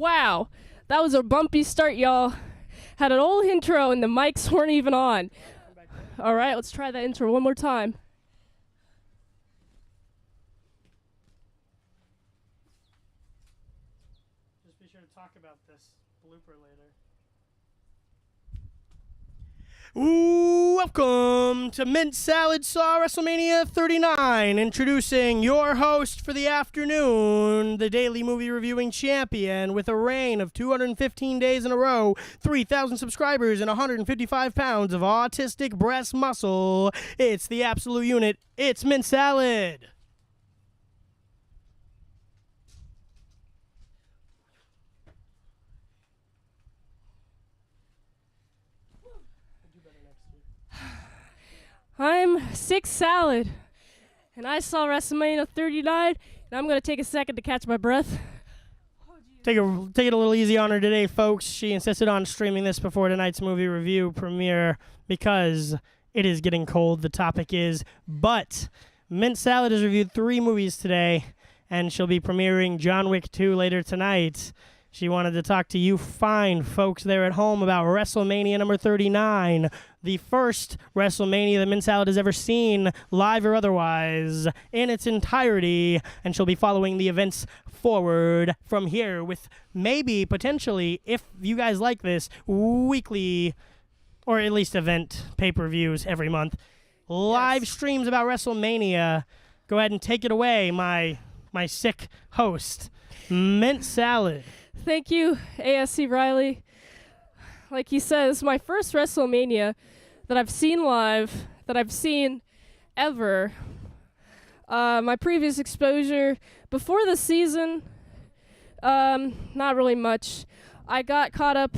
Wow, that was a bumpy start, y'all. Had an old intro and the mics weren't even on. All right, let's try that intro one more time. Just be sure to talk about this blooper later. Welcome to Mint Salad Saw WrestleMania 39. Introducing your host for the afternoon, the daily movie reviewing champion with a reign of 215 days in a row, 3,000 subscribers, and 155 pounds of autistic breast muscle. It's the absolute unit. It's Mint Salad. I'm Sick Salad, and I saw WrestleMania 39, and I'm going to take a second to catch my breath. Take it a little easy on her today, folks. She insisted on streaming this before tonight's movie review premiere because it is getting cold. The topic is, but Mint Salad has reviewed 3 movies today, and she'll be premiering John Wick 2 later tonight. She wanted to talk to you fine folks there at home about WrestleMania number 39, the first WrestleMania that Mint Salad has ever seen, live or otherwise, in its entirety, and she'll be following the events forward from here with maybe, potentially, if you guys like this, weekly, or at least event pay-per-views every month, live streams about WrestleMania. Go ahead and take it away, my sick host, Mint Salad. Thank you, ASC Riley. Like he says, my first WrestleMania that I've seen live, that I've seen ever. My previous exposure before the season, not really much. I got caught up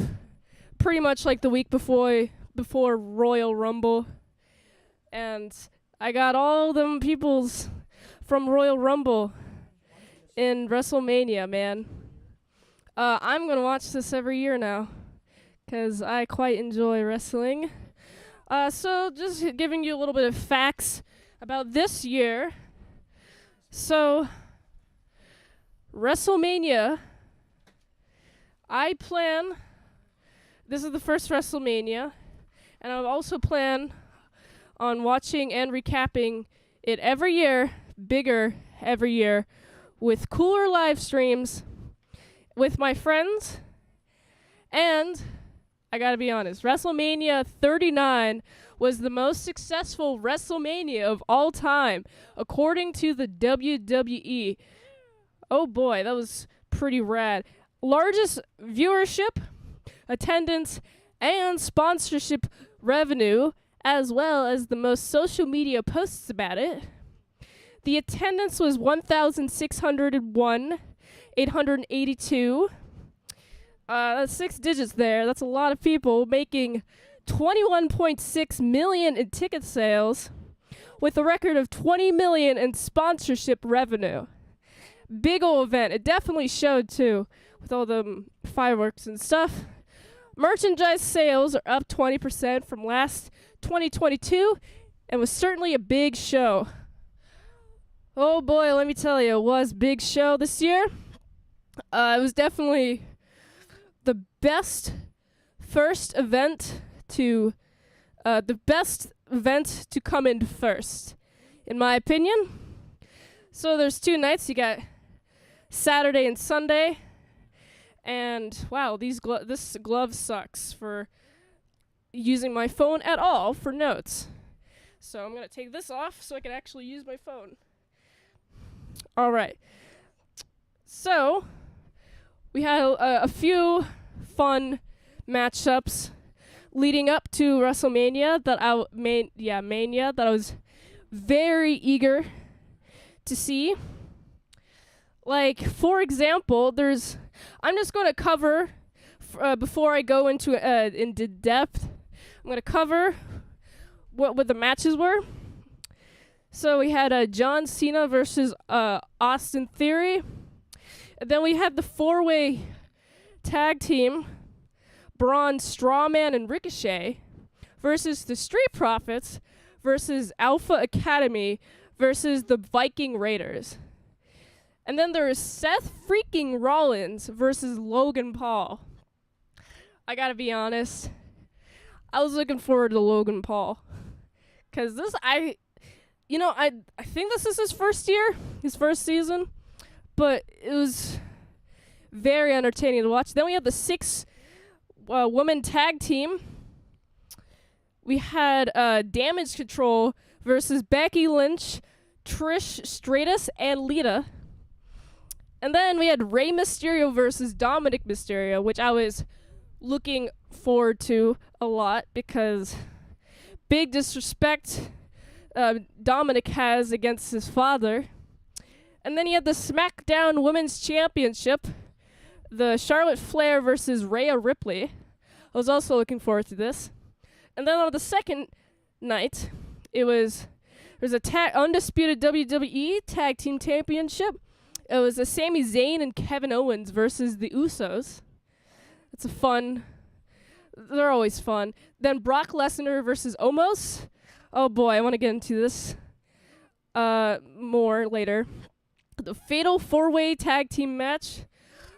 pretty much like the week before Royal Rumble, and I got all them peoples from Royal Rumble in WrestleMania, man. I'm going to watch this every year now because I quite enjoy wrestling. So just giving you a little bit of facts about this year. So, WrestleMania, this is the first WrestleMania, and I also plan on watching and recapping it every year, bigger every year, with cooler live streams, with my friends, and I gotta be honest, WrestleMania 39 was the most successful WrestleMania of all time, according to the WWE. Oh boy, that was pretty rad. Largest viewership, attendance, and sponsorship revenue, as well as the most social media posts about it. The attendance was 1,601. 882. That's 6 digits there. That's a lot of people, making 21.6 million in ticket sales with a record of 20 million in sponsorship revenue. Big ol' event. It definitely showed too, with all the fireworks and stuff. Merchandise sales are up 20% from last 2022 and was certainly a big show. Oh boy, let me tell you, it was big show this year. It was definitely the best first event to come in first, in my opinion. So there's 2 nights. You got Saturday and Sunday, and wow, this glove sucks for using my phone at all for notes. So I'm gonna take this off so I can actually use my phone. All right. So we had a few fun matchups leading up to WrestleMania that I was very eager to see. Like, for example, I'm just going to cover before I go into depth. I'm going to cover what the matches were. So we had John Cena versus Austin Theory. And then we had the 4-way tag team, Braun Strowman and Ricochet, versus the Street Profits versus Alpha Academy versus the Viking Raiders. And then there is Seth freaking Rollins versus Logan Paul. I gotta be honest, I was looking forward to Logan Paul. Because I think this is his first season. But it was very entertaining to watch. Then we had the 6 women tag team. We had Damage Control versus Becky Lynch, Trish Stratus, and Lita. And then we had Rey Mysterio versus Dominic Mysterio, which I was looking forward to a lot because big disrespect Dominic has against his father. And then you had the SmackDown Women's Championship, the Charlotte Flair versus Rhea Ripley. I was also looking forward to this. And then on the second night, there was a undisputed WWE Tag Team Championship. It was a Sami Zayn and Kevin Owens versus the Usos. They're always fun. Then Brock Lesnar versus Omos. Oh boy, I want to get into this more later. The Fatal 4-Way Tag Team match.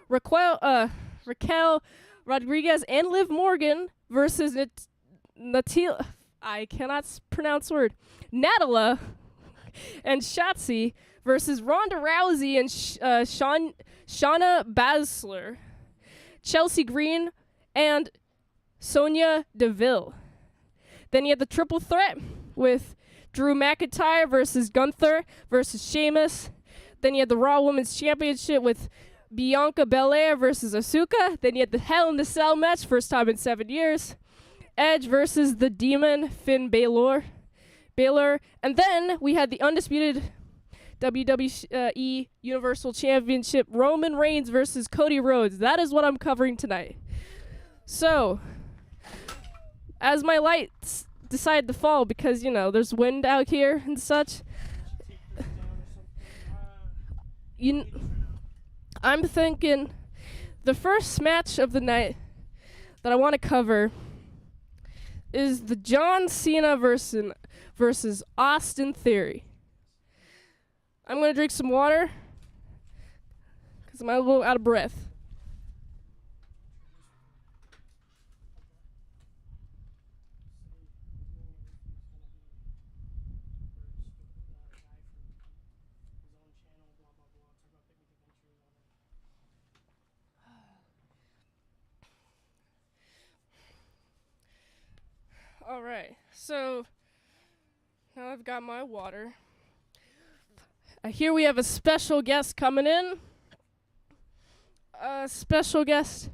Raquel Rodriguez and Liv Morgan versus I cannot pronounce the word. Natala and Shotzi versus Ronda Rousey and Shayna Baszler, Chelsea Green, and Sonya Deville. Then you had the triple threat with Drew McIntyre versus Gunther versus Sheamus. Then you had the Raw Women's Championship with Bianca Belair versus Asuka. Then you had the Hell in a Cell match, first time in 7 years. Edge versus the Demon, Finn Balor. And then we had the undisputed WWE Universal Championship, Roman Reigns versus Cody Rhodes. That is what I'm covering tonight. So, as my lights decide to fall because, there's wind out here and such, I'm thinking the first match of the night that I want to cover is the John Cena versus Austin Theory. I'm going to drink some water because I'm a little out of breath. All right, so now I've got my water. Here we have a special guest coming in. A special guest.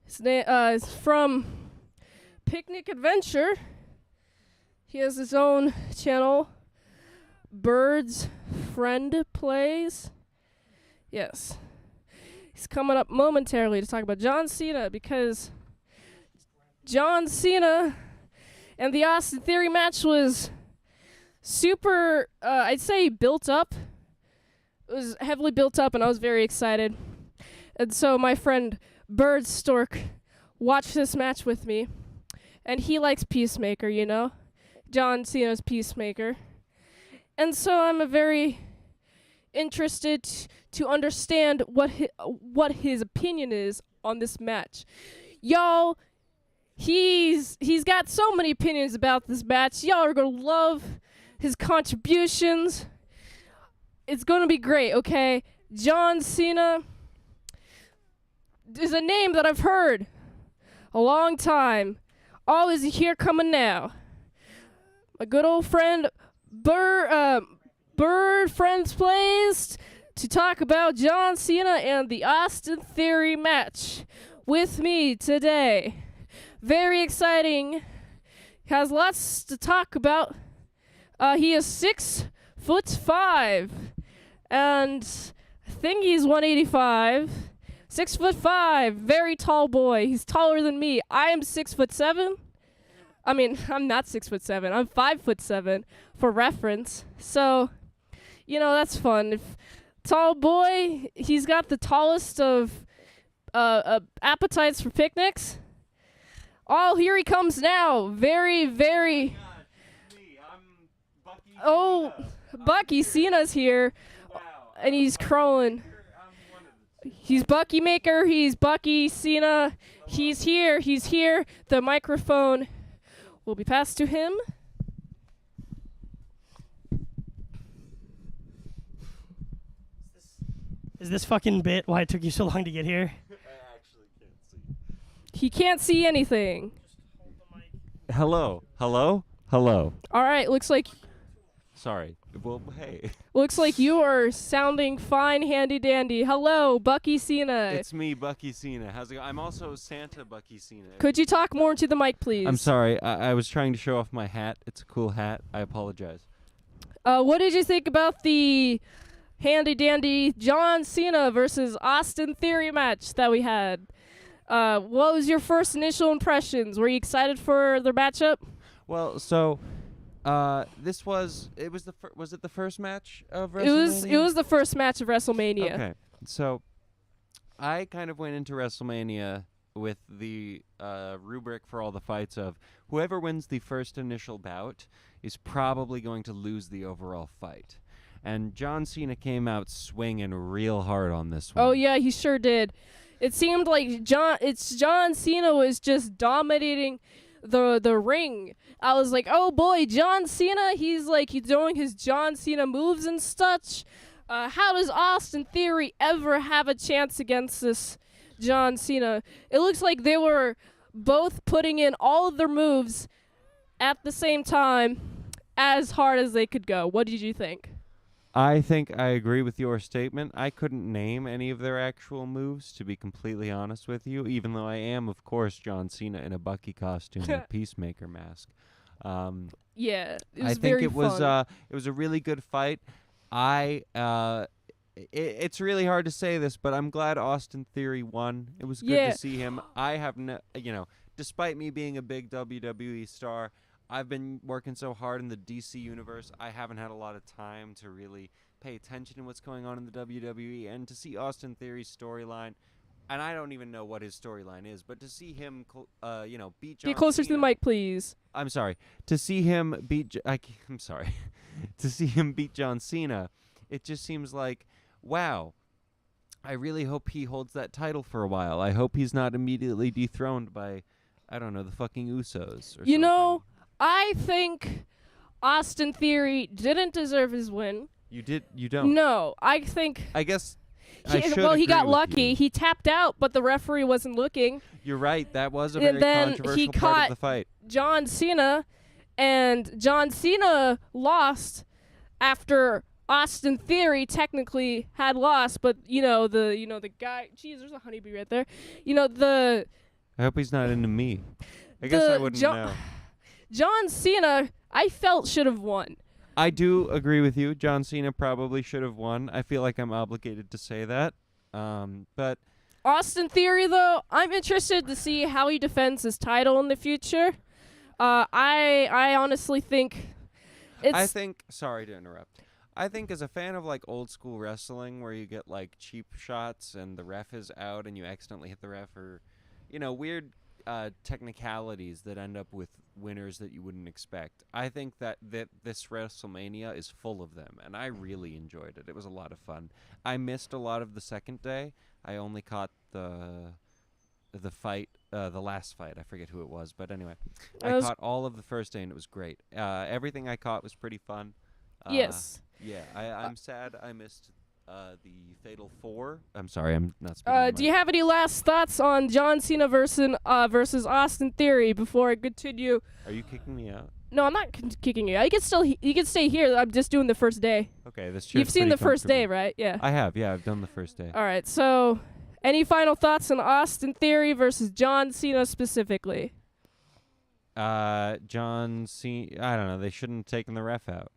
His name is from Picnic Adventure. He has his own channel, Bird's Friend Plays. Yes. He's coming up momentarily to talk about John Cena because John Cena and the Austin Theory match was super, I'd say built up. It was heavily built up, and I was very excited. And so my friend Bird Stork watched this match with me, and he likes Peacemaker, John Cena's Peacemaker. And so I'm very interested to understand what his opinion is on this match. Y'all, he's got so many opinions about this match. Y'all are going to love his contributions. It's going to be great, okay? John Cena is a name that I've heard a long time. Always here coming now. My good old friend Bird Friends Plays to talk about John Cena and the Austin Theory match with me today. Very exciting. Has lots to talk about. He is 6'5", and I think he's 185. 6'5", very tall boy. He's taller than me. I am 6'7". I mean, I'm not 6'7". I'm 5'7", for reference. So, that's fun. If tall boy, he's got the tallest of appetites for picnics. Oh, here he comes now. Very, very. Oh, Bucky Cena's here. wow. and he's crowing. He's Bucky Maker. He's Bucky Cena. He's here. He's here. The microphone will be passed to him. Is this fucking bit why it took you so long to get here? I actually can't see. He can't see anything. Hello. Hello? Hello. All right, looks like Sorry. Well, hey. you are sounding fine, handy dandy. Hello, Bucky Cena. It's me, Bucky Cena. How's it going? I'm also Santa Bucky Cena. Could you talk more into the mic, please? I'm sorry. I was trying to show off my hat. It's a cool hat. I apologize. What did you think about the handy dandy John Cena versus Austin Theory match that we had? What was your first initial impressions? Were you excited for their matchup? Well, so was it the first match of WrestleMania? It was the first match of WrestleMania. Okay. So I kind of went into WrestleMania with the rubric for all the fights of whoever wins the first initial bout is probably going to lose the overall fight. And John Cena came out swinging real hard on this one. Oh yeah, he sure did. It seemed like John Cena was just dominating the ring. I was like, oh boy, John Cena, he's doing his John Cena moves and such. How does Austin Theory ever have a chance against this John Cena? It looks like they were both putting in all of their moves at the same time as hard as they could go. What did you think? I think I agree with your statement. I couldn't name any of their actual moves, to be completely honest with you, even though I am, of course, John Cena in a Bucky costume and a Peacemaker mask. Yeah, it was I think very it was fun. it was a really good fight. It's really hard to say this, but I'm glad Austin Theory won. It was good to see him. I have despite me being a big WWE star, I've been working so hard in the DC universe, I haven't had a lot of time to really pay attention to what's going on in the WWE, and to see Austin Theory's storyline, and I don't even know what his storyline is, but to see him, beat John Be closer Cena, to the mic, please. I'm sorry. To see him beat, I'm sorry. To see him beat John Cena, it just seems like, wow. I really hope he holds that title for a while. I hope he's not immediately dethroned by, I don't know, the fucking Usos or something. I think Austin Theory didn't deserve his win. You don't. No, I think. I guess. He got lucky. He tapped out, but the referee wasn't looking. You're right. That was a And very then controversial he part caught of the fight. John Cena, and John Cena lost after Austin Theory technically had lost, but the guy. Jeez, there's a honeybee right there. I hope he's not into me. I guess I wouldn't know. John Cena, I felt should have won. I do agree with you. John Cena probably should have won. I feel like I'm obligated to say that. But Austin Theory, though, I'm interested to see how he defends his title in the future. I honestly think sorry to interrupt. I think as a fan of like old school wrestling where you get like cheap shots and the ref is out and you accidentally hit the ref, or weird technicalities that end up with winners that you wouldn't expect. I think that this WrestleMania is full of them, and I really enjoyed it. It was a lot of fun. I missed a lot of the second day. I only caught the fight, the last fight. I forget who it was, but anyway, I caught all of the first day, and it was great. Everything I caught was pretty fun. Yes. Yeah, I'm sad I missed the Fatal 4. I'm sorry, I'm not speaking. Do you have any last thoughts on John Cena versus Austin Theory before I continue? Are you kicking me out? No, I'm not kicking you. You can stay here. I'm just doing the first day. Okay, this chair's You've seen the first day, comfortable. right? Yeah. I have. Yeah, I've done the first day. All right. So, any final thoughts on Austin Theory versus John Cena specifically? John Cena. I don't know. They shouldn't have taken the ref out.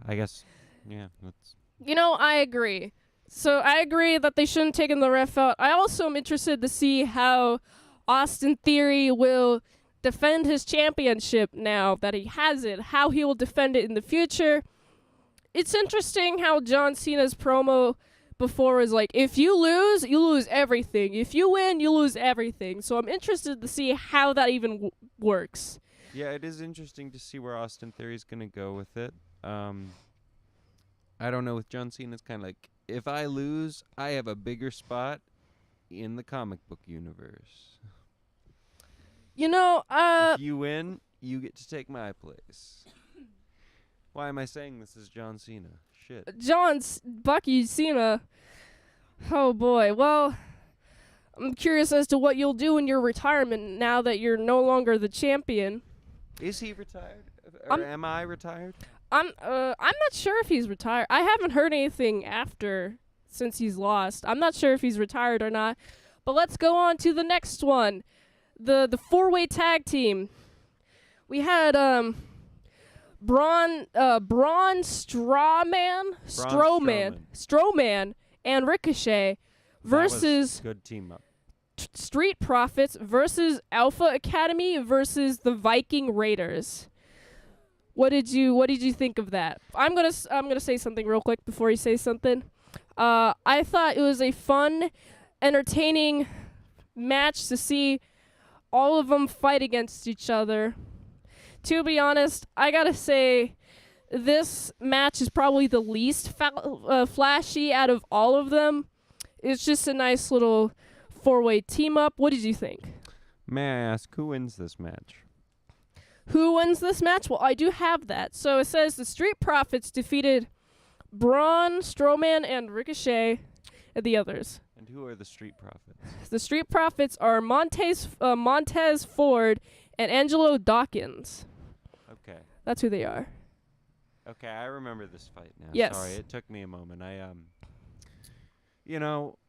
I guess. Yeah. That's. I agree. So I agree that they shouldn't have taken the ref out. I also am interested to see how Austin Theory will defend his championship now that he has it, how he will defend it in the future. It's interesting how John Cena's promo before was like, if you lose everything. If you win, you lose everything. So I'm interested to see how that even works. Yeah, it is interesting to see where Austin Theory's going to go with it. I don't know, with John Cena, it's kind of like if I lose, I have a bigger spot in the comic book universe. If you win, you get to take my place. Why am I saying this is John Cena? Shit. Bucky Cena. Oh boy. Well, I'm curious as to what you'll do in your retirement now that you're no longer the champion. Is he retired? Or am I retired? I'm not sure if he's retired. I haven't heard anything since he's lost. I'm not sure if he's retired or not. But let's go on to the next one. The four-way tag team. We had Braun Strowman and Ricochet versus good team up. Street Profits versus Alpha Academy versus the Viking Raiders. What did you think of that? I'm gonna say something real quick before you say something. I thought it was a fun, entertaining match to see all of them fight against each other. To be honest, I gotta say, this match is probably the least flashy out of all of them. It's just a nice little four-way team up. What did you think? May I ask, who wins this match? Who wins this match? Well, I do have that. So it says the Street Profits defeated Braun Strowman and Ricochet and the others. And who are the Street Profits? The Street Profits are Montez Ford and Angelo Dawkins. Okay. That's who they are. Okay, I remember this fight now. Yes. Sorry, it took me a moment.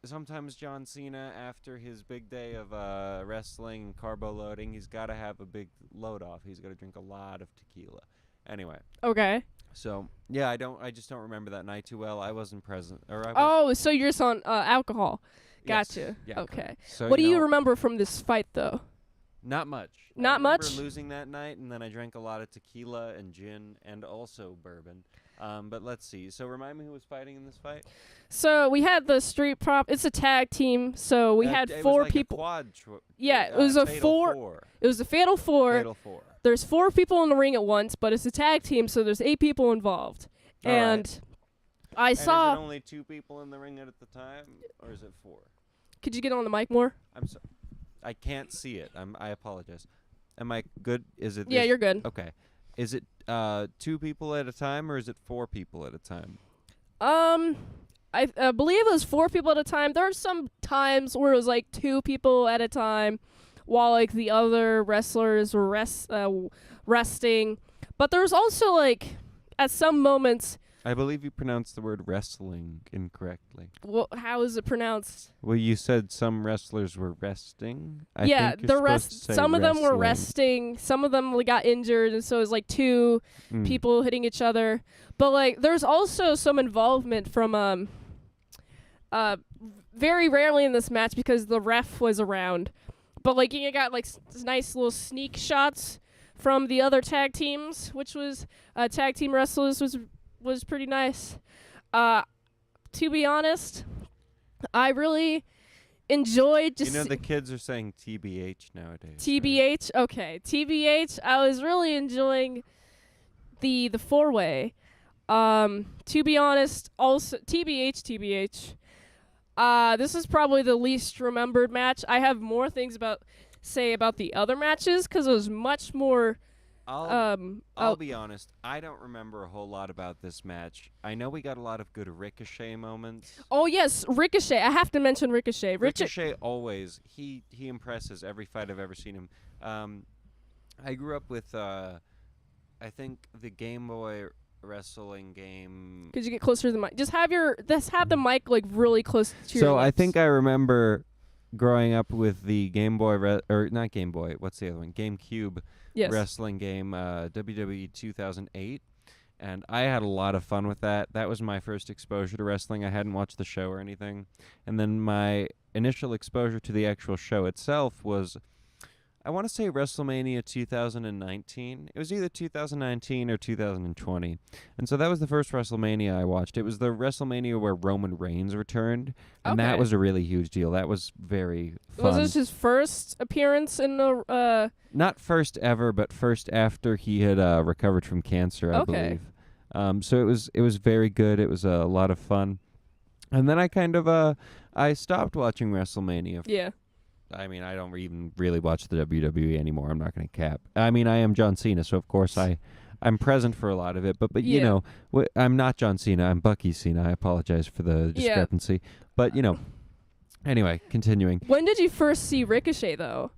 Sometimes John Cena, after his big day of wrestling and carbo loading, he's got to have a big load off. He's got to drink a lot of tequila. Anyway. Okay. So, yeah, I just don't remember that night too well. I wasn't present. So you're just on alcohol. Gotcha. Yes. Yeah, okay. So, what do you remember from this fight, though? Not much. Not much? I remember losing that night, and then I drank a lot of tequila and gin and also bourbon. But let's see. So remind me who was fighting in this fight? So we had the Street Prop. It's a tag team. So we had four was like people. A quad it was a four. It was a fatal four. Fatal four. There's 4 people in the ring at once, but it's a tag team, so there's 8 people involved. All and right. I saw. Is it only 2 people in the ring at the time, or is it 4? Could you get on the mic more? I'm sorry. I can't see it. I apologize. Am I good? Is it? Yeah, you're good. Okay. Is it 2 people at a time, or is it 4 people at a time? I believe it was 4 people at a time. There are some times where it was like 2 people at a time, while like the other wrestlers were resting. But there was also like at some moments. I believe you pronounced the word wrestling incorrectly. Well, how is it pronounced? Well, you said some wrestlers were resting. Some of them were resting. Some of them got injured, and so it was like 2 people hitting each other. But like, there's also some involvement from very rarely in this match because the ref was around. But like, you got like nice little sneak shots from the other tag teams, which was tag team wrestlers was pretty nice. To be honest, I really enjoyed just... the kids are saying TBH nowadays. TBH? Right? Okay. TBH, I was really enjoying the 4-way. To be honest, also... TBH. This is probably the least remembered match. I have more things say about the other matches, because it was much more... I'll be honest. I don't remember a whole lot about this match. I know we got a lot of good Ricochet moments. Oh yes, Ricochet. I have to mention Ricochet. Ricochet always he impresses every fight I've ever seen him. I grew up with I think the Game Boy wrestling game. Could you get closer to the mic? Just have the mic like really close to your So lips. I think I remember growing up with the Game Boy or not Game Boy. What's the other one? GameCube. Yes. Wrestling game, WWE 2008, and I had a lot of fun with that. That was my first exposure to wrestling. I hadn't watched the show or anything, and then my initial exposure to the actual show itself was, I want to say WrestleMania 2019. It was either 2019 or 2020, and so that was the first WrestleMania I watched. It was the WrestleMania where Roman Reigns returned, and that was a really huge deal. That was very fun. Was this his first appearance in the... Not first ever, but first after he had recovered from cancer, I believe. So it was very good. It was a lot of fun. And then I kind of I stopped watching WrestleMania. Yeah. I mean, I don't even really watch the WWE anymore. I'm not going to cap. I mean, I am John Cena, so of course I'm present for a lot of it. But you Yeah. know, I'm not John Cena. I'm Bucky Cena. I apologize for the discrepancy. But you know, anyway, continuing. When did you first see Ricochet though?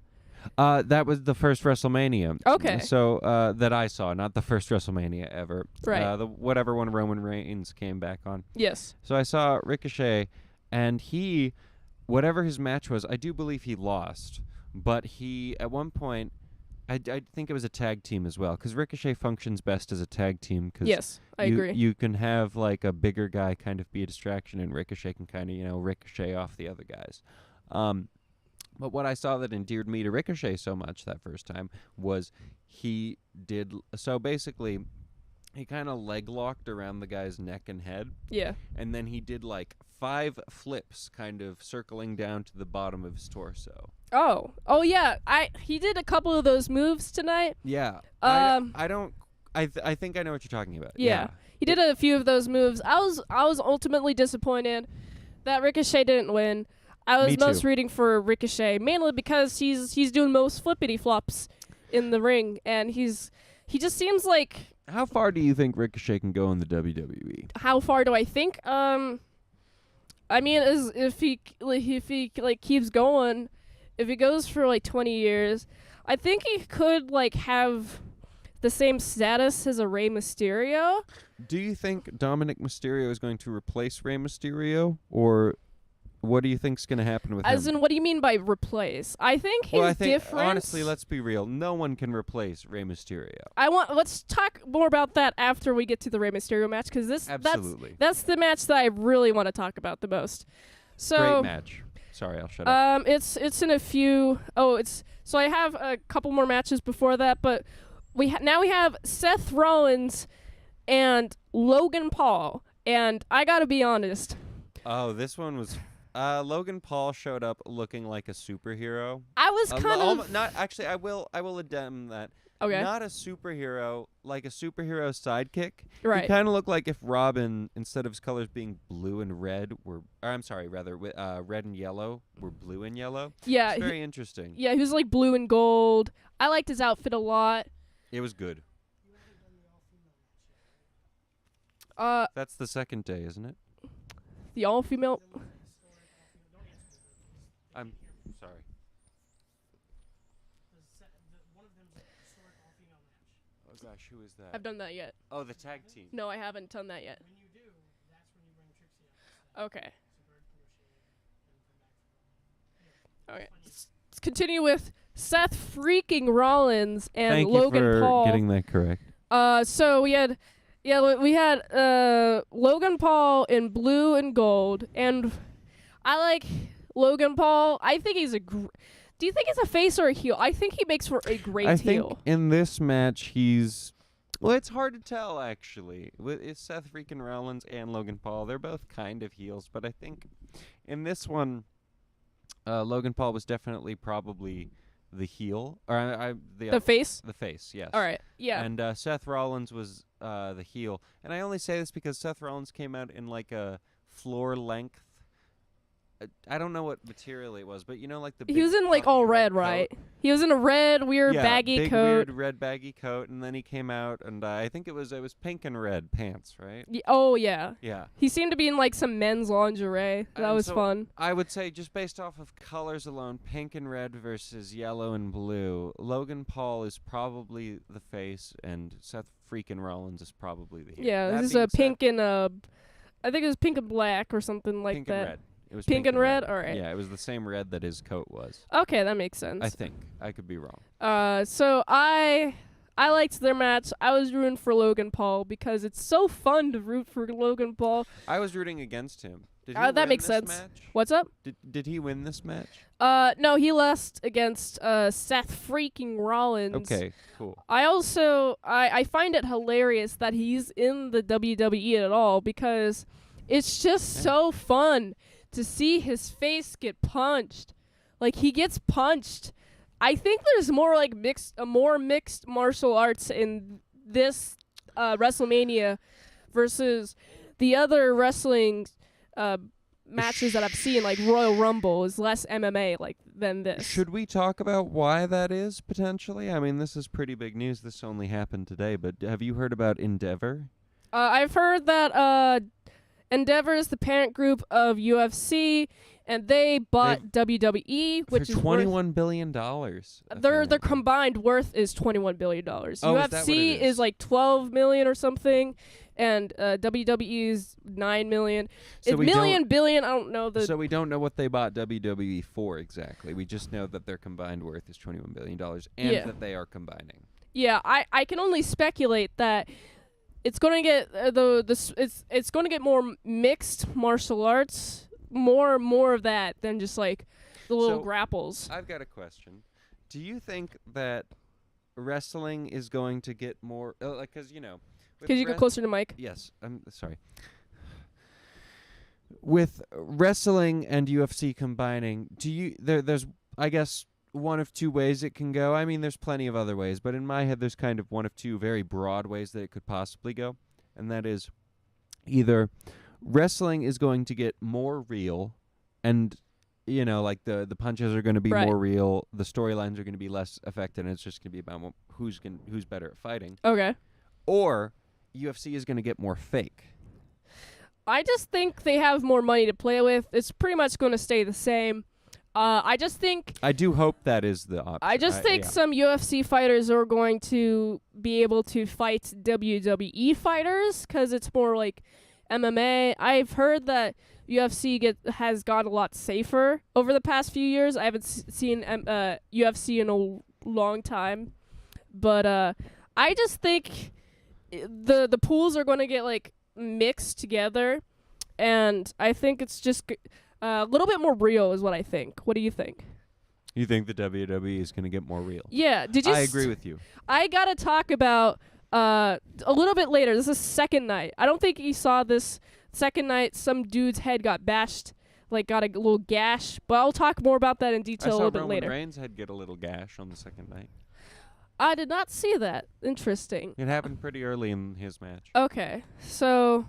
That was the first WrestleMania. Okay. So that I saw, not the first WrestleMania ever. Right. The whatever one Roman Reigns came back on. Yes. So I saw Ricochet, and he, whatever his match was, I do believe he lost. But he, at one point, I think it was a tag team as well, because Ricochet functions best as a tag team. Cause Yes, I agree. You can have like a bigger guy kind of be a distraction, and Ricochet can kind of ricochet off the other guys. But what I saw that endeared me to Ricochet so much that first time was he did so basically. He kind of leg locked around the guy's neck and head. Yeah. And then he did like 5 flips, kind of circling down to the bottom of his torso. Oh yeah. He did a couple of those moves tonight. Yeah. I think I know what you're talking about. Yeah. He did a few of those moves. I was ultimately disappointed that Ricochet didn't win. I was most rooting for Ricochet, mainly because he's doing most flippity flops in the ring, and he just seems like. How far do you think Ricochet can go in the WWE? How far do I think? I mean, if he keeps going, if he goes for like 20 years, I think he could like have the same status as a Rey Mysterio. Do you think Dominic Mysterio is going to replace Rey Mysterio, or what do you think's going to happen with him? As in, what do you mean by replace? I think his difference. Honestly, let's be real. No one can replace Rey Mysterio. Let's talk more about that after we get to the Rey Mysterio match, because that's the match that I really want to talk about the most. So great match. Sorry, I'll shut up. It's in a few. So I have a couple more matches before that, but now we have Seth Rollins and Logan Paul, and I gotta be honest. Oh, this one was. Logan Paul showed up looking like a superhero. I was kind of not actually. I will addend that. Okay. Not a superhero, like a superhero sidekick. Right. He kind of looked like if Robin, instead of his colors being blue and red, red and yellow were blue and yellow. Yeah. It's very interesting. Yeah, he was like blue and gold. I liked his outfit a lot. It was good. That's the second day, isn't it? The all-female. I'm sorry. Oh gosh, who is that? I've done that yet. Oh, the tag team. No, I haven't done that yet. When you do, that's when you bring Trixie out. Okay. Okay. Let's continue with Seth freaking Rollins and Thank Logan you for Paul. getting that correct. So we had Logan Paul in blue and gold, and I like Logan Paul. I think he's do you think he's a face or a heel? I think he makes for a great heel. I think in this match it's hard to tell actually. It's Seth freaking Rollins and Logan Paul. They're both kind of heels, but I think in this one, Logan Paul was definitely probably the heel, or the face. The face, yes. All right, yeah. And Seth Rollins was the heel, and I only say this because Seth Rollins came out in like a floor length. I don't know what material it was, but like the. He was in like all red, right? He was in a red, weird, baggy coat. Weird red baggy coat, and then he came out, and I think it was pink and red pants, right? Oh yeah. Yeah. He seemed to be in like some men's lingerie. That was fun. I would say just based off of colors alone, pink and red versus yellow and blue, Logan Paul is probably the face, and Seth freaking Rollins is probably the heel. Yeah, this is a pink and I think it was pink and black or something like pink that. And red. It was pink and red? All right. Yeah, it was the same red that his coat was. Okay, that makes sense. I think. I could be wrong. So I liked their match. I was rooting for Logan Paul because it's so fun to root for Logan Paul. I was rooting against him. Did he that win makes this sense. Match? What's up? Did he win this match? No, he lost against Seth freaking Rollins. Okay, cool. I also I find it hilarious that he's in the WWE at all because it's just so fun to see his face get punched. Like, he gets punched. I think there's more like mixed martial arts in this WrestleMania versus the other wrestling matches that I've seen, like Royal Rumble, is less MMA like than this. Should we talk about why that is potentially? I mean, this is pretty big news. This only happened today, but have you heard about Endeavor? I've heard that Endeavor is the parent group of UFC, and they bought WWE, which for is $21 billion. their combined worth is $21 billion. Oh, UFC is that what it is? like $12 million or something, and WWE is $9 million. So It's we billion. I don't know So we don't know what they bought WWE for exactly. We just know that their combined worth is $21 billion and that they are combining. Yeah, I can only speculate that it's going to get it's going to get more mixed martial arts, more of that than just like the little grapples. I've got a question. Do you think that wrestling is going to get more because Could you go closer to Mike? Yes, I'm sorry. With wrestling and UFC combining, there's I guess one of two ways it can go. I mean, there's plenty of other ways, but in my head there's kind of one of two very broad ways that it could possibly go. And that is either wrestling is going to get more real and like the punches are going to be more real, the storylines are going to be less affected, and it's just going to be about who's better at fighting. Okay. Or UFC is going to get more fake. I just think they have more money to play with. It's pretty much going to stay the same. I do hope that is the option. I just think some UFC fighters are going to be able to fight WWE fighters because it's more like MMA. I've heard that UFC has gotten a lot safer over the past few years. I haven't seen UFC in a long time, but I just think the pools are going to get like mixed together, and I think it's just a little bit more real is what I think. What do you think? You think the WWE is going to get more real? Yeah. I agree with you. I got to talk about a little bit later. This is second night. I don't think you saw this second night. Some dude's head got bashed, like got a little gash. But I'll talk more about that in detail a little bit later. I saw Roman Reigns' head get a little gash on the second night. I did not see that. Interesting. It happened pretty early in his match. Okay. So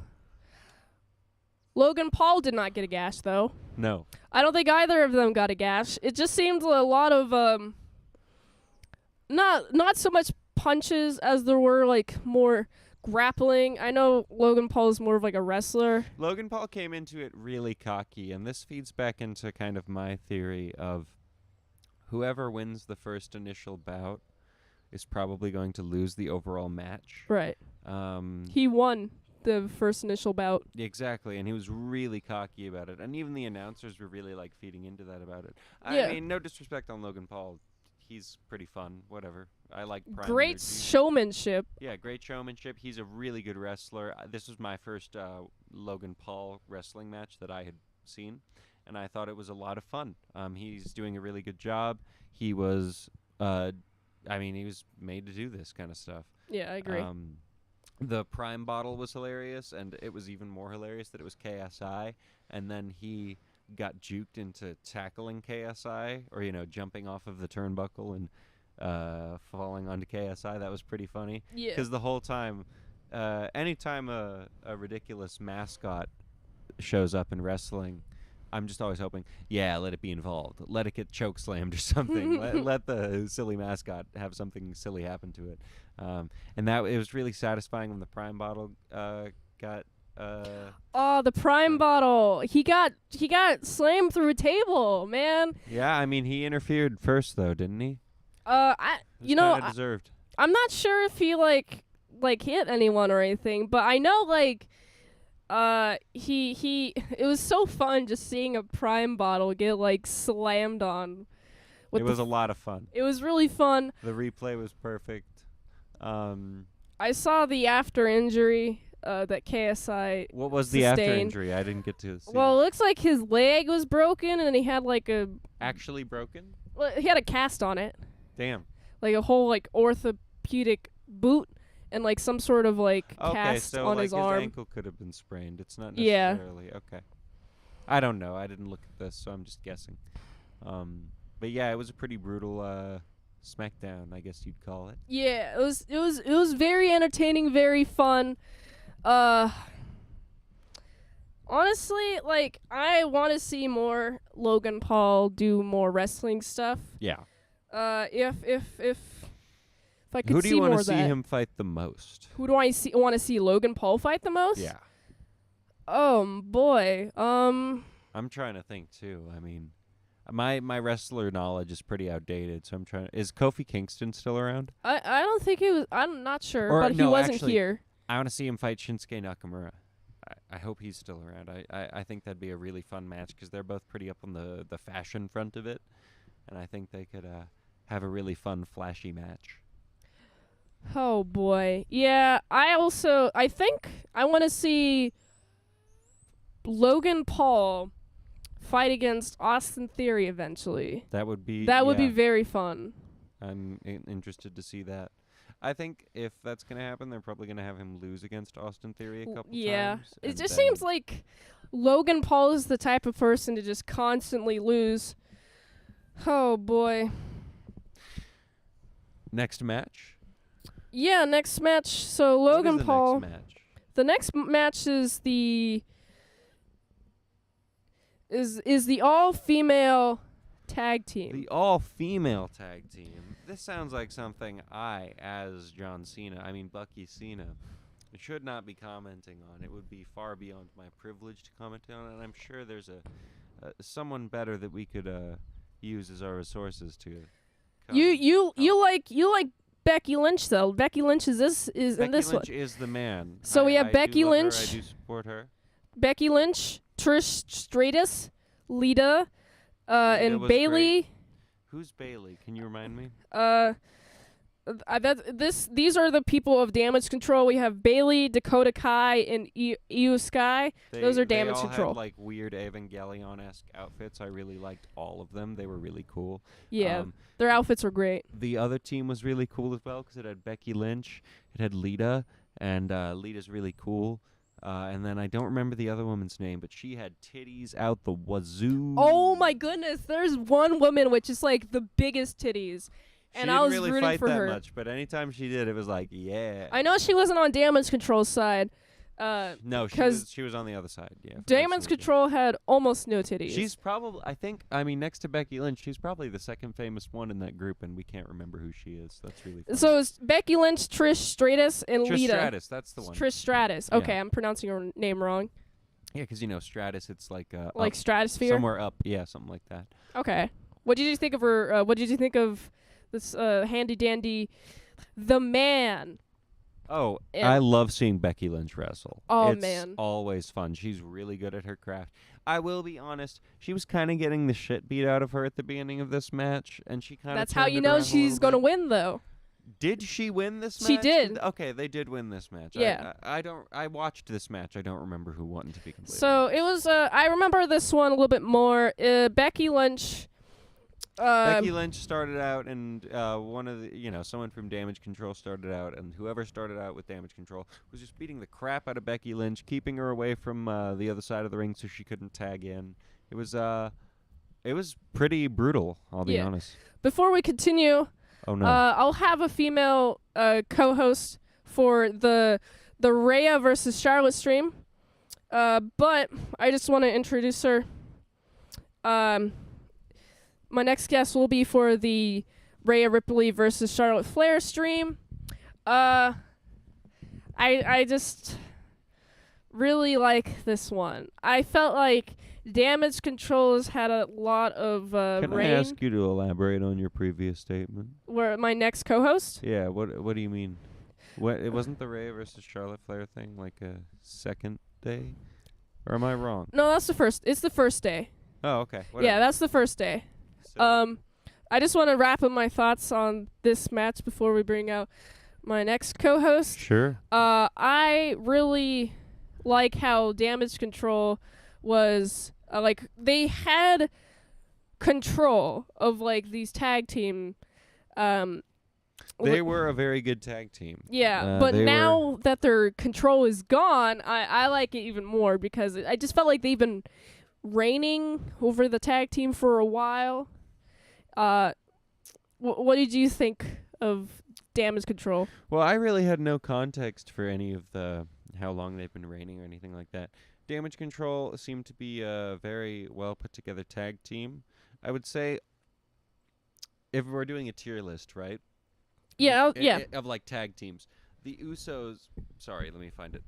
Logan Paul did not get a gash, though. No. I don't think either of them got a gash. It just seemed a lot of not so much punches as there were like more grappling. I know Logan Paul is more of like a wrestler. Logan Paul came into it really cocky, and this feeds back into kind of my theory of whoever wins the first initial bout is probably going to lose the overall match. Right. He won the first initial bout. Exactly, and he was really cocky about it. And even the announcers were really like feeding into that about it. Yeah. I mean, no disrespect on Logan Paul. He's pretty fun, whatever. I like Prime Great Energy. showmanship. Yeah, great showmanship. He's a really good wrestler. This was my first Logan Paul wrestling match that I had seen, and I thought it was a lot of fun. He's doing a really good job. He was, he was made to do this kind of stuff. Yeah, I agree. The Prime bottle was hilarious, and it was even more hilarious that it was KSI, and then he got juked into tackling KSI, or, jumping off of the turnbuckle and falling onto KSI. That was pretty funny. Yeah. Because the whole time, anytime a ridiculous mascot shows up in wrestling, I'm just always hoping, let it be involved. Let it get choke slammed or something. let the silly mascot have something silly happen to it. And that it was really satisfying when the Prime bottle got. The Prime bottle. He got slammed through a table, man. Yeah, I mean he interfered first though, didn't he? Deserved. I'm not sure if he like hit anyone or anything, but I know he it was so fun just seeing a Prime bottle get slammed on. It was a lot of fun. It was really fun. The replay was perfect. I saw the after injury that KSI What was the sustained. after injury? I didn't get to see. Well, it looks like his leg was broken and he had actually broken? Well, he had a cast on it. Damn. Like a whole orthopedic boot and some sort of cast so on his arm. His ankle could have been sprained. It's not necessarily okay. I don't know. I didn't look at this, so I'm just guessing. But yeah, it was a pretty brutal SmackDown, I guess you'd call it. Yeah, it was very entertaining, very fun. Honestly, like, I want to see more Logan Paul do more wrestling stuff. Yeah. If I could Who do see you more want to of see that. him fight the most? Who do I want to see Logan Paul fight the most? Yeah. Oh boy. I'm trying to think too. I mean, my wrestler knowledge is pretty outdated, so I'm trying. Is Kofi Kingston still around? I don't think he was. I'm not sure, Or but he no, wasn't actually, here. I want to see him fight Shinsuke Nakamura. I hope he's still around. I think that'd be a really fun match because they're both pretty up on the fashion front of it, and I think they could have a really fun, flashy match. Oh boy. Yeah. I think I want to see Logan Paul fight against Austin Theory eventually. That would be very fun. I'm interested to see that. I think if that's going to happen, they're probably going to have him lose against Austin Theory a couple times. It and just then- seems like Logan Paul is the type of person to just constantly lose. Oh boy. Next match? Yeah, next match. So What is Logan the Paul. next match? The next match is the all-female tag team. The all-female tag team. This sounds like something as John Cena, Bucky Cena, should not be commenting on. It would be far beyond my privilege to comment on, and I'm sure there's someone better that we could use as our resources to. You like Becky Lynch though. Becky Lynch is in Becky this Lynch one. is the man. So we have I Becky do love her. Lynch. I do support her. Becky Lynch, Trish Stratus, Lita, and was Bailey. Who's Bailey? Can you remind me? These are the people of Damage Control. We have Bailey, Dakota Kai, and Io Sky. Those are Damage they all Control. Had, like weird Evangelion-esque outfits. I really liked all of them. They were really cool. Yeah, their outfits were great. The other team was really cool as well because it had Becky Lynch, it had Lita, and Lita's really cool. And then I don't remember the other woman's name, but she had titties out the wazoo. Oh my goodness! There's one woman which is like the biggest titties. And I was really rooting fight for that her. much, but anytime she did, it was like, yeah. I know she wasn't on Damage Control's side. No, 'cause she was on the other side. Yeah. Damage absolutely. Control had almost no titties. She's probably, next to Becky Lynch, she's probably the second famous one in that group, and we can't remember who she is. That's really funny. So it's Becky Lynch, Trish Stratus, and Trish Lita. Stratus, that's the one. Trish Stratus. Yeah. Okay, I'm pronouncing her name wrong. Yeah, because Stratus, it's like Like up, Stratosphere. somewhere up. Yeah, something like that. Okay. What did you think of her? What did you think of this handy dandy, the man? Oh, Yeah. I love seeing Becky Lynch wrestle. Oh, it's man. always fun. She's really good at her craft. I will be honest, she was kind of getting the shit beat out of her at the beginning of this match, and she kind of That's how you know she's gonna win, though. Did she win this match? She did. Okay, they did win this match. Yeah. I watched this match. I don't remember who won, to be completely So honest. it was. I remember this one a little bit more. Becky Lynch. Becky Lynch started out, and one of the, someone from Damage Control started out, and whoever started out with Damage Control was just beating the crap out of Becky Lynch, keeping her away from the other side of the ring so she couldn't tag in. It was pretty brutal, I'll be honest. Before we continue, Oh no. I'll have a female co-host for the Rhea versus Charlotte stream, but I just want to introduce her. My next guest will be for the Rhea Ripley versus Charlotte Flair stream. I just really like this one. I felt like Damage Control has had a lot of Can I rain. ask you to elaborate on your previous statement? Where my next co-host? Yeah, what do you mean? What, it wasn't the Rhea versus Charlotte Flair thing like a second day? Or am I wrong? No, that's the first. It's the first day. Oh, okay. Yeah, Whatever. that's the first day. So- I just want to wrap up my thoughts on this match before we bring out my next co-host. Sure. I really like how Damage Control was they had control of these tag team. They were a very good tag team. Yeah, but now that their control is gone, I like it even more because I just felt like they've been reigning over the tag team for a while. What did you think of Damage Control? Well, I really had no context for any of the how long they've been reigning or anything like that. Damage Control seemed to be a very well put together tag team. I would say, if we're doing a tier list, right? Yeah, Of like tag teams. The Usos, sorry, let me find it.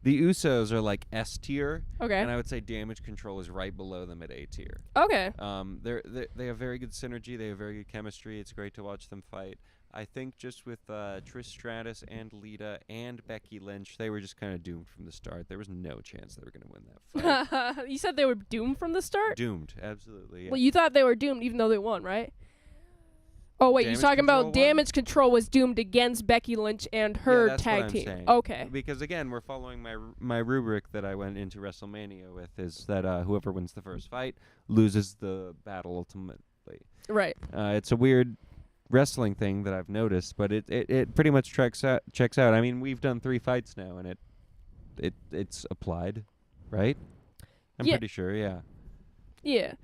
The Usos are like S tier, Okay. and I would say Damage Control is right below them at A tier. Okay. They have very good synergy. They have very good chemistry. It's great to watch them fight. I think just with Trish Stratus and Lita and Becky Lynch, they were just kind of doomed from the start. There was no chance they were going to win that fight. You said they were doomed from the start? Doomed, absolutely. Yeah. Well, you thought they were doomed even though they won, right? Oh, wait, you're talking about Damage Control was doomed against Becky Lynch and her that's tag what I'm team. saying. Okay. Because, again, we're following my rubric that I went into WrestleMania with, is that whoever wins the first fight loses the battle ultimately. Right. It's a weird wrestling thing that I've noticed, but it pretty much checks out. I mean, we've done 3 fights now, and it's applied, right? I'm pretty sure, yeah. Yeah.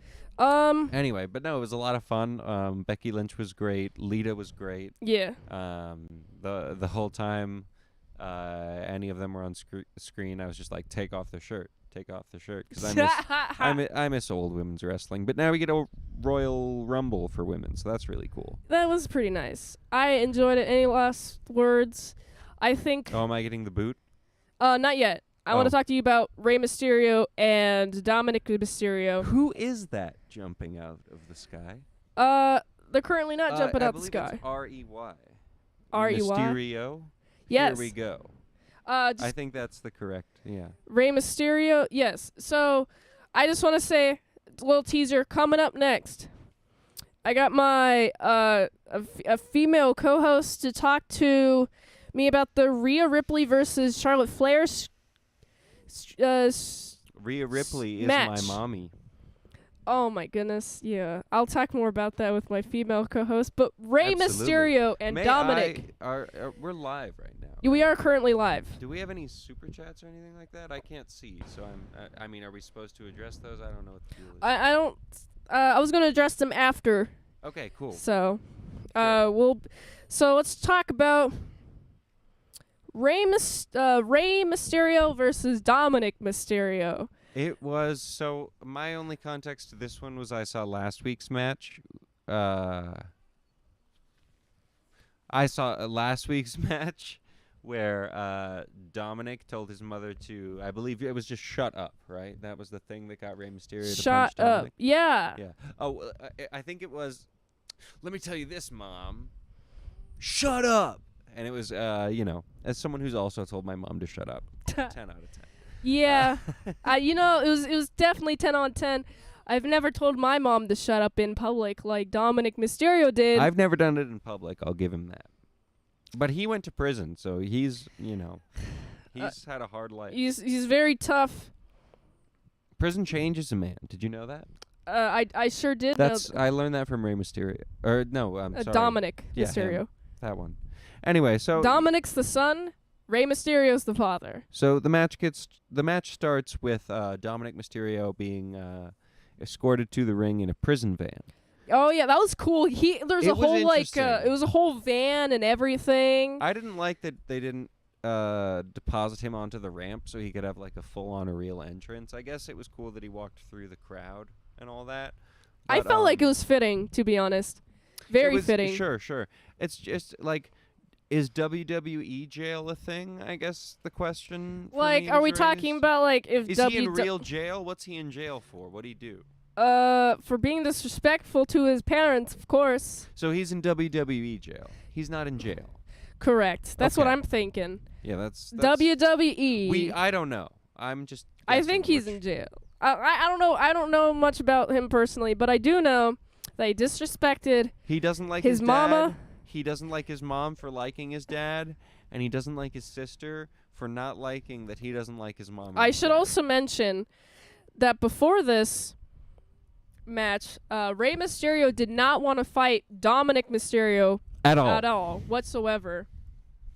Anyway, but no, it was a lot of fun. Becky Lynch was great. Lita was great. Yeah. The whole time any of them were on screen, I was just like, take off the shirt, because I miss old women's wrestling. But now we get a Royal Rumble for women, so that's really cool. That was pretty nice. I enjoyed it. Any last words? I think... Oh, am I getting the boot? Not yet. I want to talk to you about Rey Mysterio and Dominic Mysterio. Who is that jumping out of the sky? They're currently not jumping out the sky. It's R-E-Y. R-E-Y? Mysterio? Yes. Here we go. I think that's the correct, yeah. Rey Mysterio, yes. So, I just want to say, a little teaser, coming up next. I got my a female co-host to talk to me about the Rhea Ripley versus Charlotte Flair Rhea Ripley match. Is my mommy. Oh my goodness, yeah. I'll talk more about that with my female co-host. But Rey Mysterio and Dominic. We're live right now. We are currently live. Do we have any super chats or anything like that? I can't see, so I mean, are we supposed to address those? I don't know what the deal is. I don't. I was gonna address them after. Okay, cool. So, So let's talk about Rey Mysterio versus Dominic Mysterio. It was, so my only context to this one was I saw last week's match. I saw last week's match where Dominic told his mother to, I believe it was just shut up, right? That was the thing that got Rey Mysterio to punch Dominic. Yeah. Yeah. Oh, I think it was, let me tell you this, Mom. Shut up. And it was, as someone who's also told my mom to shut up, 10 out of 10. Yeah. It was definitely 10 on 10. I've never told my mom to shut up in public like Dominic Mysterio did. I've never done it in public. I'll give him that. But he went to prison, so he's had a hard life. He's very tough. Prison changes a man. Did you know that? I sure did. I learned that from Rey Mysterio. Or no, I'm sorry. Dominic Mysterio. Him. That one. Anyway, so Dominic's the son, Rey Mysterio's the father. So the match starts with Dominic Mysterio being escorted to the ring in a prison van. Oh yeah, that was cool. It was a whole van and everything. I didn't like that they didn't deposit him onto the ramp so he could have like a full-on, a real entrance. I guess it was cool that he walked through the crowd and all that. But, I felt like it was fitting, to be honest. Very fitting. Sure. It's just like, is WWE jail a thing? I guess the question. Like, are we talking about like if is he in real jail? What's he in jail for? What'd he do? For being disrespectful to his parents, of course. So he's in WWE jail. He's not in jail. Correct. That's what I'm thinking. Yeah, that's WWE. I don't know. I'm just. I think he's in jail. I don't know. I don't know much about him personally, but I do know that he disrespected. He doesn't like his mama. He doesn't like his mom for liking his dad, and he doesn't like his sister for not liking that he doesn't like his mom. I should also mention that before this match, Rey Mysterio did not want to fight Dominic Mysterio at all whatsoever.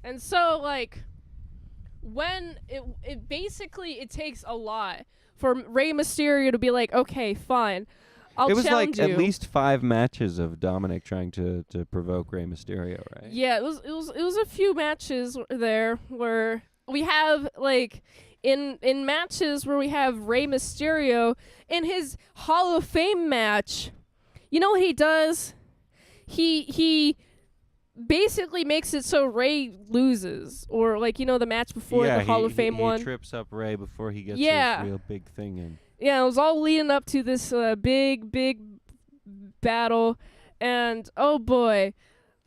And so, like, when it basically takes a lot for Rey Mysterio to be like, okay, fine, I'll challenge you. It was like at least 5 matches of Dominic trying to provoke Rey Mysterio, right? Yeah, it was a few matches there where we have like in matches where we have Rey Mysterio in his Hall of Fame match, you know what he does? He basically makes it so Rey loses, or like the match before the Hall of Fame one. He trips up Rey before he gets Yeah. his real big thing in. Yeah, it was all leading up to this big battle, and oh boy,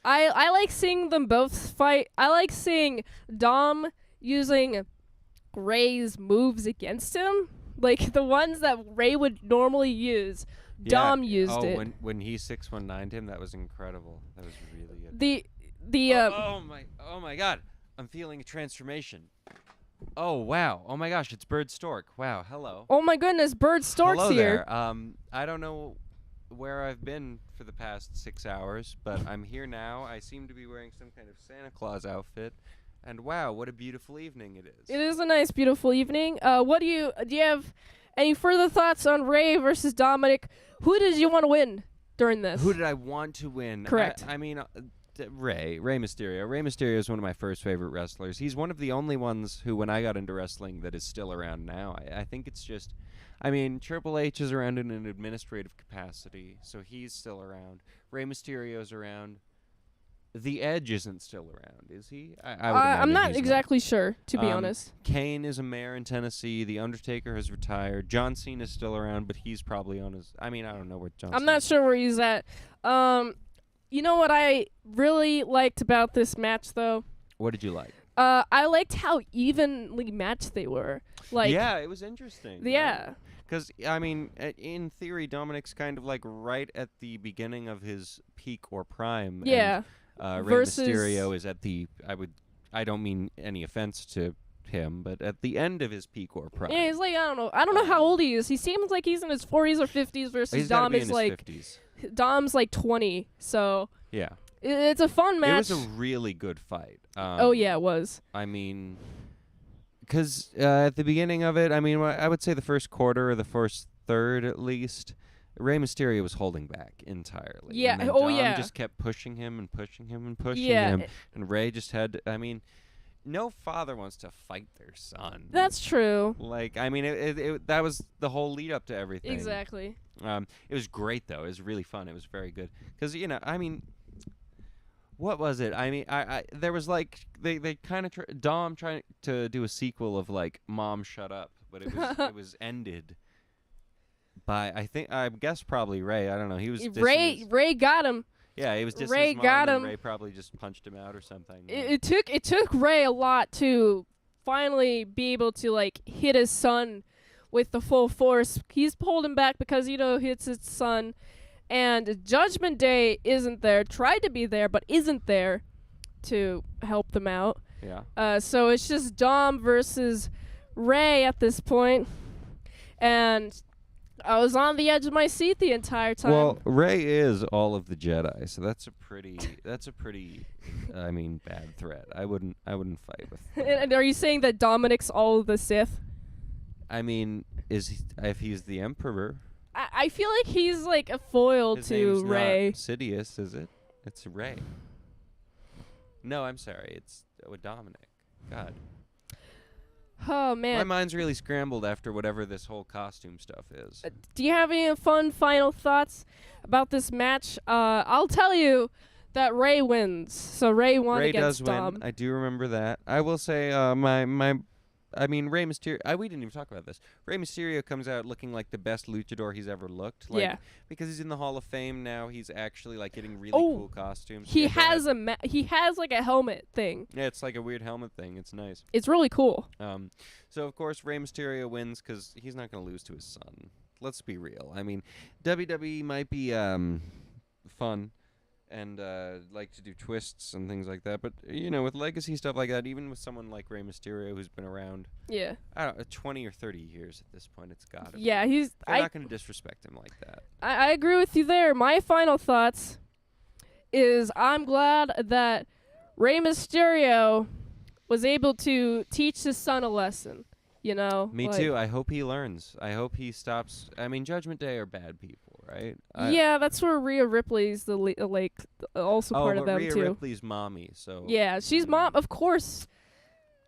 I like seeing them both fight. I like seeing Dom using Rey's moves against him, like the ones that Rey would normally use. Dom used it. when he 619'd him, that was incredible. That was really good. Oh my God, I'm feeling a transformation. Oh wow! Oh my gosh, it's Bird Stork. Wow, hello. Oh my goodness, Bird Stork's hello here. There. I don't know where I've been for the past 6 hours, but I'm here now. I seem to be wearing some kind of Santa Claus outfit, and wow, what a beautiful evening it is. It is a nice, beautiful evening. What do you have? Any further thoughts on Rey versus Dominic? Who did you want to win during this? Who did I want to win? Correct. I mean, Rey Mysterio. Rey Mysterio is one of my first favorite wrestlers. He's one of the only ones who, when I got into wrestling, that is still around now. I think it's just, I mean, Triple H is around in an administrative capacity, so he's still around. Rey Mysterio's around. The Edge isn't still around, is he? I'm not exactly sure, to be honest. Kane is a mayor in Tennessee. The Undertaker has retired. John Cena's still around, but he's probably on his... I mean, I don't know where John I'm not sure where he's at. You know what I really liked about this match, though? What did you like? I liked how evenly matched they were. Like, yeah, it was interesting. Yeah. Because, I mean, in theory, Dominic's kind of like right at the beginning of his peak or prime. Yeah. And, Rey Mysterio is at the... I don't mean any offense to him, but at the end of his peak or prime. Yeah, he's like, I don't know how old he is. He seems like he's in his 40s or 50s versus Dom is like... 50s. Dom's like 20, so... Yeah. It's a fun match. It was a really good fight. Oh, yeah, it was. I mean... Because at the beginning of it, I mean, I would say the first quarter or the first third at least... Rey Mysterio was holding back entirely. Yeah. And then Dom just kept pushing him and pushing him and pushing him. And Rey just had to, I mean, no father wants to fight their son. That's true. Like, I mean, that was the whole lead up to everything. Exactly. It was great, though. It was really fun. It was very good. Because, I mean, what was it? I mean, there was like, they kind of, Dom trying to do a sequel of like, Mom, Shut Up. But it was, it was ended by, I guess probably Rey. I don't know. He was Rey got him. Yeah, he was dissing Rey his mom, got and him. Rey probably just punched him out or something. It took Rey a lot to finally be able to like hit his son with the full force. He's pulled him back because hits his son, and Judgment Day isn't there. Tried to be there, but isn't there to help them out. Yeah. So it's just Dom versus Rey at this point, and I was on the edge of my seat the entire time. Well, Rey is all of the Jedi, so that's a pretty I mean, bad threat. I wouldn't fight with. And are you saying that Dominic's all of the Sith? I mean, if he's the Emperor? I feel like he's like a foil His to name's Rey. not Sidious, is it? It's Rey. No, I'm sorry. It's Dominic. God. Oh, man. My mind's really scrambled after whatever this whole costume stuff is. Do you have any fun final thoughts about this match? I'll tell you that Rey wins. So Rey won against Dom. Rey does win. I do remember that. I will say Rey Mysterio... we didn't even talk about this. Rey Mysterio comes out looking like the best luchador he's ever looked. Like, yeah. Because he's in the Hall of Fame now. He's actually like getting really cool costumes. He has he has like a helmet thing. Yeah, it's like a weird helmet thing. It's nice. It's really cool. So, of course, Rey Mysterio wins because he's not going to lose to his son. Let's be real. I mean, WWE might be fun and like to do twists and things like that. But, with legacy stuff like that, even with someone like Rey Mysterio who's been around, yeah, I don't know, 20 or 30 years at this point, it's got to be. Yeah, They're not going to disrespect him like that. I agree with you there. My final thoughts is I'm glad that Rey Mysterio was able to teach his son a lesson, Me too. I hope he learns. I hope he stops. I mean, Judgment Day are bad people, right? Yeah, that's where Rhea Ripley's also part of them Rhea too. Ripley's mommy, so... Yeah, she's mom, of course.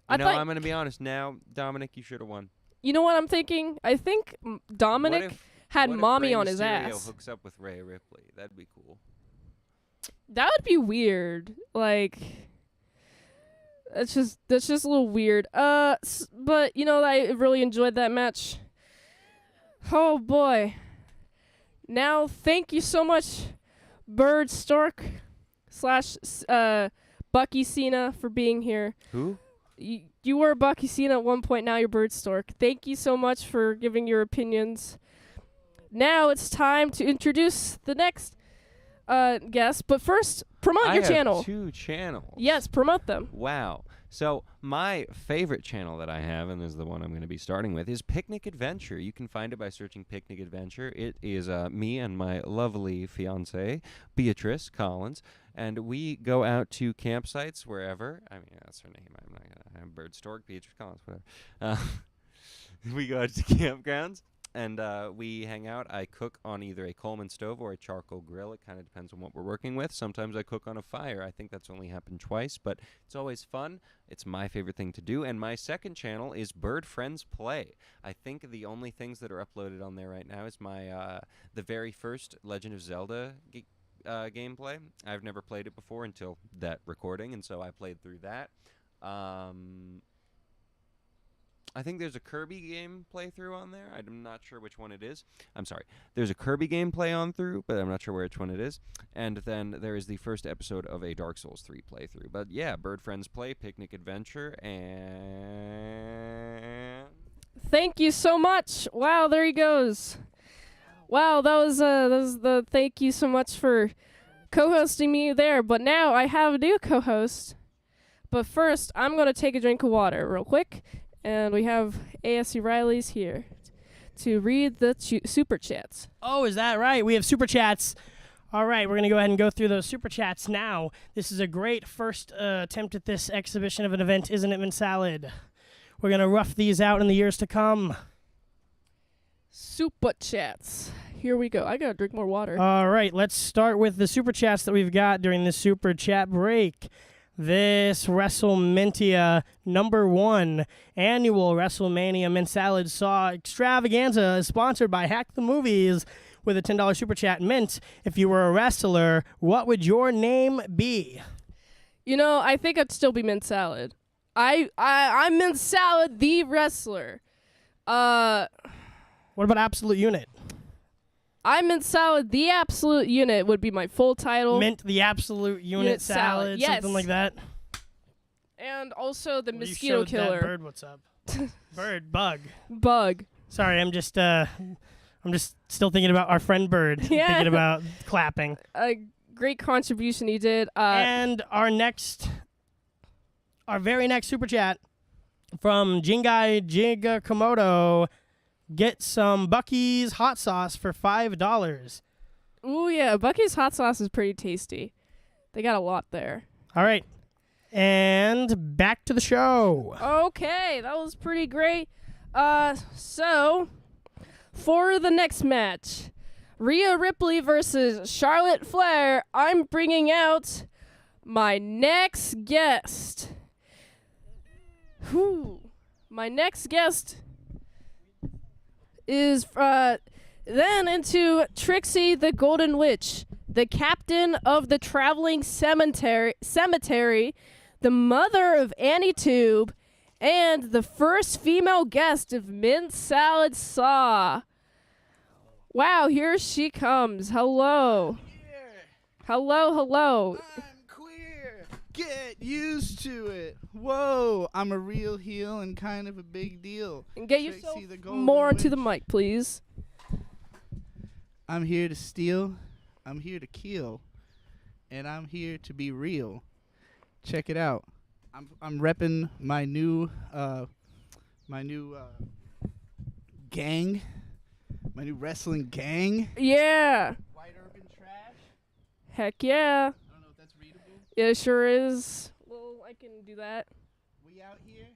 I'm going to be honest. Now, Dominic, you should have won. You know what I'm thinking? I think Dominic had mommy on his ass. Hooks up with Rhea Ripley. That'd be cool. That would be weird. Like, that's just a little weird. But you know, I really enjoyed that match. Oh boy. Now, thank you so much, Bird Stork / Bucky Cena, for being here. Who? You were Bucky Cena at one point. Now you're Bird Stork. Thank you so much for giving your opinions. Now it's time to introduce the next guest. But first, promote your channel. I have 2 channels. Yes, promote them. Wow. So my favorite channel that I have, and this is the one I'm going to be starting with, is Picnic Adventure. You can find it by searching Picnic Adventure. It is me and my lovely fiancée, Beatrice Collins, and we go out to campsites wherever. I mean, that's her name. I'm Bird Stork, Beatrice Collins, whatever. We go out to campgrounds. And we hang out. I cook on either a Coleman stove or a charcoal grill. It kind of depends on what we're working with. Sometimes I cook on a fire. I think that's only happened twice, but it's always fun. It's my favorite thing to do. And my second channel is Bird Friends Play. I think the only things that are uploaded on there right now is my the very first Legend of Zelda gameplay. I've never played it before until that recording, and so I played through that. I think there's a Kirby game playthrough on there. I'm not sure which one it is. I'm sorry. There's a Kirby game play on through, but I'm not sure which one it is. And then there is the first episode of a Dark Souls 3 playthrough. But yeah, Bird Friends Play, Picnic Adventure, and... Thank you so much. Wow, there he goes. Wow, that was the thank you so much for co-hosting me there. But now I have a new co-host. But first, I'm going to take a drink of water real quick. And we have ASC Riley's here to read the super chats. Oh, is that right? We have super chats. All right, we're going to go ahead and go through those super chats now. This is a great first attempt at this exhibition of an event, isn't it, Mint Salad? We're going to rough these out in the years to come. Super chats. Here we go. I got to drink more water. All right, let's start with the super chats that we've got during the super chat break. This WrestleMania #1 annual WrestleMania Mint Salad Saw extravaganza is sponsored by Hack the Movies with a $10 super chat. Mint, if you were a wrestler, what would your name be? You know, I think I'd still be Mint Salad. I'm Mint Salad, the wrestler. What about Absolute Unit? I'm Mint Salad, the Absolute Unit would be my full title. Mint the Absolute Unit salad, yes. something like that. And also the Will mosquito you show killer. That bird, what's up? Bug. Bug. Sorry, I'm just still thinking about our friend Bird. Yeah. Thinking about clapping. A great contribution he did. And our very next super chat from Jingai Jiga Komodo. Get some Bucky's hot sauce for $5. Ooh, yeah. Bucky's hot sauce is pretty tasty. They got a lot there. All right. And back to the show. Okay, that was pretty great. So, for the next match, Rhea Ripley versus Charlotte Flair, I'm bringing out my next guest. My next guest is then into Trixie the Golden Witch, the captain of the traveling cemetery, the mother of Annie Tube, and the first female guest of Mint Salad Saw. Wow, here she comes. Hello. Hello. I'm queer. Get used to it. Whoa, I'm a real heel and kind of a big deal. And get Trixie yourself the Golden more into the Witch. mic, please. I'm here to steal. I'm here to kill. And I'm here to be real. Check it out. I'm repping my new gang. My new wrestling gang. Yeah. White Urban Trash. Heck yeah. I don't know if that's readable. It sure is. Well, I can do that. We out here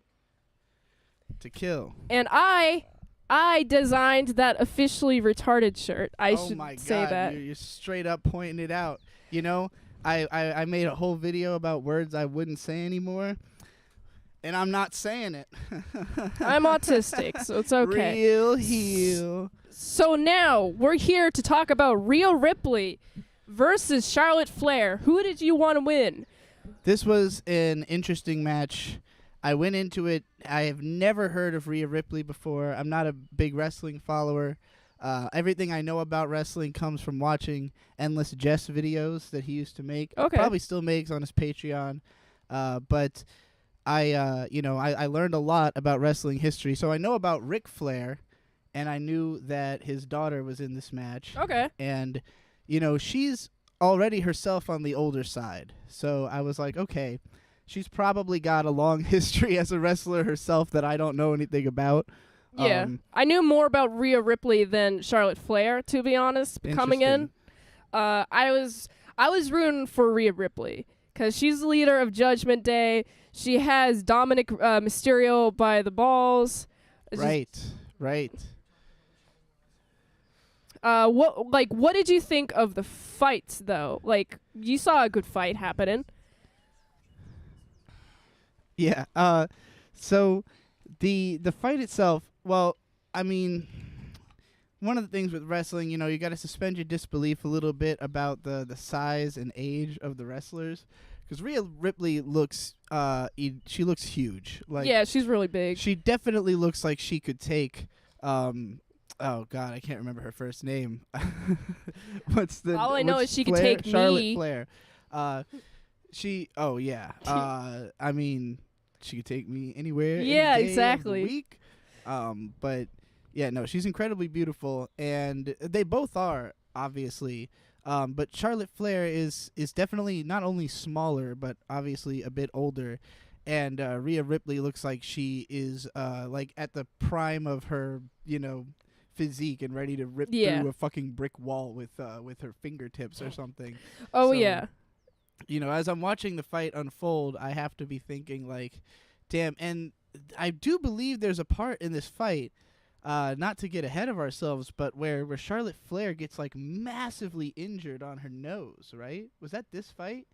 to kill. And I designed that officially retarded shirt. I oh should my say God, that. You're straight up pointing it out. You know, I made a whole video about words I wouldn't say anymore. And I'm not saying it. I'm autistic, so it's okay. Real heel. So now we're here to talk about Rhea Ripley versus Charlotte Flair. Who did you want to win? This was an interesting match. I went into it. I have never heard of Rhea Ripley before. I'm not a big wrestling follower. Everything I know about wrestling comes from watching Endless Jess videos that he used to make. Okay. Probably still makes on his Patreon. But I learned a lot about wrestling history. So I know about Ric Flair, and I knew that his daughter was in this match. Okay. And, she's already herself on the older side. So I was like, okay, she's probably got a long history as a wrestler herself that I don't know anything about. Yeah. I knew more about Rhea Ripley than Charlotte Flair, to be honest, coming in. I was rooting for Rhea Ripley because she's the leader of Judgment Day. She has Dominic Mysterio by the balls. Right. What did you think of the fights though? Like, you saw a good fight happening. Yeah. So the fight itself, well, I mean, one of the things with wrestling, you got to suspend your disbelief a little bit about the size and age of the wrestlers, because Rhea Ripley looks she looks huge. Like, yeah, she's really big. She definitely looks like she could take oh God, I can't remember her first name. All I know is she could Flair? take Charlotte me. Flair. I mean, she could take me anywhere. Yeah, any day exactly. Of the week. But yeah, no, she's incredibly beautiful, and they both are, obviously. But Charlotte Flair is definitely not only smaller, but obviously a bit older. And Rhea Ripley looks like she is like at the prime of her, physique and ready to rip through a fucking brick wall with her fingertips or something. Oh, So, yeah. As I'm watching the fight unfold, I have to be thinking like, damn. And I do believe there's a part in this fight, not to get ahead of ourselves, but where Charlotte Flair gets like massively injured on her nose, right? Was that this fight?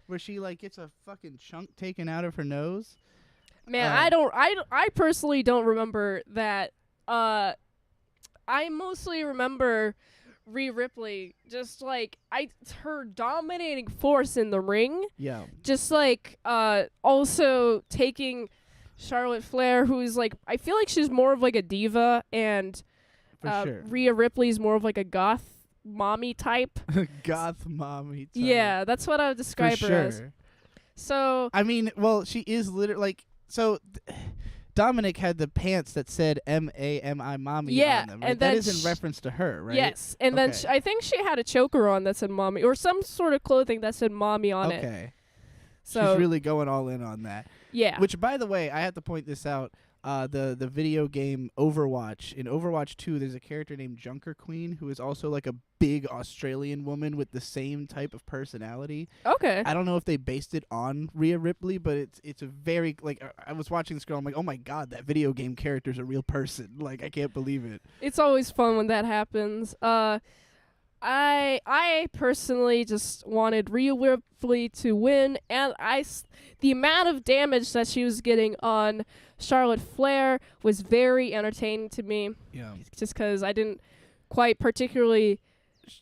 Where she like gets a fucking chunk taken out of her nose? Man, I personally don't remember that. I mostly remember Rhea Ripley just like her dominating force in the ring. Yeah. Just like also taking Charlotte Flair, who's like, I feel like she's more of like a diva, and For sure. Rhea Ripley's more of like a goth mommy type. Goth mommy type. Yeah, that's what I would describe For her as. sure. So I mean, well, she is literally like so. Dominic had the pants that said M-A-M-I mommy on them. Right? and that then is in reference to her, right? Yes, and then Okay. I think she had a choker on that said mommy, or some sort of clothing that said mommy on it. Okay. So She's really going all in on that. yeah. Which, by the way, I have to point this out. The video game Overwatch. In Overwatch 2, there's a character named Junker Queen who is also like a big Australian woman with the same type of personality. Okay. I don't know if they based it on Rhea Ripley, but it's a very like I was watching this girl. I'm like, oh my god, that video game character's a real person. Like, I can't believe it. It's always fun when that happens. I personally just wanted Rhea Ripley to win, and the amount of damage that she was getting on Charlotte Flair was very entertaining to me. Yeah. Just because I didn't quite particularly.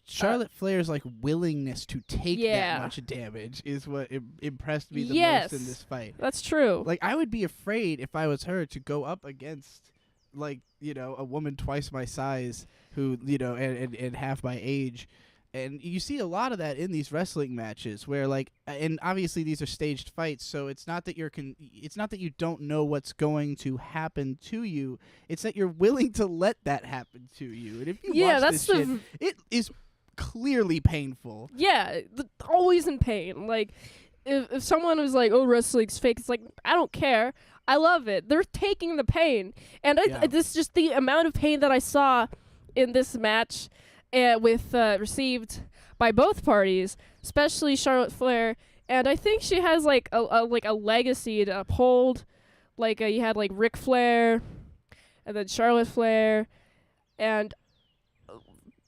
Charlotte Flair's like willingness to take Yeah. that much damage is what impressed me the Yes. most in this fight. That's true. Like, I would be afraid if I was her to go up against like, a woman twice my size who, and half my age. And you see a lot of that in these wrestling matches where like, and obviously these are staged fights, so it's not that it's not that you don't know what's going to happen to you. It's that you're willing to let that happen to you. And if you watch that's this shit, it is clearly painful. Yeah, always in pain. Like, if someone was like, "Oh, wrestling's fake," it's like, I don't care. I love it. They're taking the pain, and this just the amount of pain that I saw in this match, with received by both parties, especially Charlotte Flair. And I think she has like a legacy to uphold. Like you had like Ric Flair, and then Charlotte Flair, and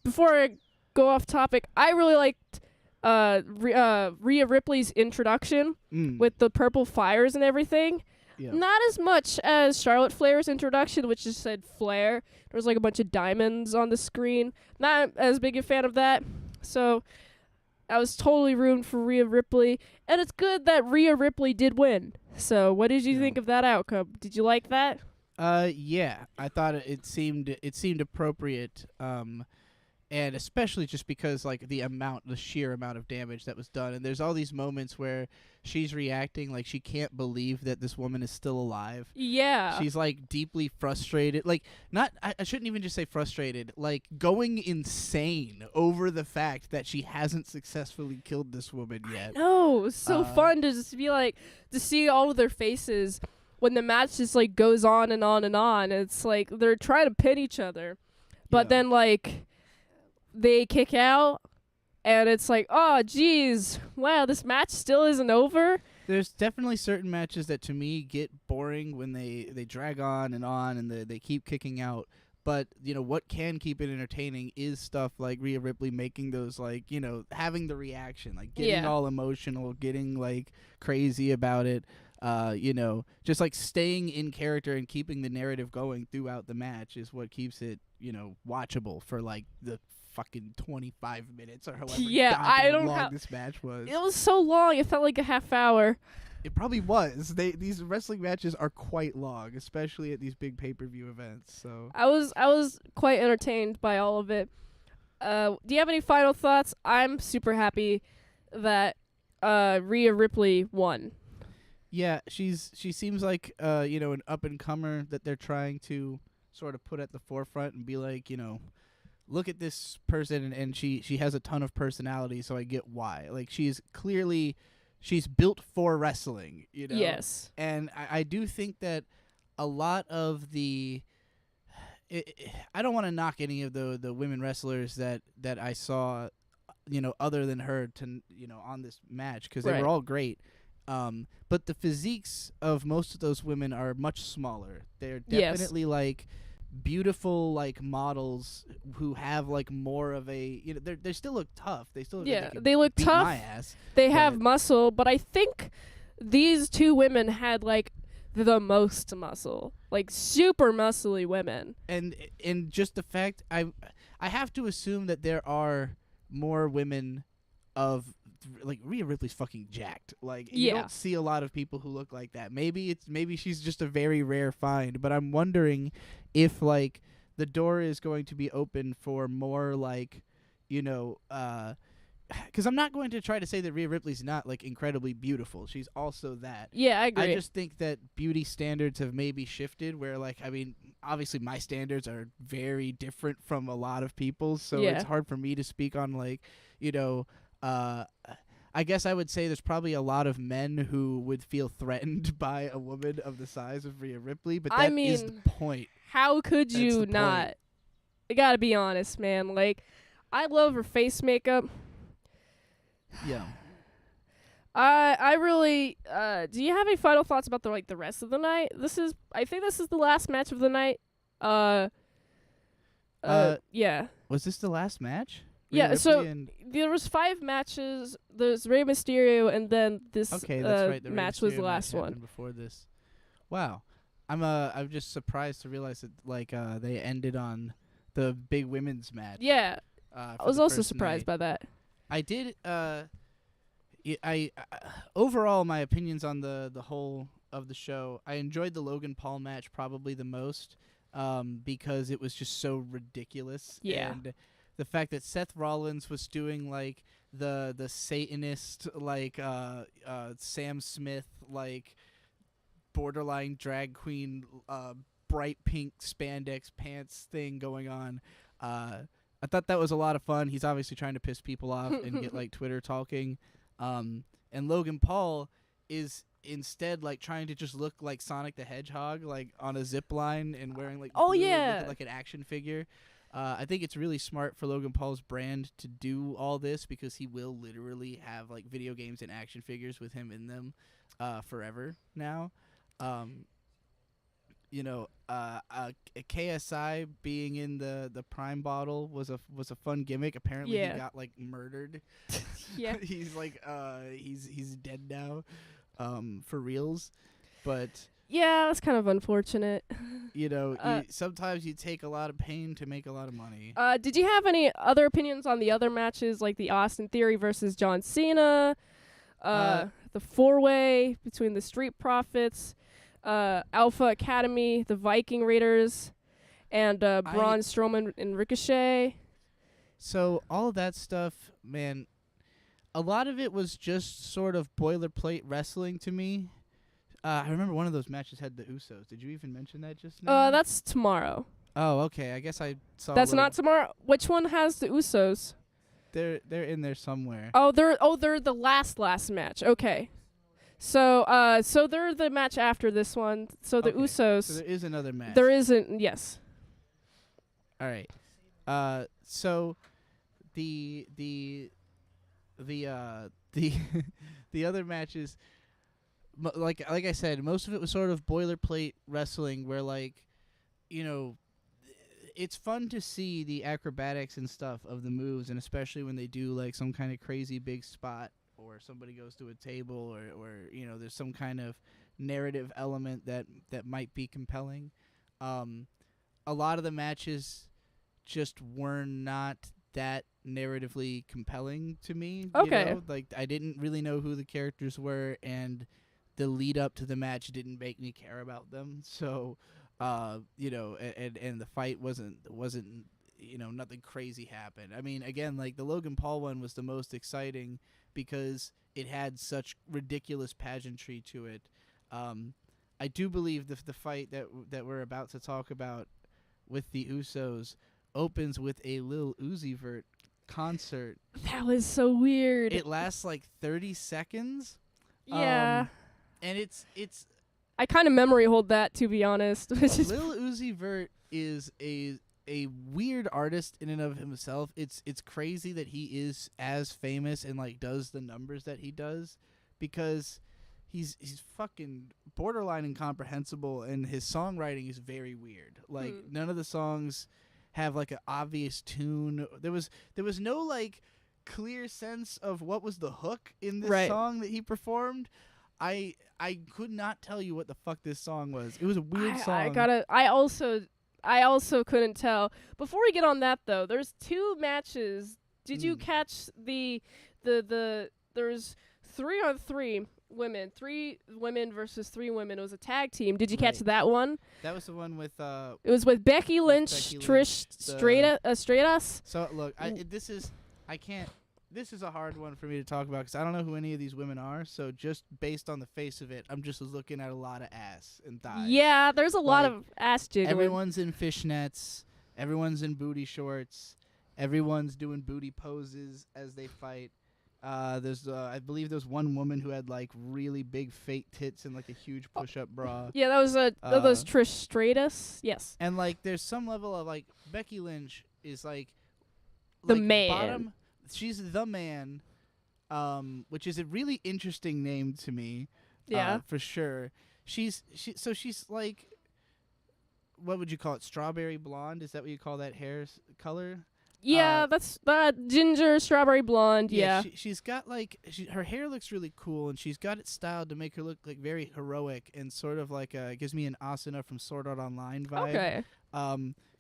before I go off topic, I really liked Rhea Ripley's introduction with the purple fires and everything. Yeah. Not as much as Charlotte Flair's introduction, which just said Flair. There was like a bunch of diamonds on the screen. Not as big a fan of that. So I was totally rooting for Rhea Ripley. And it's good that Rhea Ripley did win. So what did you think of that outcome? Did you like that? Yeah, I thought it seemed appropriate, and especially just because like the sheer amount of damage that was done, and there's all these moments where she's reacting like she can't believe that this woman is still alive. Yeah. She's like deeply frustrated, like I shouldn't even just say frustrated, like going insane over the fact that she hasn't successfully killed this woman yet. No, it was so fun to just be like, to see all of their faces when the match just like goes on and on and on. It's like they're trying to pin each other, but then like they kick out and it's like, oh geez, wow, this match still isn't over. There's definitely certain matches that to me get boring when they drag on and they keep kicking out. But, you know, what can keep it entertaining is stuff like Rhea Ripley making those, like, you know, having the reaction, like getting all emotional, getting like crazy about it. You know, just like staying in character and keeping the narrative going throughout the match is what keeps it, you know, watchable for like the fucking 25 minutes or however long this match was. It was so long, it felt like a half hour. It probably was. These wrestling matches are quite long, especially at these big pay-per-view events. So I was quite entertained by all of it. Do you have any final thoughts? I'm super happy that Rhea Ripley won. Yeah, she seems like you know, an up and comer that they're trying to sort of put at the forefront and be like, you know, look at this person and she has a ton of personality, so I get why. Like she's built for wrestling, you know. Yes. And I do think that a lot of I don't want to knock any of the women wrestlers that I saw, you know, other than her on this match, because they were all great. But the physiques of most of those women are much smaller. They're definitely like beautiful like models who have like more of a, you know, they still look tough. They still they look beat tough. My ass, they have muscle, but I think these two women had like the most muscle, like super muscly women. And just the fact I have to assume that there are more women of like Rhea Ripley's fucking jacked. Like you don't see a lot of people who look like that. Maybe she's just a very rare find, but I'm wondering if like the door is going to be open for more like, you know, because I'm not going to try to say that Rhea Ripley's not like incredibly beautiful. She's also that. Yeah, I agree. I just think that beauty standards have maybe shifted where like, I mean, obviously my standards are very different from a lot of people's, so it's hard for me to speak on like, you know, I guess I would say there's probably a lot of men who would feel threatened by a woman of the size of Rhea Ripley, but that is the point. How could you not? I gotta be honest, man. Like, I love her face makeup. Yeah. I really. Do you have any final thoughts about the rest of the night? I think this is the last match of the night. Yeah. Was this the last match? Yeah, so there was 5 matches. There's Rey Mysterio, and then this that's right. The match was the last one. Before this, wow, I'm just surprised to realize that like they ended on the big women's match. Yeah, I was also surprised by that. I did. I overall my opinions on the whole of the show. I enjoyed the Logan Paul match probably the most, because it was just so ridiculous. Yeah. And the fact that Seth Rollins was doing like the Satanist like Sam Smith like borderline drag queen bright pink spandex pants thing going on, I thought that was a lot of fun. He's obviously trying to piss people off and get like Twitter talking, and Logan Paul is instead like trying to just look like Sonic the Hedgehog, like on a zip line and wearing like blue, looking like an action figure. I think it's really smart for Logan Paul's brand to do all this because he will literally have like video games and action figures with him in them forever now. You know, a KSI being in the Prime bottle was a fun gimmick. Apparently he got like murdered. Yeah. He's like he's dead now, for reals. But Yeah, that's kind of unfortunate. You know, sometimes you take a lot of pain to make a lot of money. Did you have any other opinions on the other matches, like the Austin Theory versus John Cena, the 4-way between the Street Profits, Alpha Academy, the Viking Raiders, and Braun Strowman and Ricochet? So all of that stuff, man, a lot of it was just sort of boilerplate wrestling to me. I remember one of those matches had the Usos. Did you even mention that just now? That's tomorrow. Oh, okay. I guess I saw. That's not tomorrow. Which one has the Usos? They're in there somewhere. Oh, they're the last match. Okay. So they're the match after this one. So the Usos. So there is another match. There isn't. Yes. All right. So the the other matches, like I said, most of it was sort of boilerplate wrestling, where like, you know, it's fun to see the acrobatics and stuff of the moves, and especially when they do like some kind of crazy big spot, or somebody goes to a table, or you know, there's some kind of narrative element that might be compelling. A lot of the matches just were not that narratively compelling to me. Okay. You know? Like, I didn't really know who the characters were, and the lead up to the match didn't make me care about them. So, you know, and the fight wasn't, you know, nothing crazy happened. I mean, again, like the Logan Paul one was the most exciting because it had such ridiculous pageantry to it. I do believe the fight that we're about to talk about with the Usos opens with a Lil Uzi Vert concert. That was so weird. It lasts like 30 seconds. Yeah. And it's I kind of memory hold that, to be honest. Lil Uzi Vert is a weird artist in and of himself. It's crazy that he is as famous and like does the numbers that he does, because he's fucking borderline incomprehensible, and his songwriting is very weird. Like none of the songs have like an obvious tune. There was no like clear sense of what was the hook in this song that he performed. I could not tell you what the fuck this song was. It was a weird song. I also couldn't tell. Before we get on that though, there's 2 matches. Did you catch the there's 3-on-3 women, 3 women versus 3 women. It was a tag team. Did you catch that one? That was the one with it was with Becky Lynch, Trish Stratus. So look, this is a hard one for me to talk about because I don't know who any of these women are. So just based on the face of it, I'm just looking at a lot of ass and thighs. Yeah, there's a lot of ass jiggling. Everyone's in fishnets. Everyone's in booty shorts. Everyone's doing booty poses as they fight. There's I believe there's one woman who had like really big fake tits and like a huge push-up bra. Yeah, that was Trish Stratus. Yes. And like there's some level of like Becky Lynch is like the man. Bottom, she's the man, which is a really interesting name to me. Yeah, for sure. She's like, what would you call it? Strawberry blonde? Is that what you call that hair color? Yeah, that's ginger, strawberry blonde. Yeah. She's got like her hair looks really cool, and she's got it styled to make her look like very heroic and sort of like it gives me an Asuna from Sword Art Online vibe. Okay.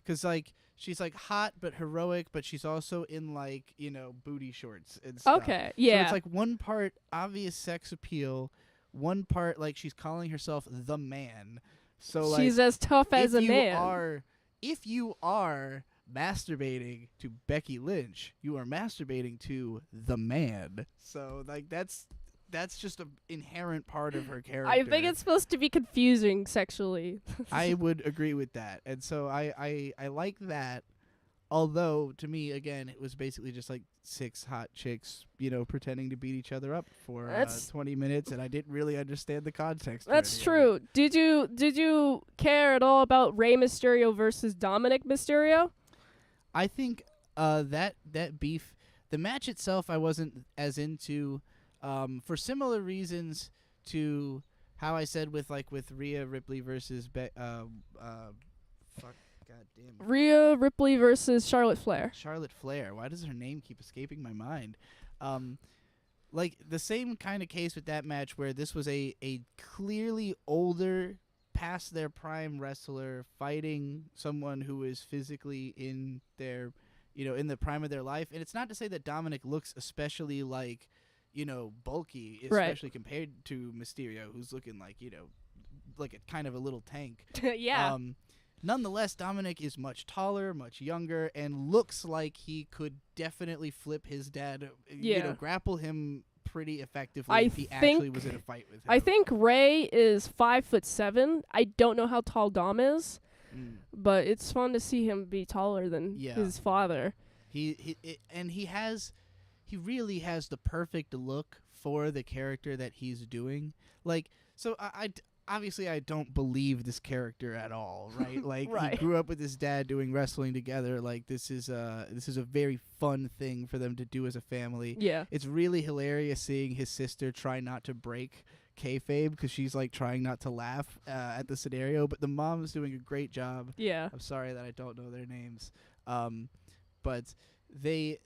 'Cause like she's like hot but heroic, but she's also in like, you know, booty shorts and stuff. Okay. Yeah. So it's like one part obvious sex appeal, one part like she's calling herself the man. So she's like, as tough as a man. If you are masturbating to Becky Lynch, you are masturbating to the man. So like that's just an inherent part of her character. I think it's supposed to be confusing sexually. I would agree with that. And so I like that. Although to me, again, it was basically just like 6 hot chicks, you know, pretending to beat each other up for 20 minutes, and I didn't really understand the context. That's true. Did you care at all about Rey Mysterio versus Dominic Mysterio? I think that beef, the match itself, I wasn't as into, for similar reasons to how I said with Rhea Ripley versus Rhea Ripley versus Charlotte Flair. Charlotte Flair. Why does her name keep escaping my mind? Like the same kind of case with that match where this was a clearly older past their prime wrestler fighting someone who is physically in their, in the prime of their life. And it's not to say that Dominic looks especially like, bulky, especially compared to Mysterio, who's looking like, like a kind of a little tank. Yeah. Nonetheless, Dominic is much taller, much younger, and looks like he could definitely flip his dad, grapple him pretty effectively if he actually was in a fight with him. I think Ray is 5'7". I don't know how tall Dom is, but it's fun to see him be taller than his father. He really has the perfect look for the character that he's doing. Like, so obviously I don't believe this character at all, right? Like he grew up with his dad doing wrestling together. Like this is a very fun thing for them to do as a family. Yeah. It's really hilarious seeing his sister try not to break kayfabe because she's like trying not to laugh at the scenario, but the mom's doing a great job. Yeah. I'm sorry that I don't know their names. But they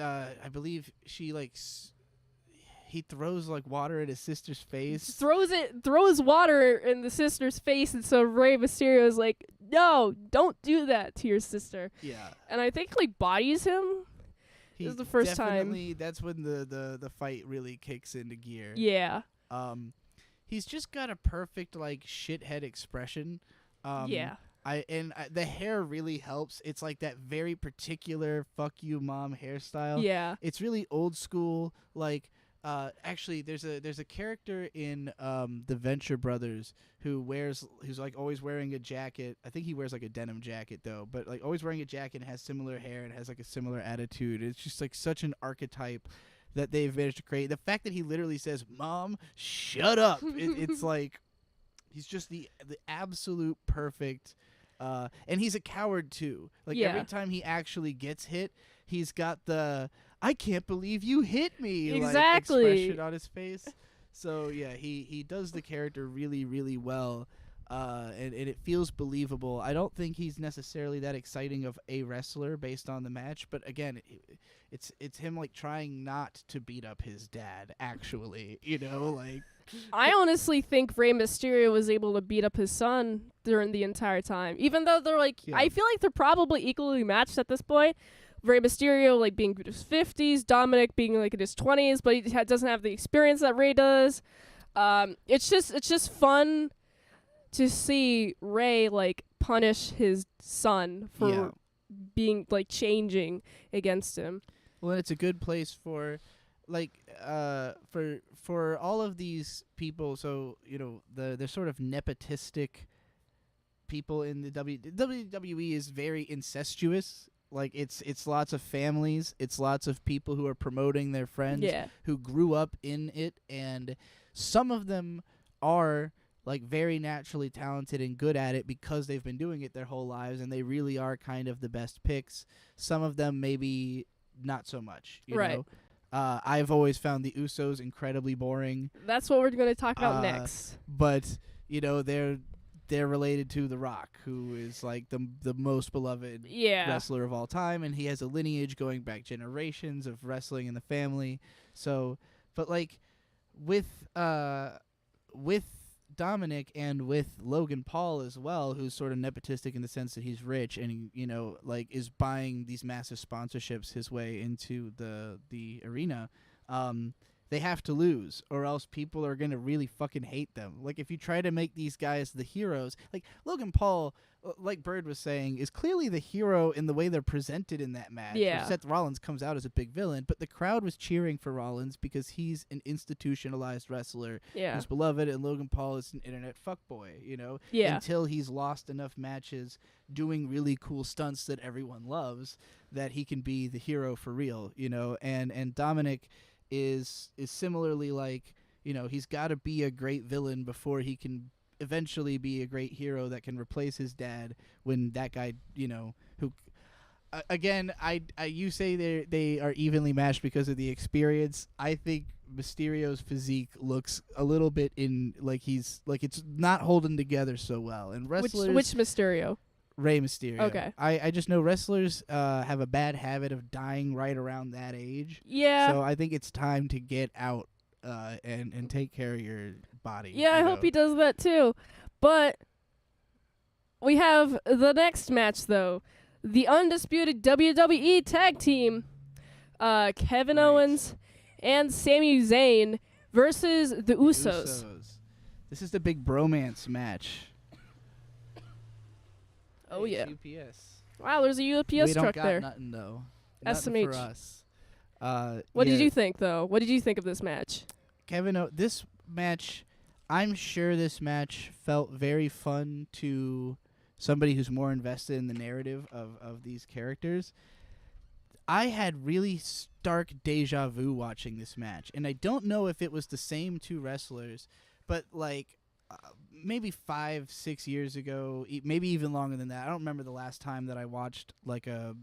I believe she he throws like water at his sister's face. Throws water in the sister's face, and so Rey Mysterio is like, "No, don't do that to your sister." Yeah. And I think bodies him. This is the first time. That's when the fight really kicks into gear. Yeah. He's just got a perfect shithead expression. Yeah. The hair really helps. It's like that very particular "fuck you, mom" hairstyle. Yeah. It's really old school. Actually, there's a character in the Venture Brothers who's always wearing a jacket. I think he wears a denim jacket though, but always wearing a jacket and has similar hair and has a similar attitude. It's just such an archetype that they've managed to create. The fact that he literally says, "Mom, shut up," it's like he's just the absolute perfect. And he's a coward too. Every time he actually gets hit, he's got the "I can't believe you hit me" expression on his face. So yeah, he does the character really, really well, and it feels believable. I don't think he's necessarily that exciting of a wrestler based on the match, but again, it's him trying not to beat up his dad. Actually, I honestly think Rey Mysterio was able to beat up his son during the entire time, even though they're I feel like they're probably equally matched at this point. Rey Mysterio being in his 50s, Dominic being in his 20s, but he doesn't have the experience that Rey does. It's just fun to see Rey punish his son for being changing against him. Well, and it's a good place for for all of these people. So the sort of nepotistic people in the WWE is very incestuous. It's lots of families, it's lots of people who are promoting their friends who grew up in it, and some of them are very naturally talented and good at it because they've been doing it their whole lives, and they really are kind of the best picks. Some of them maybe not so much, you know. I've always found the Usos incredibly boring. That's what we're going to talk about next. But they're related to The Rock, who is the most beloved wrestler of all time, and he has a lineage going back generations of wrestling in the family. So, but with Dominic and with Logan Paul as well, who's sort of nepotistic in the sense that he's rich and is buying these massive sponsorships his way into the arena. They have to lose, or else people are going to really fucking hate them. If you try to make these guys the heroes, Logan Paul, like Bird was saying, is clearly the hero in the way they're presented in that match. Yeah. Seth Rollins comes out as a big villain, but the crowd was cheering for Rollins because he's an institutionalized wrestler who's beloved, and Logan Paul is an internet fuckboy, until he's lost enough matches doing really cool stunts that everyone loves that he can be the hero for real, and Dominic is similarly he's got to be a great villain before he can eventually be a great hero that can replace his dad when that guy who again you say they are evenly matched because of the experience. I think Mysterio's physique looks a little bit it's not holding together so well, and wrestlers which Mysterio? Rey Mysterio. Okay. I just know wrestlers have a bad habit of dying right around that age. Yeah. So I think it's time to get out and take care of your body. Yeah, I hope he does that too. But we have the next match, though. The undisputed WWE Tag Team, Kevin Right. Owens and Sami Zayn versus the Usos. This is the big bromance match. Oh, Hey, yeah. UPS. Wow, there's a UPS we don't truck got there. nothing, though. Nothing SMH. for us. What did yeah, you think, though? What did you think of this match? This match, I'm sure this match felt very fun to somebody who's more invested in the narrative of these characters. I had really stark deja vu watching this match, and I don't know if it was the same two wrestlers, but like maybe 5-6 years ago, maybe even longer than that. I don't remember the last time that I watched like a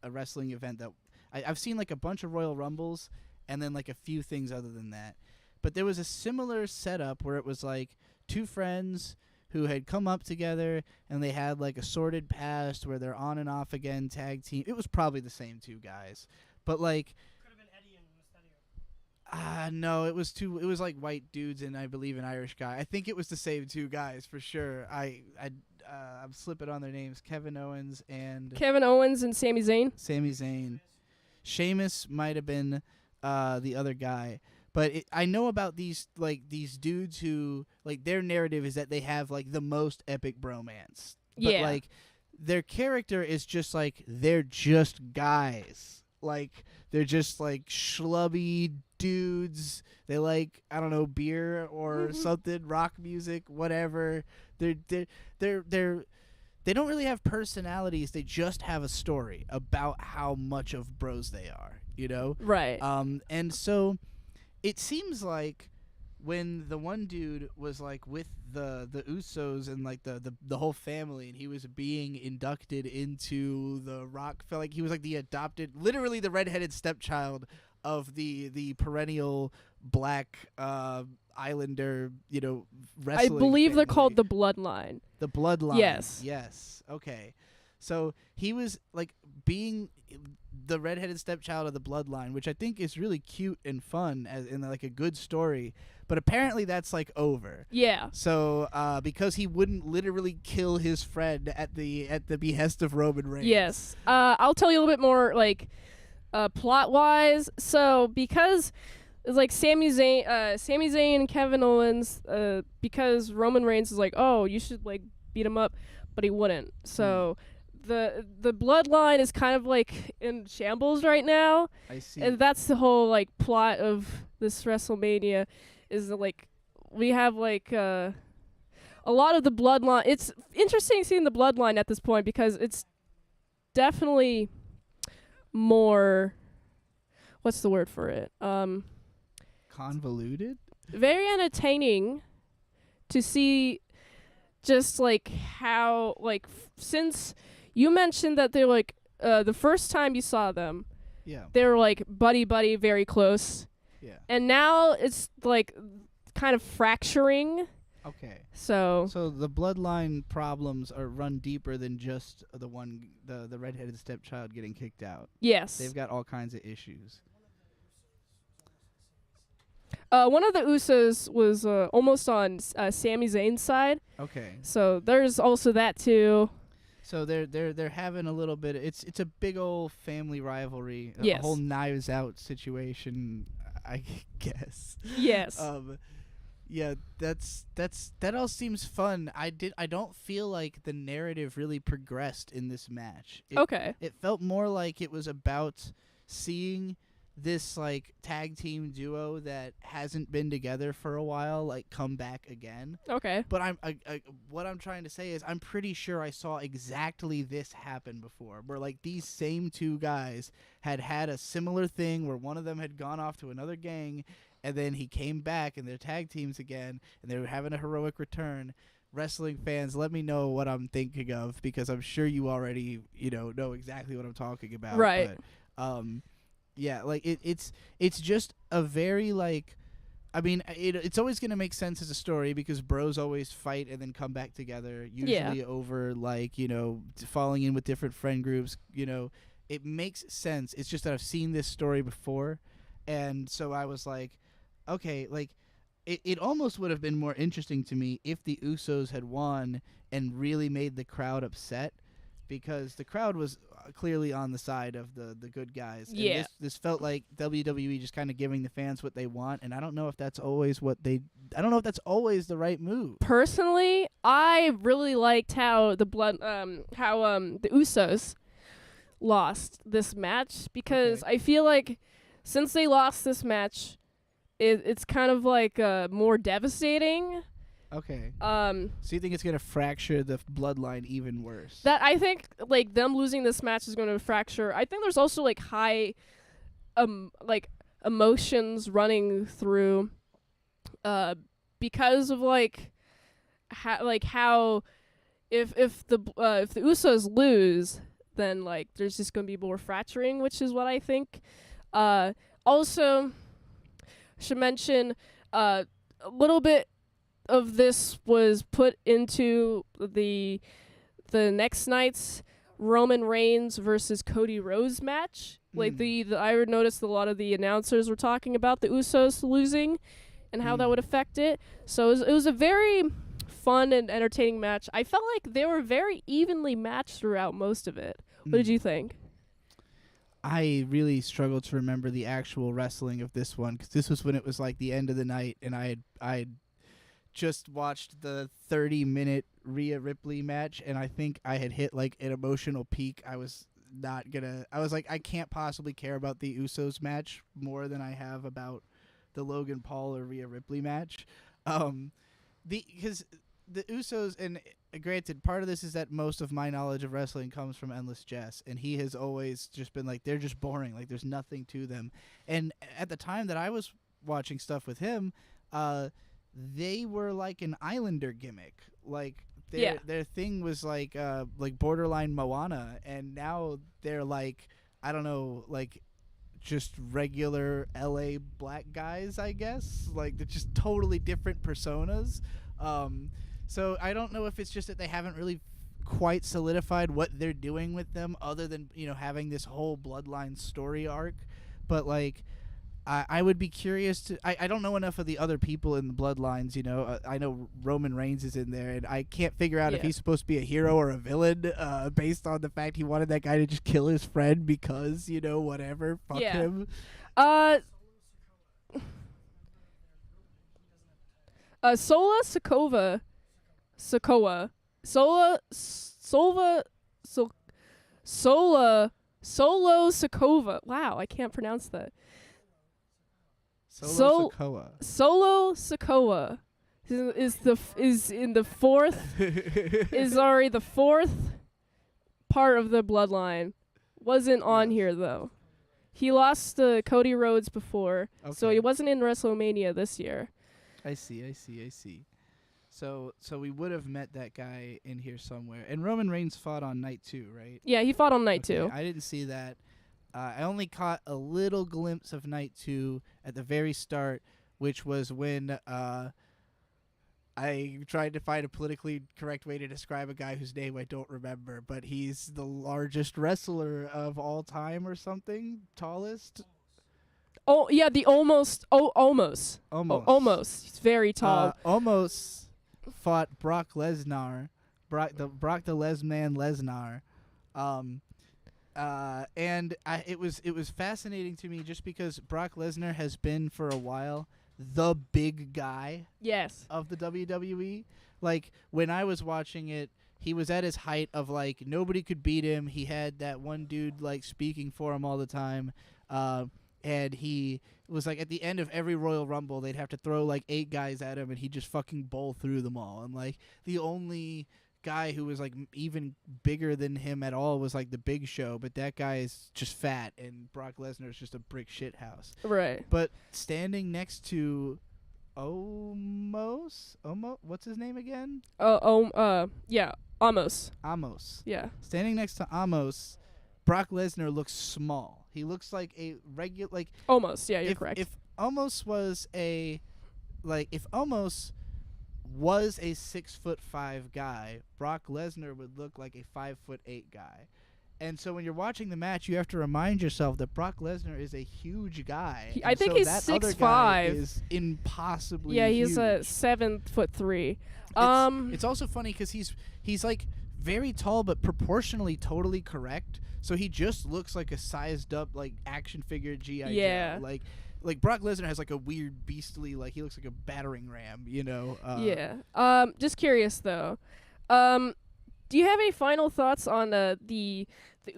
wrestling event that I've seen like a bunch of Royal Rumbles and then like a few things other than that. But there was a similar setup where it was like two friends who had come up together and they had like a sordid past where they're on and off again, tag team. It was probably the same two guys. But like Could have been Eddie and Mysterio. no, it was like white dudes and I believe an Irish guy. I think it was the same two guys for sure. I'm slipping on their names. Kevin Owens and Sami Zayn. Sami Zayn. Sheamus might have been the other guy. But I know about these dudes who like their narrative is that they have like the most epic bromance. But Yeah. like their character is just like they're just guys. Like they're just like schlubby dudes. They like I don't know beer or something, rock music, whatever. They don't really have personalities. They just have a story about how much of bros they are, you know? Right. And so it seems like when the one dude was like with the Usos and like the whole family and he was being inducted into the Rock, felt like he was like the adopted, literally the redheaded stepchild of the perennial black Islander, you know, I wrestling believe they're family. called the Bloodline. The Bloodline. Yes. Yes. Okay. So he was like being the redheaded stepchild of the Bloodline, which I think is really cute and fun as in like a good story. But apparently that's like over. Yeah. So because he wouldn't literally kill his friend at the behest of Roman Reigns. Yes. I'll tell you a little bit more like plot wise. So because it's like Sami Zayn and Kevin Owens, because Roman Reigns is like, oh, you should like beat him up, but he wouldn't. So the Bloodline is kind of like in shambles right now. I see. And that's the whole like plot of this WrestleMania is that, like we have like a lot of the Bloodline. It's interesting seeing the Bloodline at this point because it's definitely more what's the word for it? Convoluted? Very entertaining to see just like how like since you mentioned that they're like the first time you saw them Yeah. they were like buddy very close Yeah. and now it's like kind of fracturing Okay. so So the Bloodline problems are run deeper than just the redheaded stepchild getting kicked out. yes They've got all kinds of issues. one of the Usos was almost on Sami Zayn's side Okay. so there's also that too. So they're having a little bit. It's a big old family rivalry. Yes. A whole Knives Out situation, I guess. Yes. Yeah, that all seems fun. I don't feel like the narrative really progressed in this match. Okay. It felt more like it was about seeing this like tag team duo that hasn't been together for a while like come back again. Okay. But what I'm trying to say is I'm pretty sure I saw exactly this happen before, where like these same two guys had a similar thing where one of them had gone off to another gang and then he came back and they're tag teams again and they were having a heroic return. Wrestling fans, let me know what I'm thinking of because I'm sure you already, know exactly what I'm talking about. Right. But, yeah, like it's just a very like, I mean, it's always gonna make sense as a story because bros always fight and then come back together, usually over like falling in with different friend groups. It makes sense. It's just that I've seen this story before, and so I was like, okay, like it almost would have been more interesting to me if the Usos had won and really made the crowd upset, because the crowd was clearly on the side of the good guys. And Yeah. this felt like WWE just kind of giving the fans what they want, and I don't know if that's always I don't know if that's always the right move. Personally, I really liked how the Usos lost this match, because I feel like since they lost this match, it's kind of like more devastating. Okay. So you think it's gonna fracture the bloodline even worse? that I think like them losing this match is going to fracture. I think there's also like high like emotions running through because of like how if the Usos lose, then like there's just going to be more fracturing, which is what I think. Also should mention a little bit of this was put into the next night's Roman Reigns versus Cody Rhodes match. Like I would notice a lot of the announcers were talking about the Usos losing and how that would affect it. So it was a very fun and entertaining match. I felt like they were very evenly matched throughout most of it. What did you think? I really struggled to remember the actual wrestling of this one, because this was when it was like the end of the night, and I had just watched the 30-minute Rhea Ripley match, and I think I had hit like an emotional peak. I was like, I can't possibly care about the Usos match more than I have about the Logan Paul or Rhea Ripley match. Because the Usos, and granted, part of this is that most of my knowledge of wrestling comes from Endless Jess, and he has always just been like, they're just boring, like there's nothing to them. And at the time that I was watching stuff with him, they were like an Islander gimmick. Like their thing was like borderline Moana, and now they're like, I don't know, like just regular LA black guys, I guess. Like they're just totally different personas. So I don't know if it's just that they haven't really quite solidified what they're doing with them, other than, you know, having this whole bloodline story arc. But like, I would be curious to. I don't know enough of the other people in the bloodlines. You know, I know Roman Reigns is in there, and I can't figure out if he's supposed to be a hero or a villain, based on the fact he wanted that guy to just kill his friend because, you know, whatever. Fuck him. Sola Sikoa. Wow, I can't pronounce that. Solo Sikoa. Solo Sikoa is in the fourth is already the fourth part of the bloodline. Wasn't on here though. He lost to Cody Rhodes before, so he wasn't in WrestleMania this year. I see. So we would have met that guy in here somewhere. And Roman Reigns fought on night 2, right? Yeah, he fought on night 2. I didn't see that. I only caught a little glimpse of night 2 at the very start, which was when I tried to find a politically correct way to describe a guy whose name I don't remember, but he's the largest wrestler of all time or something, tallest. Oh yeah, almost. He's very tall. Almost fought Brock Lesnar, Brock the Lesman Lesnar, and it was fascinating to me just because Brock Lesnar has been for a while the big guy of the WWE. Like when I was watching it, he was at his height of like nobody could beat him. He had that one dude like speaking for him all the time. And he was like at the end of every Royal Rumble, they'd have to throw like 8 guys at him, and he'd just fucking bowl through them all. And like the only guy who was like even bigger than him at all was like the Big Show, but that guy is just fat, and Brock Lesnar is just a brick shit house. Right. But standing next to what's his name again? Yeah, Amos. Yeah. Standing next to Amos, Brock Lesnar looks small. He looks like a regular, like almost. Yeah, you're correct. If Amos was a 6'5" guy, Brock Lesnar would look like a 5'8" guy. And so when you're watching the match, you have to remind yourself that Brock Lesnar is a huge guy. I think he's that other guy 6'5". is impossibly Yeah, he's huge. 7'3". It's also funny because he's like very tall but proportionally totally correct. So he just looks like a sized up like action figure G.I. Yeah. Joe. Like Brock Lesnar has like a weird beastly, like he looks like a battering ram, you know. Yeah. Just curious though. Do you have any final thoughts on the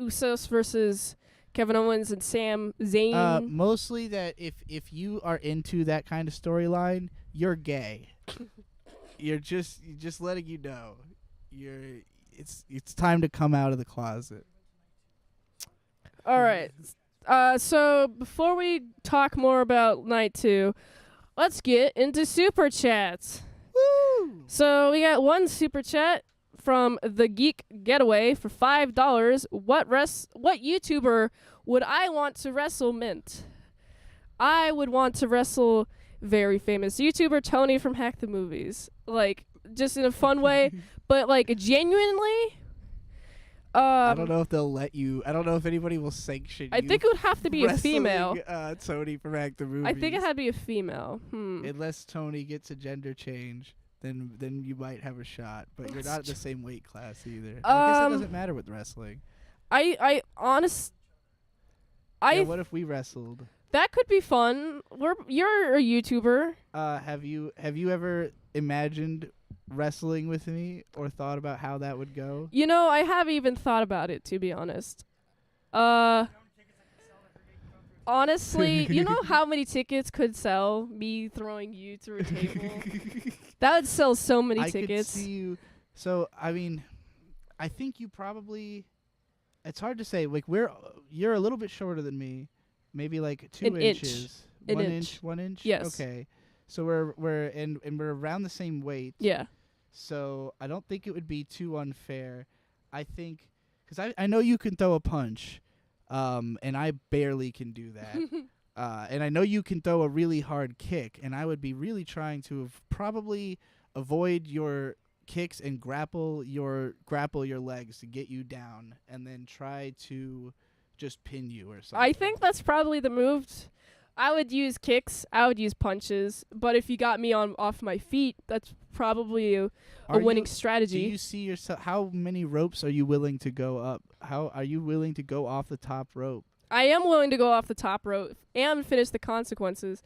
Usos versus Kevin Owens and Sam Zayn? Mostly that if you are into that kind of storyline, you're gay. You're just letting you know. It's time to come out of the closet. All right. So before we talk more about night 2, let's get into super chats. Woo! So we got one super chat from the Geek Getaway for $5. What YouTuber would I want to wrestle? Mint. I would want to wrestle very famous YouTuber Tony from Hack the Movies. Like, just in a fun way, but like genuinely. I don't know if they'll let you. I don't know if anybody will sanction. I think it would have to be a female. Tony from Hack the Movies. I think it had to be a female. Unless Tony gets a gender change, then you might have a shot. But you're not in the same weight class either. I guess that doesn't matter with wrestling. Yeah, what if we wrestled? That could be fun. You're a YouTuber. Have you ever imagined wrestling with me or thought about how that would go? You know, I haven't even thought about it, to be honest. Honestly, you know how many tickets could sell me throwing you through a table? That would sell so many tickets. I could see you. So, I mean, I think you probably... It's hard to say. Like, you're a little bit shorter than me. Maybe like 2 inches. An 1 inch. inch. 1 inch? Yes. Okay. So we're around the same weight. Yeah. So I don't think it would be too unfair. I think... Because I know you can throw a punch. And I barely can do that. And I know you can throw a really hard kick, and I would be really trying to probably avoid your kicks and grapple your legs to get you down, and then try to just pin you or something. I think that's probably the move. I would use kicks. I would use punches. But if you got me off my feet, that's probably a winning strategy. Do you see yourself? How many ropes are you willing to go up? How are you willing to go off the top rope? I am willing to go off the top rope and finish the consequences.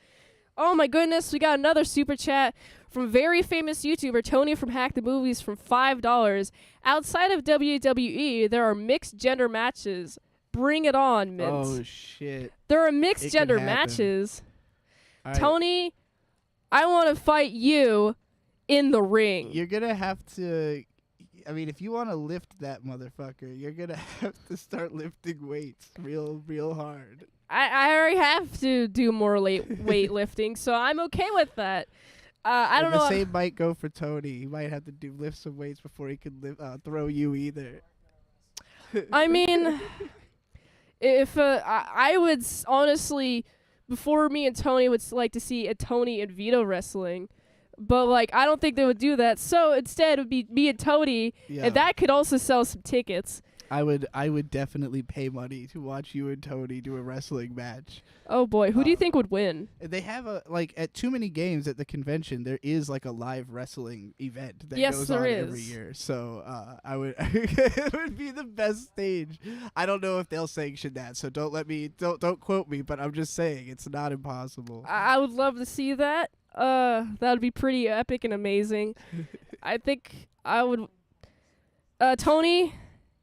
Oh my goodness, we got another super chat from very famous YouTuber Tony from Hack the Movies from $5. Outside of WWE, there are mixed gender matches. Bring it on, Mint. Oh shit. There are mixed gender matches. All right. Tony, I want to fight you in the ring. You're going to have to... I mean, if you want to lift that motherfucker, you're going to have to start lifting weights real hard. I already have to do more weightlifting, so I'm okay with that. I don't know. The same might go for Tony. He might have to lift some weights before he can throw you either. I mean, if I would honestly, before me and Tony would like to see a Tony and Vito wrestling. But, like, I don't think they would do that. So, instead, it would be me and Tony. Yeah. And that could also sell some tickets. I would definitely pay money to watch you and Tony do a wrestling match. Oh, boy. Who do you think would win? They have at too many games at the convention, there is, like, a live wrestling event that goes on every year. So, I would... it would be the best stage. I don't know if they'll sanction that, so don't quote me, but I'm just saying it's not impossible. I would love to see that. That would be pretty epic and amazing. I think I would... Tony,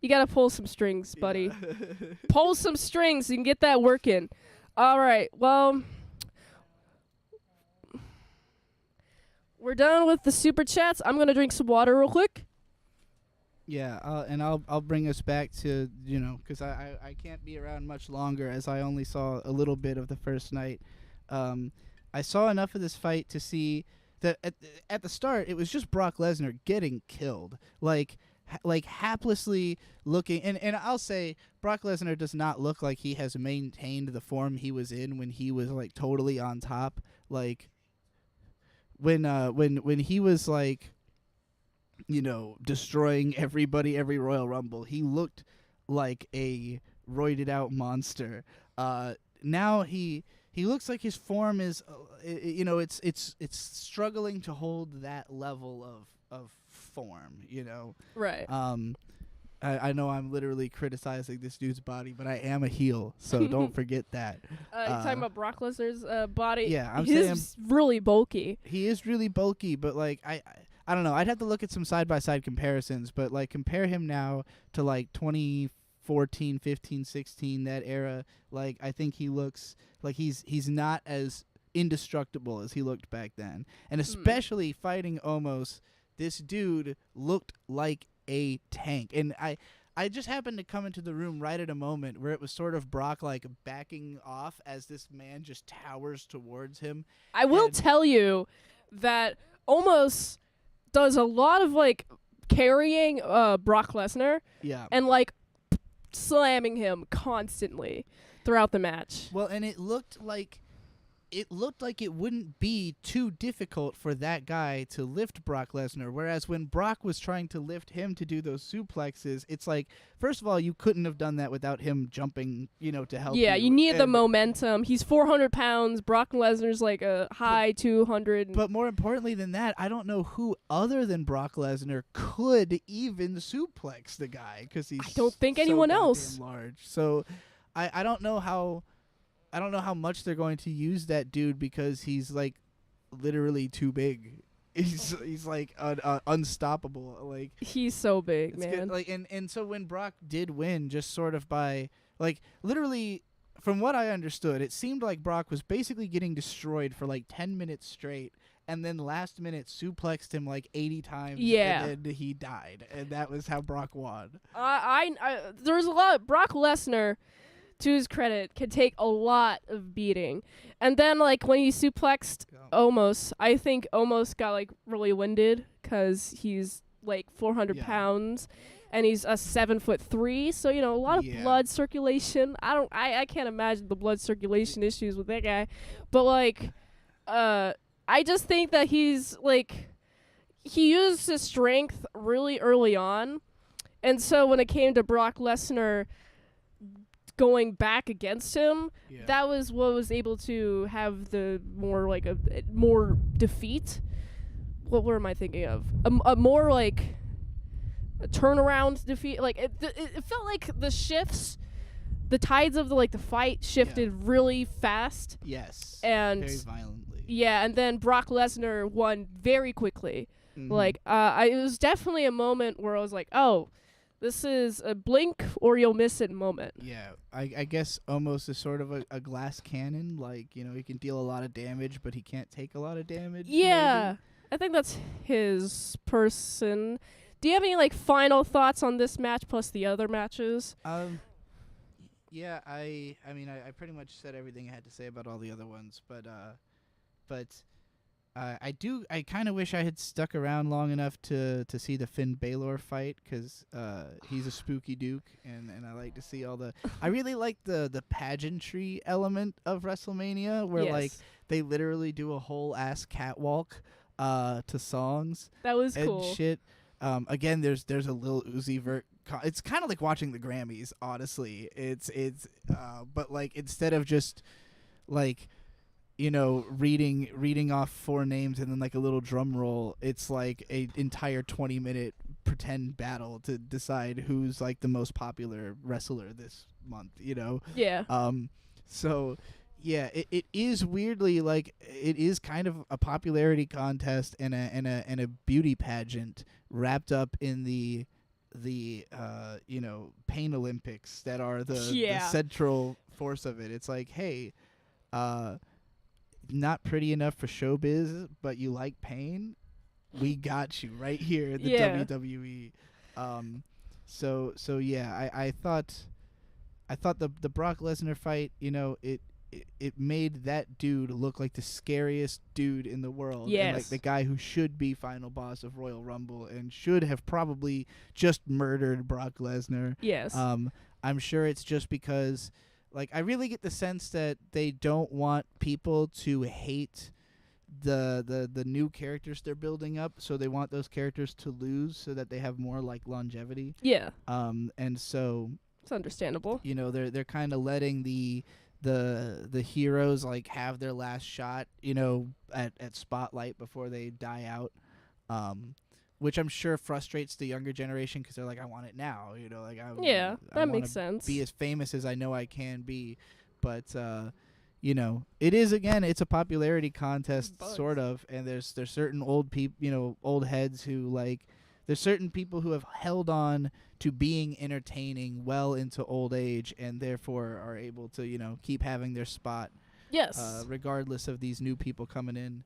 you gotta pull some strings, buddy. Yeah. Pull some strings and get that working. All right, well... We're done with the super chats. I'm gonna drink some water real quick. Yeah, and I'll bring us back to, because I can't be around much longer, as I only saw a little bit of the first night. I saw enough of this fight to see that at the start it was just Brock Lesnar getting killed, like haplessly looking. And I'll say Brock Lesnar does not look like he has maintained the form he was in when he was like totally on top. Like when he was like, destroying everybody every Royal Rumble, he looked like a roided out monster. Now he looks like his form is, it's struggling to hold that level of form. Right. I know I'm literally criticizing this dude's body, but I am a heel, so don't forget that. You're talking about Brock Lesnar's body? Yeah, I'm He's saying really bulky. he is really bulky, but like I don't know. I'd have to look at some side by side comparisons, but like compare him now to like 2014, 15, 16, that era. Like I think he looks like he's not as indestructible as he looked back then, and especially fighting Omos, this dude looked like a tank. And I just happened to come into the room right at a moment where it was sort of Brock like backing off as this man just towers towards him. I will tell you that Omos does a lot of like carrying Brock Lesnar Yeah. and like slamming him constantly throughout the match. Well, and it looked like it wouldn't be too difficult for that guy to lift Brock Lesnar, whereas when Brock was trying to lift him to do those suplexes, it's like, first of all, you couldn't have done that without him jumping, to help Yeah, you need the And- momentum. He's 400 pounds. Brock Lesnar's like a high 200. But more importantly than that, I don't know who other than Brock Lesnar could even suplex the guy, because he's I don't think so anyone goddamn else. large. So I don't know how much they're going to use that dude, because he's like literally too big. He's like unstoppable. Like He's so big, it's man. good. Like and so when Brock did win, just sort of by like literally, from what I understood, it seemed like Brock was basically getting destroyed for like 10 minutes straight, and then last minute suplexed him like 80 times. Yeah. And then he died, and that was how Brock won. There's a lot. Brock Lesnar, to his credit, can take a lot of beating. And then, like, when he suplexed Omos, I think Omos got, like, really winded because he's, like, 400 Yeah. pounds. And he's a 7'3", so, a lot of Yeah. blood circulation. I can't imagine the blood circulation issues with that guy. But, like, I just think that he's, like, he used his strength really early on. And so when it came to Brock Lesnar going back against him, Yeah. that was what was able to have the more, like, a more defeat. What am I thinking of? A more, like, a turnaround defeat. Like, it felt like the shifts, the tides of the fight shifted really fast. Yes. And very violently. yeah, and then Brock Lesnar won very quickly. Mhm. Like, it was definitely a moment where I was like, oh, this is a blink or you'll miss it moment. Yeah, I guess almost is sort of a glass cannon. Like, he can deal a lot of damage, but he can't take a lot of damage. Yeah, I think that's his person. Do you have any, like, final thoughts on this match plus the other matches? maybe. Yeah, I mean, I pretty much said everything I had to say about all the other ones, but I kind of wish I had stuck around long enough to see the Finn Balor fight, because he's a spooky duke, and I like to see all the. I really like the pageantry element of WrestleMania, where Yes. like they literally do a whole ass catwalk to songs That was and cool. shit. Again, there's a Lil Uzi Vert. It's kind of like watching the Grammys, honestly. It's but like instead of just like, reading off 4 names and then like a little drum roll, it's like a entire 20-minute pretend battle to decide who's like the most popular wrestler this month. Yeah. So yeah, it is weirdly like it is kind of a popularity contest and a beauty pageant wrapped up in the Pain Olympics that are the central force of it. It's like, hey, not pretty enough for showbiz, but you like pain? We got you right here in the WWE. So yeah, I thought the Brock Lesnar fight, it made that dude look like the scariest dude in the world. Yes. And like the guy who should be final boss of Royal Rumble and should have probably just murdered Brock Lesnar. Yes. I'm sure it's just because, like, I really get the sense that they don't want people to hate the new characters they're building up, so they want those characters to lose so that they have more like longevity. Yeah. And so It's understandable. You know, they're kind of letting the heroes like have their last shot, you know, at spotlight before they die out, which I'm sure frustrates the younger generation because they're like, I want it now, you know, like Yeah, I that wanna makes sense. be as famous as I know I can be, but you know, it is, again, it's a popularity contest sort of, and there's certain old people, you know, old heads who like. There's certain people who have held on to being entertaining well into old age and therefore are able to, you know, keep having their spot. Yes. Regardless of these new people coming in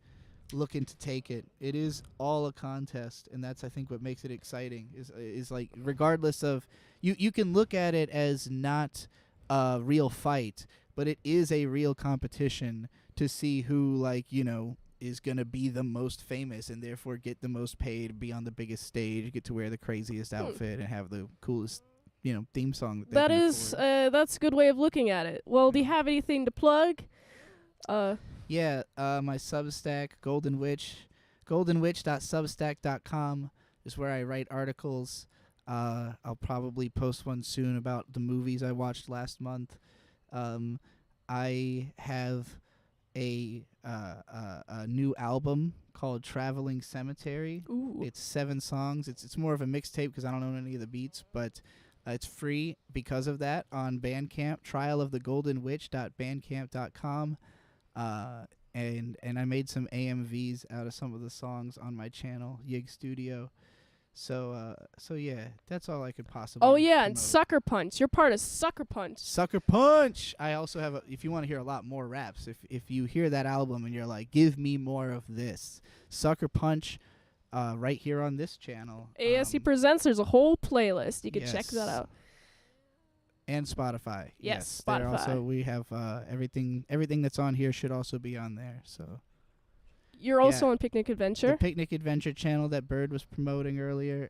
looking to take it. It is all a contest, and that's, I think, what makes it exciting is like, regardless of you can look at it as not a real fight, but it is a real competition to see who, like, you know, is going to be the most famous and therefore get the most paid, be on the biggest stage, get to wear the craziest outfit, and have the coolest, you know, theme song. That is, that's a good way of looking at it. Well, do you have anything to plug? Yeah, my Substack, Golden Witch, goldenwitch.substack.com is where I write articles. I'll probably post one soon about the movies I watched last month. I have a new album called Traveling Cemetery. Ooh. It's 7 songs. It's more of a mixtape because I don't own any of the beats, but it's free because of that on Bandcamp, trialofthegoldenwitch.bandcamp.com. And I made some AMVs out of some of the songs on my channel, Yig Studio. So yeah, that's all I could possibly. Oh yeah, and promote. Sucker Punch. You're part of Sucker Punch. Sucker Punch. I also have if you want to hear a lot more raps, if you hear that album and you're like, give me more of this, Sucker Punch, right here on this channel. ASC Presents. There's a whole playlist. You can check that yes. out. And Spotify. Yes, There Spotify. also, we have everything that's on here should also be on there. So You're also Yeah. on Picnic Adventure. the Picnic Adventure channel that Bird was promoting earlier,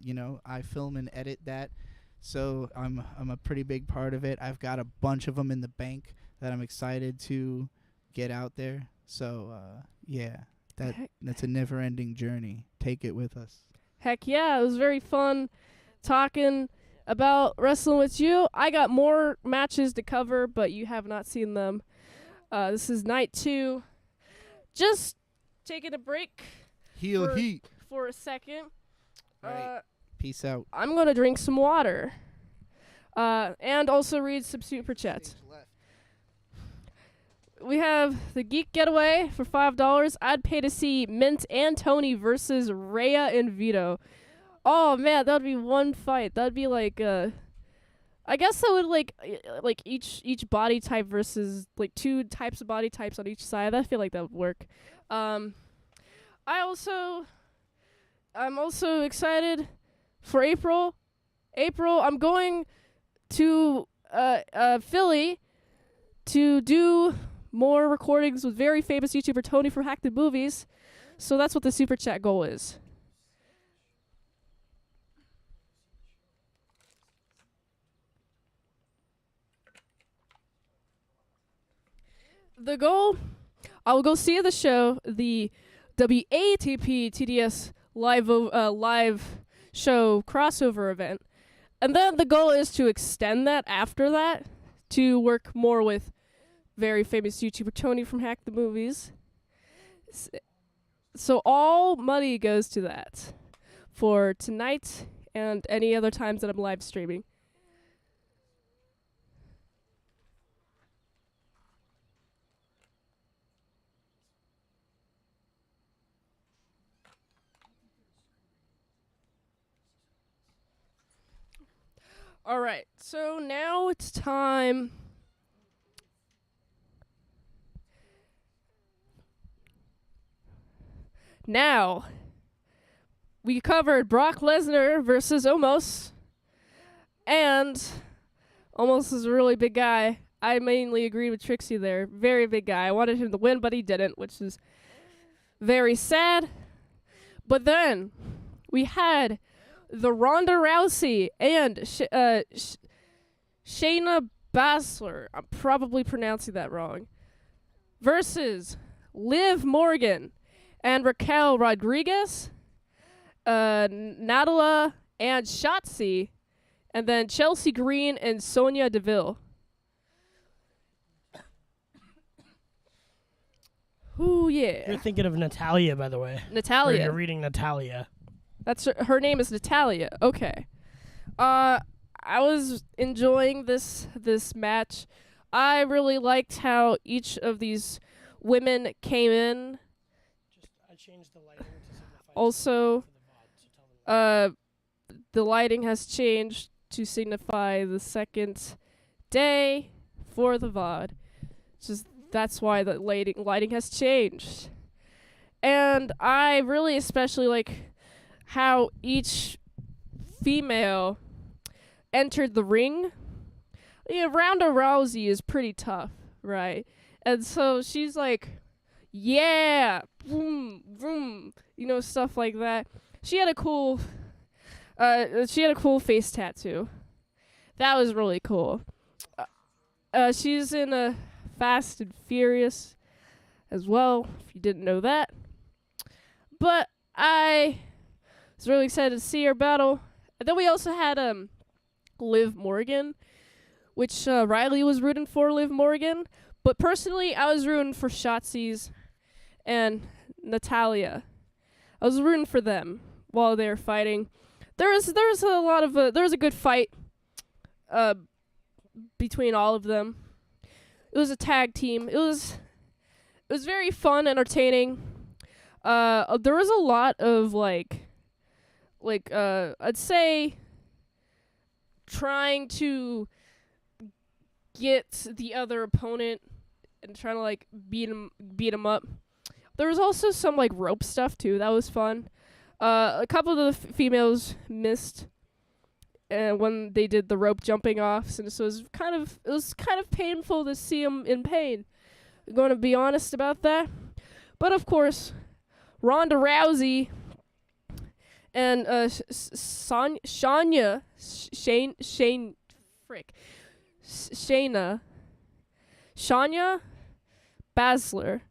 you know, I film and edit that, so I'm a pretty big part of it. I've got a bunch of them in the bank that I'm excited to get out there. So yeah, that's a never-ending journey. Take it with us. Heck yeah, it was very fun talking about wrestling with you. I got more matches to cover, but you have not seen them. This is night 2. Just taking a break Heel heat. for a second. Right. Peace out. I'm going to drink some water. And also read some super chats. We have the Geek Getaway for $5. I'd pay to see Mint and Tony versus Rhea and Vito. Oh man, that would be one fight. That'd be like I guess that would like each body type versus like 2 types of body types on each side. I feel like that would work. I'm also excited for April. I'm going to Philly to do more recordings with very famous YouTuber Tony from Hack the Movies. So that's what the super chat goal is. The goal, I will go see the show, the WATP TDS live show crossover event. And then the goal is to extend that after that to work more with very famous YouTuber Tony from Hack the Movies. So all money goes to that for tonight and any other times that I'm live streaming. All right, so now it's time. Now, we covered Brock Lesnar versus Omos, and Omos is a really big guy. I mainly agree with Trixie there. Very big guy. I wanted him to win, but he didn't, which is very sad. But then we had the Ronda Rousey and Shayna Baszler, I'm probably pronouncing that wrong, versus Liv Morgan and Raquel Rodriguez, Nadala and Shotzi And then Chelsea Green and Sonya Deville. Ooh, yeah. You're thinking of Natalia, by the way. Or Natalia. you're reading Natalia. That's her name is Natalia. Okay. I was enjoying this match. I really liked how each of these women came in. I changed the lighting to signify Also, the lighting has changed to signify the second day for the VOD. That's why the lighting has changed. And I really especially like how each female entered the ring. Ronda Rousey is pretty tough, right? And so she's like, yeah, boom, boom, stuff like that. She had a cool face tattoo. That was really cool. She's in a Fast and Furious as well, if you didn't know that. But I was really excited to see her battle. And then we also had Liv Morgan, which Riley was rooting for Liv Morgan. But personally, I was rooting for Shotzi's and Natalia. I was rooting for them while they were fighting. There was a good fight between all of them. It was a tag team. It was very fun, entertaining. There was a lot of I'd say trying to get the other opponent and trying to beat him up. There was also some rope stuff too. That was fun. A couple of the females missed when they did the rope jumping offs, and so it was kind of painful to see them in pain. I'm going to be honest about that. But of course, Ronda Rousey and Shayna Baszler,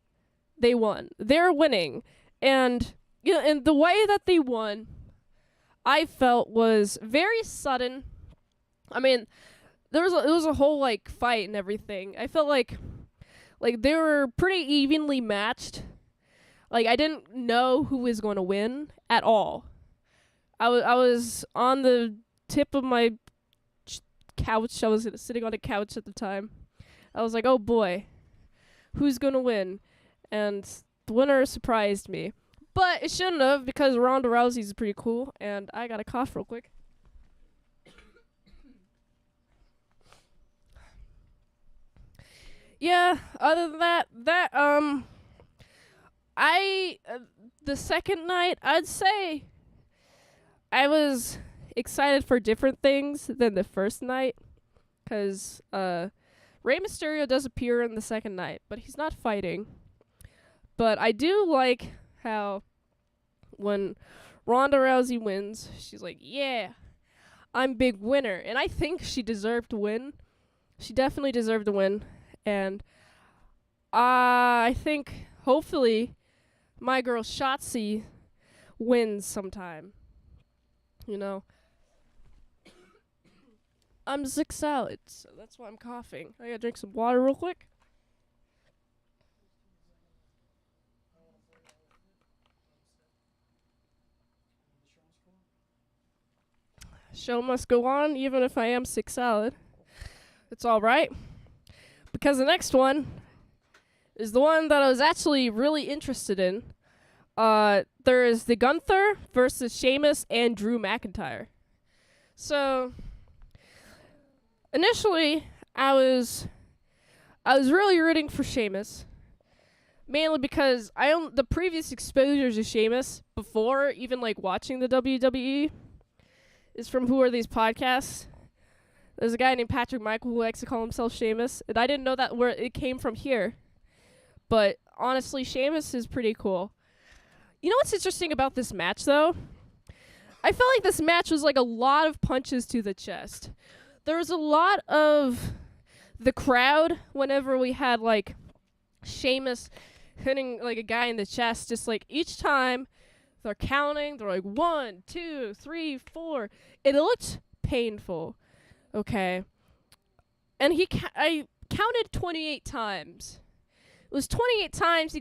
they won. They're winning, and and the way that they won, I felt was very sudden. I mean, it was a whole fight and everything. I felt like they were pretty evenly matched. I didn't know who was going to win at all. I was on the tip of my couch. I was sitting on a couch at the time. I was like, oh boy, who's going to win? And the winner surprised me. But it shouldn't have, because Ronda Rousey's pretty cool, and I got a cough real quick. Yeah, other than that, the second night, I'd say I was excited for different things than the first night, because Rey Mysterio does appear in the second night, but he's not fighting. But I do like how when Ronda Rousey wins, she's like, yeah, I'm big winner. And I think she deserved to win. She definitely deserved to win. And I think, hopefully, my girl Shotzi wins sometime. I'm sick salad, so that's why I'm coughing. I gotta drink some water real quick. Show must go on, even if I am sick salad. It's alright. Because the next one is the one that I was actually really interested in. There is the Gunther versus Sheamus and Drew McIntyre. So, initially, I was really rooting for Sheamus. Mainly because I own the previous exposure to Sheamus before even watching the WWE is from Who Are These Podcasts. There's a guy named Patrick Michael who likes to call himself Sheamus, and I didn't know that where it came from here. But honestly, Sheamus is pretty cool. You know what's interesting about this match, though? I felt like this match was a lot of punches to the chest. There was a lot of the crowd whenever we had Sheamus hitting a guy in the chest, just each time they're counting, they're 1, 2, 3, 4. It looked painful. Okay. And I counted 28 times. It was 28 times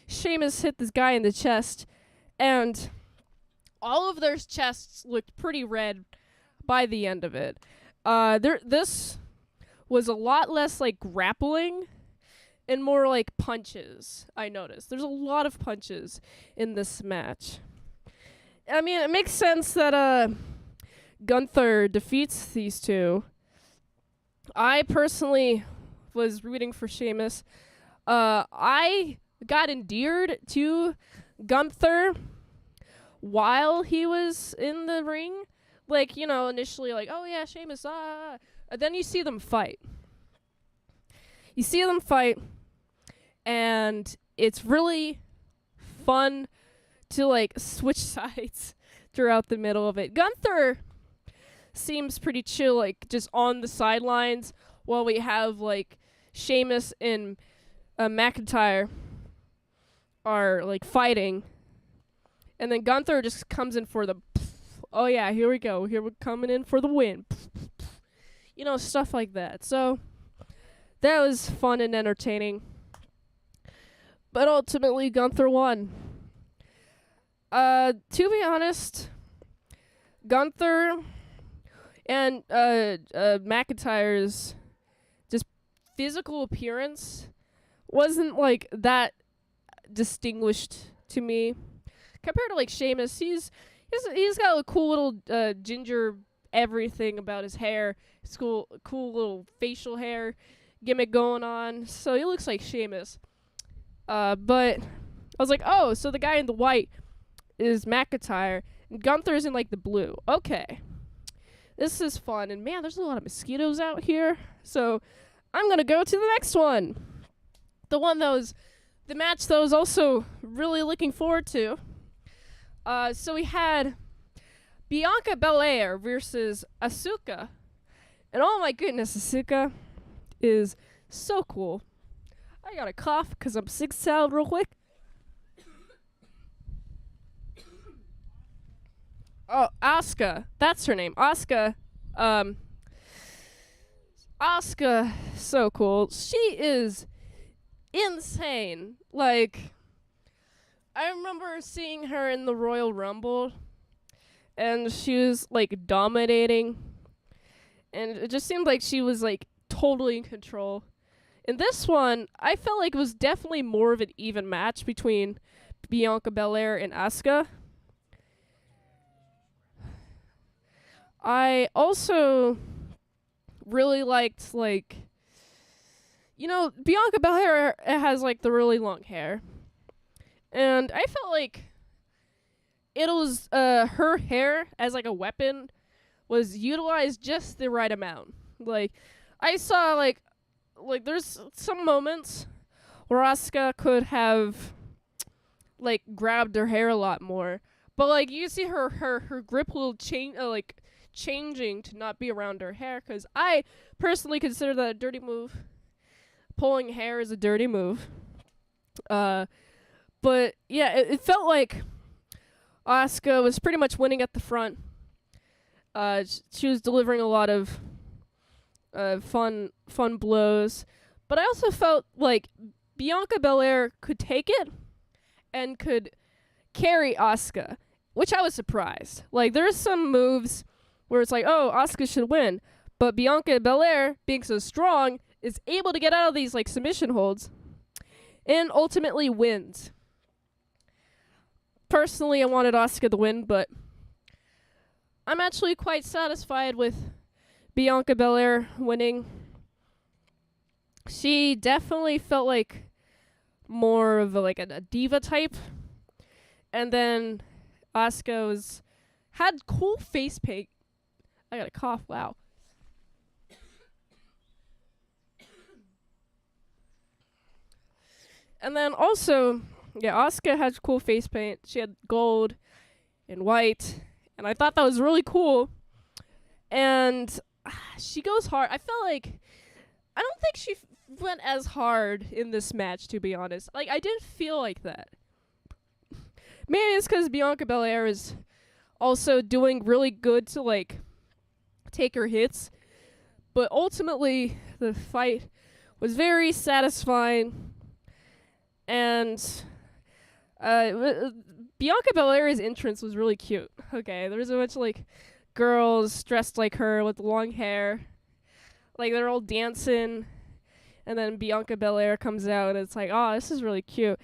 Sheamus hit this guy in the chest, and all of their chests looked pretty red by the end of it. This was a lot less like grappling and more like punches, I noticed. There's a lot of punches in this match. I mean, it makes sense that Gunther defeats these two. I personally was rooting for Sheamus. I got endeared to Gunther while he was in the ring. Like, you know, initially like, oh yeah, Sheamus, and then you see them fight. And it's really fun to like switch sides throughout the middle of it. Gunther seems pretty chill, like just on the sidelines, while we have like Sheamus and McIntyre are like fighting, and then Gunther just comes in for the oh yeah, here we go, here we're coming in for the win, you know, stuff like that. So that was fun and entertaining, but ultimately Gunther won. To be honest, Gunther and McIntyre's just physical appearance wasn't like that distinguished to me compared to like Sheamus. He's got a cool little ginger everything about his hair, his cool little facial hair gimmick going on, so he looks like Sheamus. But I was like, oh, so the guy in the white is McIntyre, and Gunther's in like the blue. Okay, this is fun, and man, there's a lot of mosquitoes out here, so I'm gonna go to the next one. The match that I was also really looking forward to. So we had Bianca Belair versus Asuka, and oh my goodness, Asuka is so cool. I got a cough because I'm sick salad real quick. Oh, Asuka. That's her name. Asuka. Asuka, so cool. She is insane. Like, I remember seeing her in the Royal Rumble, and she was, like, dominating. And it just seemed like she was, like, totally in control. In this one, I felt like it was definitely more of an even match between Bianca Belair and Asuka. I also really liked, like, you know, Bianca Belair has, like, the really long hair. And I felt like it was, her hair as, like, a weapon was utilized just the right amount. Like, I saw, like, there's some moments where Asuka could have, like, grabbed her hair a lot more. But, like, you see her grip will change, changing to not be around her hair, because I personally consider that a dirty move. Pulling hair is a dirty move. But yeah, it felt like Asuka was pretty much winning at the front. She was delivering a lot of fun blows, but I also felt like Bianca Belair could take it and could carry Asuka, which I was surprised. Like, there's some moves where it's like, oh, Asuka should win. But Bianca Belair, being so strong, is able to get out of these, like, submission holds and ultimately wins. Personally, I wanted Asuka to win, but I'm actually quite satisfied with Bianca Belair winning. She definitely felt like more of a diva type. And then Asuka had cool face paint. I got a cough, wow. And then also, yeah, Asuka had cool face paint. She had gold and white, and I thought that was really cool. And she goes hard. I felt like, I don't think she went as hard in this match, to be honest. Like, I didn't feel like that. Maybe it's because Bianca Belair is also doing really good to, like, take her hits. But ultimately, the fight was very satisfying. And Bianca Belair's entrance was really cute. Okay, there was a bunch of, like, girls dressed like her with long hair. Like, they're all dancing. And then Bianca Belair comes out, and it's like, oh, this is really cute.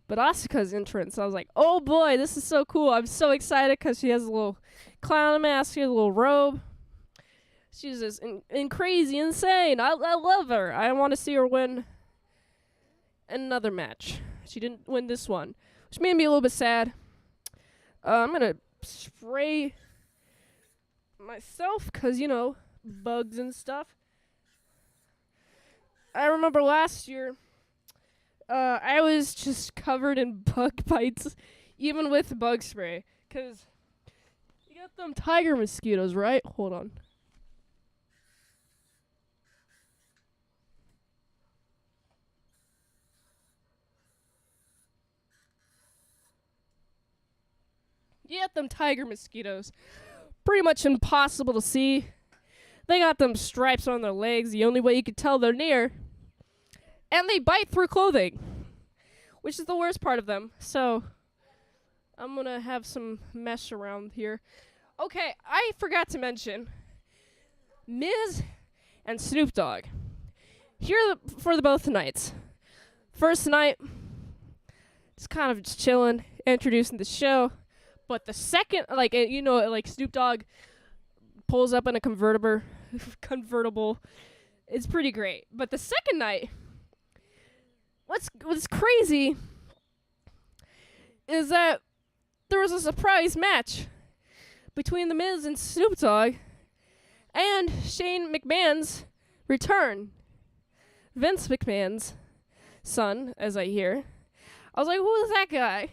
But Asuka's entrance, I was like, oh boy, this is so cool. I'm so excited because she has a little clown mask, she has a little robe. She's just crazy, insane. I love her. I want to see her win another match. She didn't win this one, which made me a little bit sad. I'm going to spray myself because, you know, bugs and stuff. I remember last year, I was just covered in bug bites, even with bug spray, because you got them tiger mosquitoes, right? Hold on. You got them tiger mosquitoes. Pretty much impossible to see. They got them stripes on their legs, the only way you could tell they're near. And they bite through clothing, which is the worst part of them. So, I'm going to have some mesh around here. Okay, I forgot to mention Miz and Snoop Dogg. Here for the both nights. First night, just kind of just chilling, introducing the show. But the second, like, you know, like Snoop Dogg pulls up in a convertible. It's pretty great. But the second night, what's crazy is that there was a surprise match between The Miz and Snoop Dogg and Shane McMahon's return. Vince McMahon's son, as I hear. I was like, who is that guy?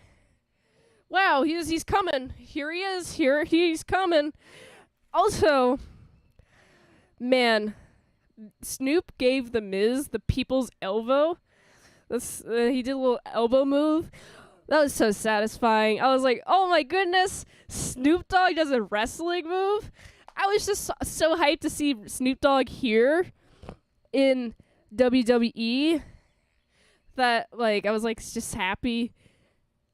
Wow, he's coming. Here he is. Here he's coming. Also, man, Snoop gave The Miz the people's elbow. He did a little elbow move. That was so satisfying. I was like, oh my goodness, Snoop Dogg does a wrestling move. I was just so hyped to see Snoop Dogg here in WWE that, like, I was, like, just happy.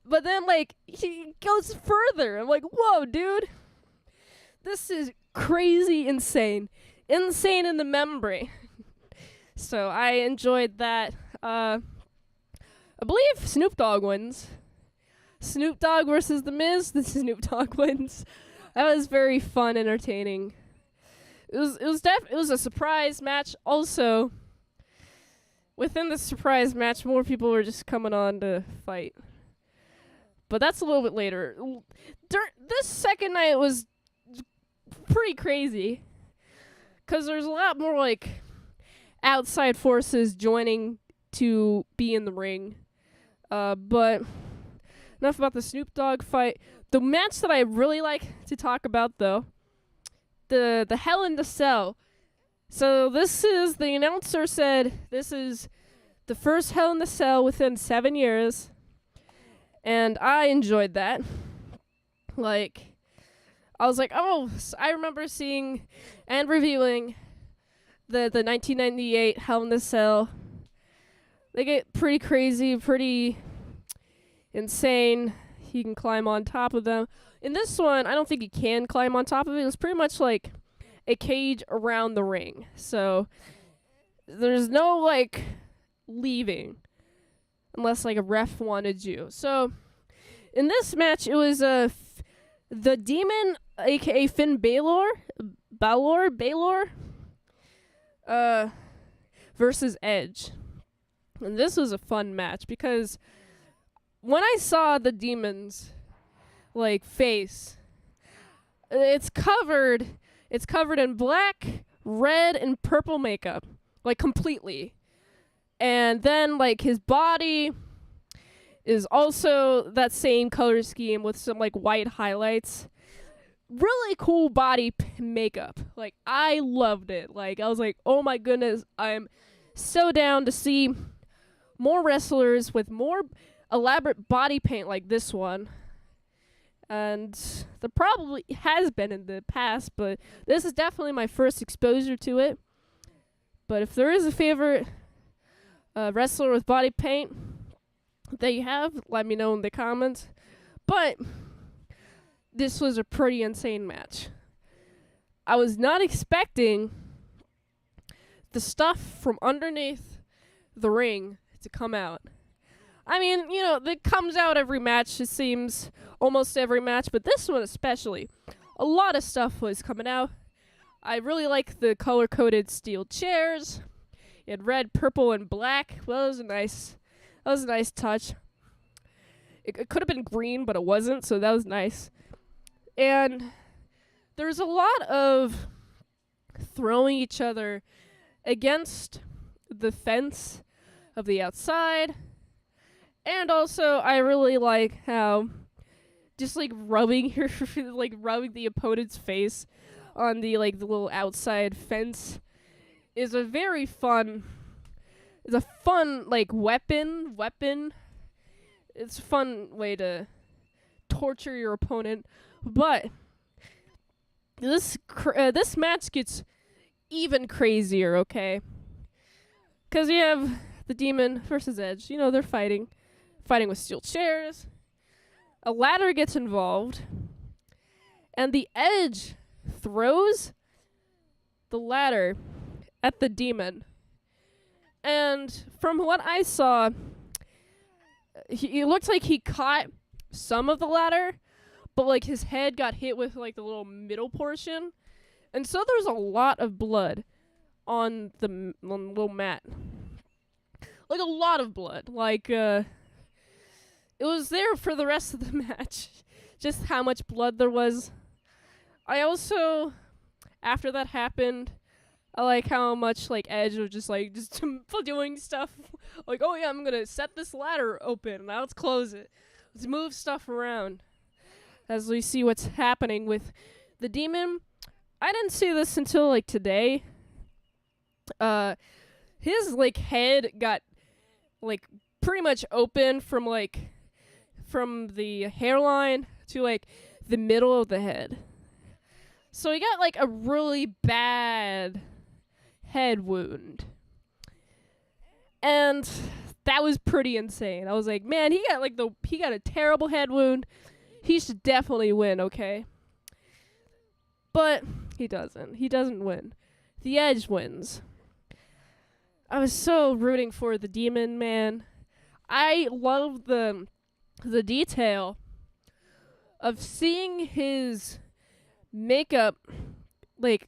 But then, like, he goes further. I'm like, whoa, dude. This is crazy insane. Insane in the memory. So I enjoyed that. I believe Snoop Dogg wins. Snoop Dogg versus The Miz. The Snoop Dogg wins. That was very fun, entertaining. It was a surprise match. Also, within the surprise match, more people were just coming on to fight. But that's a little bit later. This second night was pretty crazy. Because there's a lot more, like, outside forces joining to be in the ring. But enough about the Snoop Dogg fight. The match that I really like to talk about, though, the Hell in the Cell. So the announcer said this is the first Hell in the Cell within 7 years. And I enjoyed that. Like, I was like, oh, I remember seeing and reviewing the 1998 Hell in the Cell. They get pretty crazy, pretty insane. He can climb on top of them. In this one, I don't think he can climb on top of it. It was pretty much like a cage around the ring. So there's no, like, leaving. Unless, like, a ref wanted you. So, in this match, it was the Demon, a.k.a. Finn Balor, versus Edge. And this was a fun match, because when I saw the Demon's, like, face, it's covered in black, red, and purple makeup. Like, completely. And then, like, his body is also that same color scheme with some, like, white highlights. Really cool body makeup. Like, I loved it. Like, I was like, oh my goodness, I'm so down to see more wrestlers with more elaborate body paint like this one. And there probably has been in the past, but this is definitely my first exposure to it. But if there is a favorite wrestler with body paint that you have, let me know in the comments. But this was a pretty insane match. I was not expecting the stuff from underneath the ring to come out. I mean, that comes out every match, it seems, almost every match, but this one especially. A lot of stuff was coming out. I really like the color-coded steel chairs. It had red, purple, and black. Well, that was a nice touch. It could have been green, but it wasn't, so that was nice. And there's a lot of throwing each other against the fence of the outside. And also, I really like how just rubbing rubbing the opponent's face on the little outside fence is a very fun. It's a fun weapon. It's a fun way to torture your opponent, but this match gets even crazier. Okay, because you have the Demon versus Edge. They're fighting with steel chairs. A ladder gets involved, and the Edge throws the ladder at the Demon. And from what I saw, it looked like he caught some of the ladder, but his head got hit with the little middle portion. And so there's a lot of blood on the little mat. A lot of blood. It was there for the rest of the match. Just how much blood there was. I also, after that happened, I like how much Edge was just doing stuff. Oh yeah, I'm gonna set this ladder open. Now let's close it. Let's move stuff around. As we see what's happening with the Demon. I didn't see this until today. His head got pretty much open from the hairline to the middle of the head. So he got a really bad head wound. And that was pretty insane. I was like, man, he got a terrible head wound. He should definitely win, okay? But he doesn't. He doesn't win. The Edge wins. I was so rooting for the Demon, man. I love the detail of seeing his makeup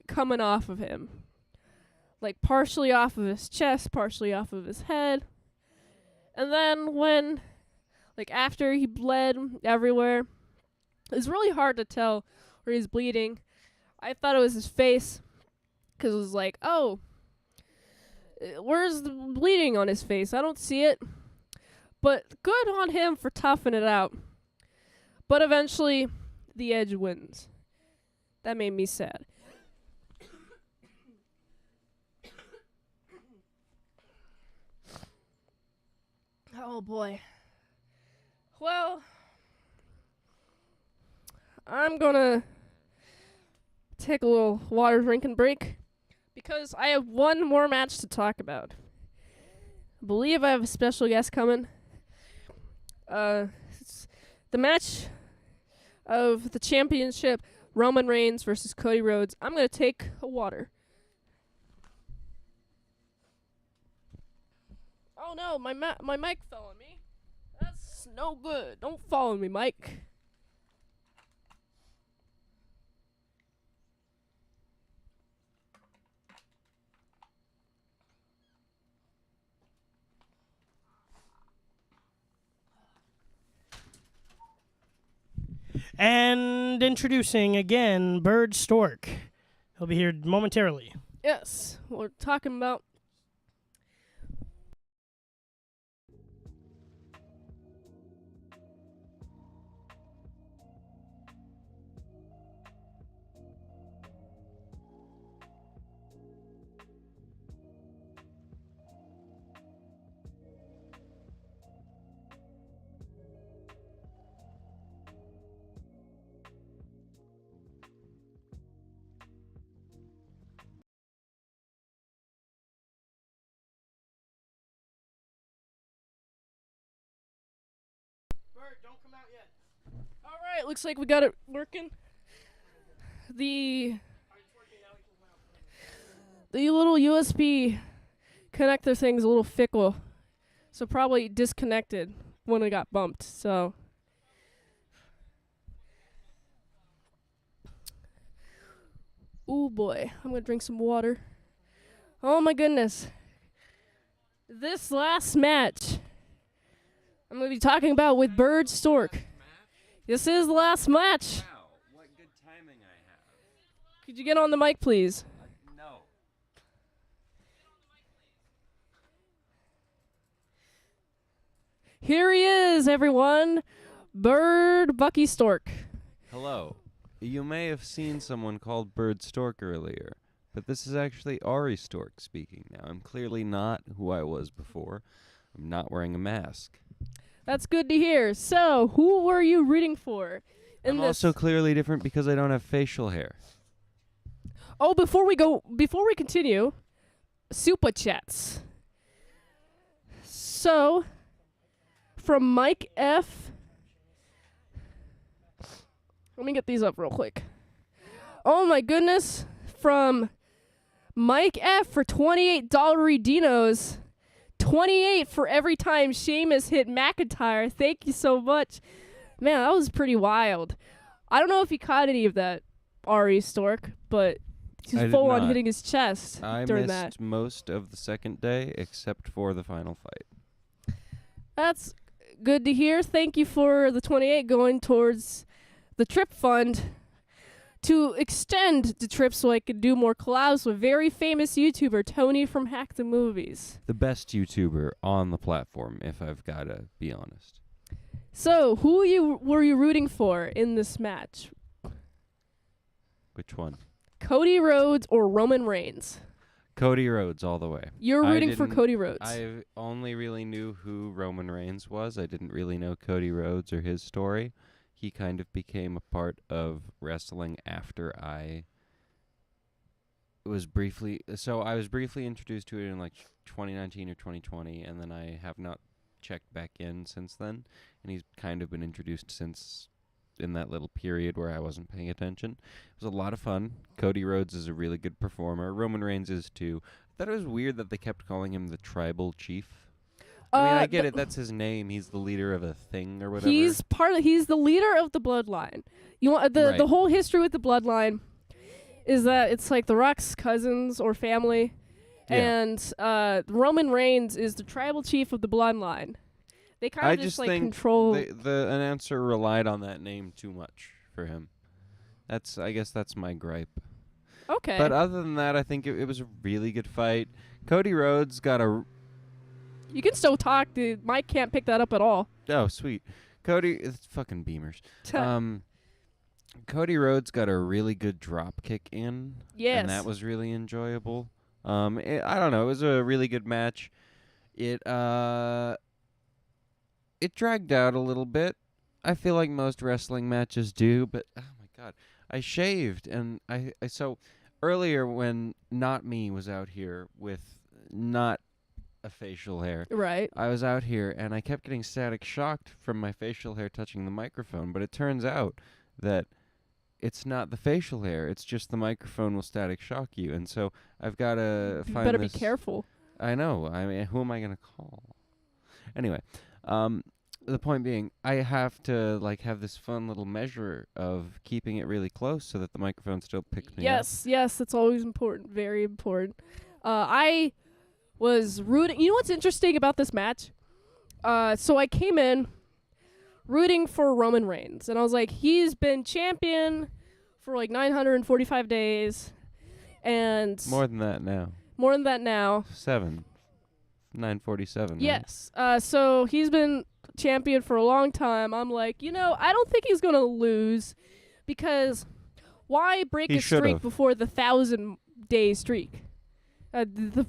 coming off of him. Partially off of his chest, partially off of his head. And then when after he bled everywhere, it's really hard to tell where he's bleeding. I thought it was his face, because it was oh, where's the bleeding on his face? I don't see it. But good on him for toughing it out. But eventually, the Edge wins. That made me sad. Oh boy. Well, I'm gonna take a little water drinking break because I have one more match to talk about. I believe I have a special guest coming. It's the match of the championship, Roman Reigns versus Cody Rhodes. I'm gonna take a water. Oh no, my mic fell on me. That's no good. Don't follow me, Mike. And introducing again Bird Stork. He'll be here momentarily. Yes, we're talking about Bert, don't come out yet. All right, looks like we got it working. The little USB connector thing's a little fickle, so probably disconnected when it got bumped. So, ooh boy, I'm gonna drink some water. Oh my goodness. This last match I'm gonna be talking about with Bird Stork. This is the last match. Wow, what good timing I have. Could you get on the mic, please? No. Here he is, everyone. Bird Bucky Stork. Hello. You may have seen someone called Bird Stork earlier, but this is actually Ari Stork speaking now. I'm clearly not who I was before. I'm not wearing a mask. That's good to hear. So, who were you rooting for in I'm this? also clearly different because I don't have facial hair. Oh, before we continue, super chats. So, from Mike F. Let me get these up real quick. Oh my goodness. From Mike F for $28 Redinos. 28 for every time Sheamus hit McIntyre. Thank you so much. Man, that was pretty wild. I don't know if he caught any of that, Ari Stork, but I he's did full on not. hitting his chest I during missed that. most of the second day except for the final fight. That's good to hear. Thank you for the 28 going towards the trip fund to extend the trip so I could do more collabs with very famous YouTuber Tony from Hack the Movies. The best YouTuber on the platform, if I've got to be honest. So, who were you rooting for in this match? Which one? Cody Rhodes or Roman Reigns? Cody Rhodes all the way. You're I rooting for didn't- Cody Rhodes. I only really knew who Roman Reigns was. I didn't really know Cody Rhodes or his story. He kind of became a part of wrestling after I was briefly introduced to it in like 2019 or 2020, and then I have not checked back in since then, and he's kind of been introduced since in that little period where I wasn't paying attention. It was a lot of fun. Cody Rhodes is a really good performer. Roman Reigns is too. I thought it was weird that they kept calling him the Tribal Chief. I mean, I get it. That's his name. He's the leader of a thing or whatever. He's the leader of the bloodline. You want the Right. whole history with the bloodline is that it's like the Rock's cousins or family, Yeah. and Roman Reigns is the tribal chief of the bloodline. They kind I of just like think control. the announcer relied on that name too much for him. I guess that's my gripe. Okay. But other than that, I think it was a really good fight. Cody Rhodes got a... You can still talk. The mic can't pick that up at all. Oh, sweet. It's fucking beamers. Cody Rhodes got a really good drop kick in. Yes. And that was really enjoyable. I don't know. It was a really good match. It dragged out a little bit. I feel like most wrestling matches do, but oh my god. I shaved, and I so earlier when Not Me was out here with not a facial hair. Right. I was out here, and I kept getting static shocked from my facial hair touching the microphone, but it turns out that it's not the facial hair, it's just the microphone will static shock you, and so I've got to You find better this. be careful. I know. I mean, who am I going to call? Anyway, the point being, I have to have this fun little measure of keeping it really close so that the microphone still picks me up. Yes, that's always important. Very important. I was rooting. You know what's interesting about this match? So I came in rooting for Roman Reigns, and I was like, he's been champion for like 945 days, and More than that now. 947. Yes. So he's been champion for a long time. I'm like, I don't think he's gonna lose, because why break He a streak should've. before the 1,000-day streak?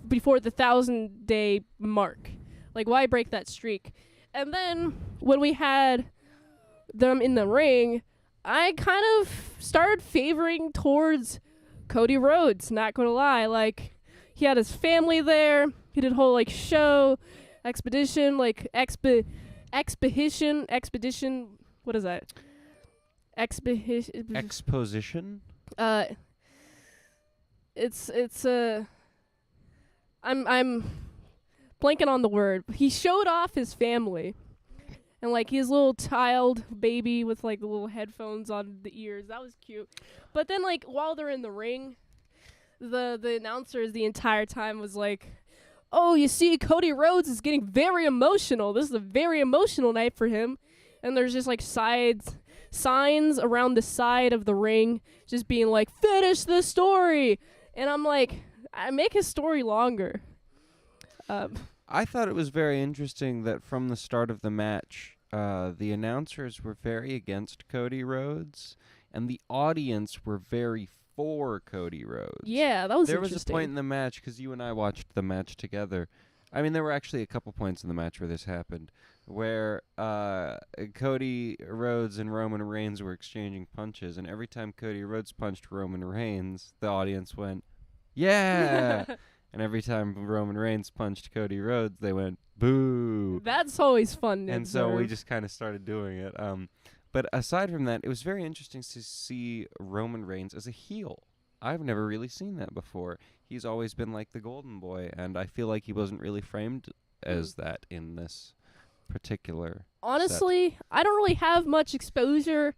Before the 1,000-day mark. Like, why break that streak? And then when we had them in the ring, I kind of started favoring towards Cody Rhodes, not gonna lie. Like, he had his family there. He did a whole show, expedition, expedition. What is that? Exposition? It's I'm blanking on the word. He showed off his family. And like his little child baby with like the little headphones on the ears. That was cute. But then like while they're in the ring, the announcers the entire time was like, "Oh, you see, Cody Rhodes is getting very emotional. This is a very emotional night for him." And there's just like signs around the side of the ring just being like, "Finish the story." And I'm like, I make his story longer. I thought it was very interesting that from the start of the match, the announcers were very against Cody Rhodes, and the audience were very for Cody Rhodes. Yeah, that was There interesting. was a point in the match, because you and I watched the match together. I mean, there were actually a couple points in the match where this happened, where Cody Rhodes and Roman Reigns were exchanging punches, and every time Cody Rhodes punched Roman Reigns, the audience went, "Yeah!" And every time Roman Reigns punched Cody Rhodes, they went, "Boo!" That's always fun to And so we observe. just kind of started doing it. But aside from that, it was very interesting to see Roman Reigns as a heel. I've never really seen that before. He's always been like the golden boy, and I feel like he wasn't really framed as that in this particular Honestly, I don't really have much exposure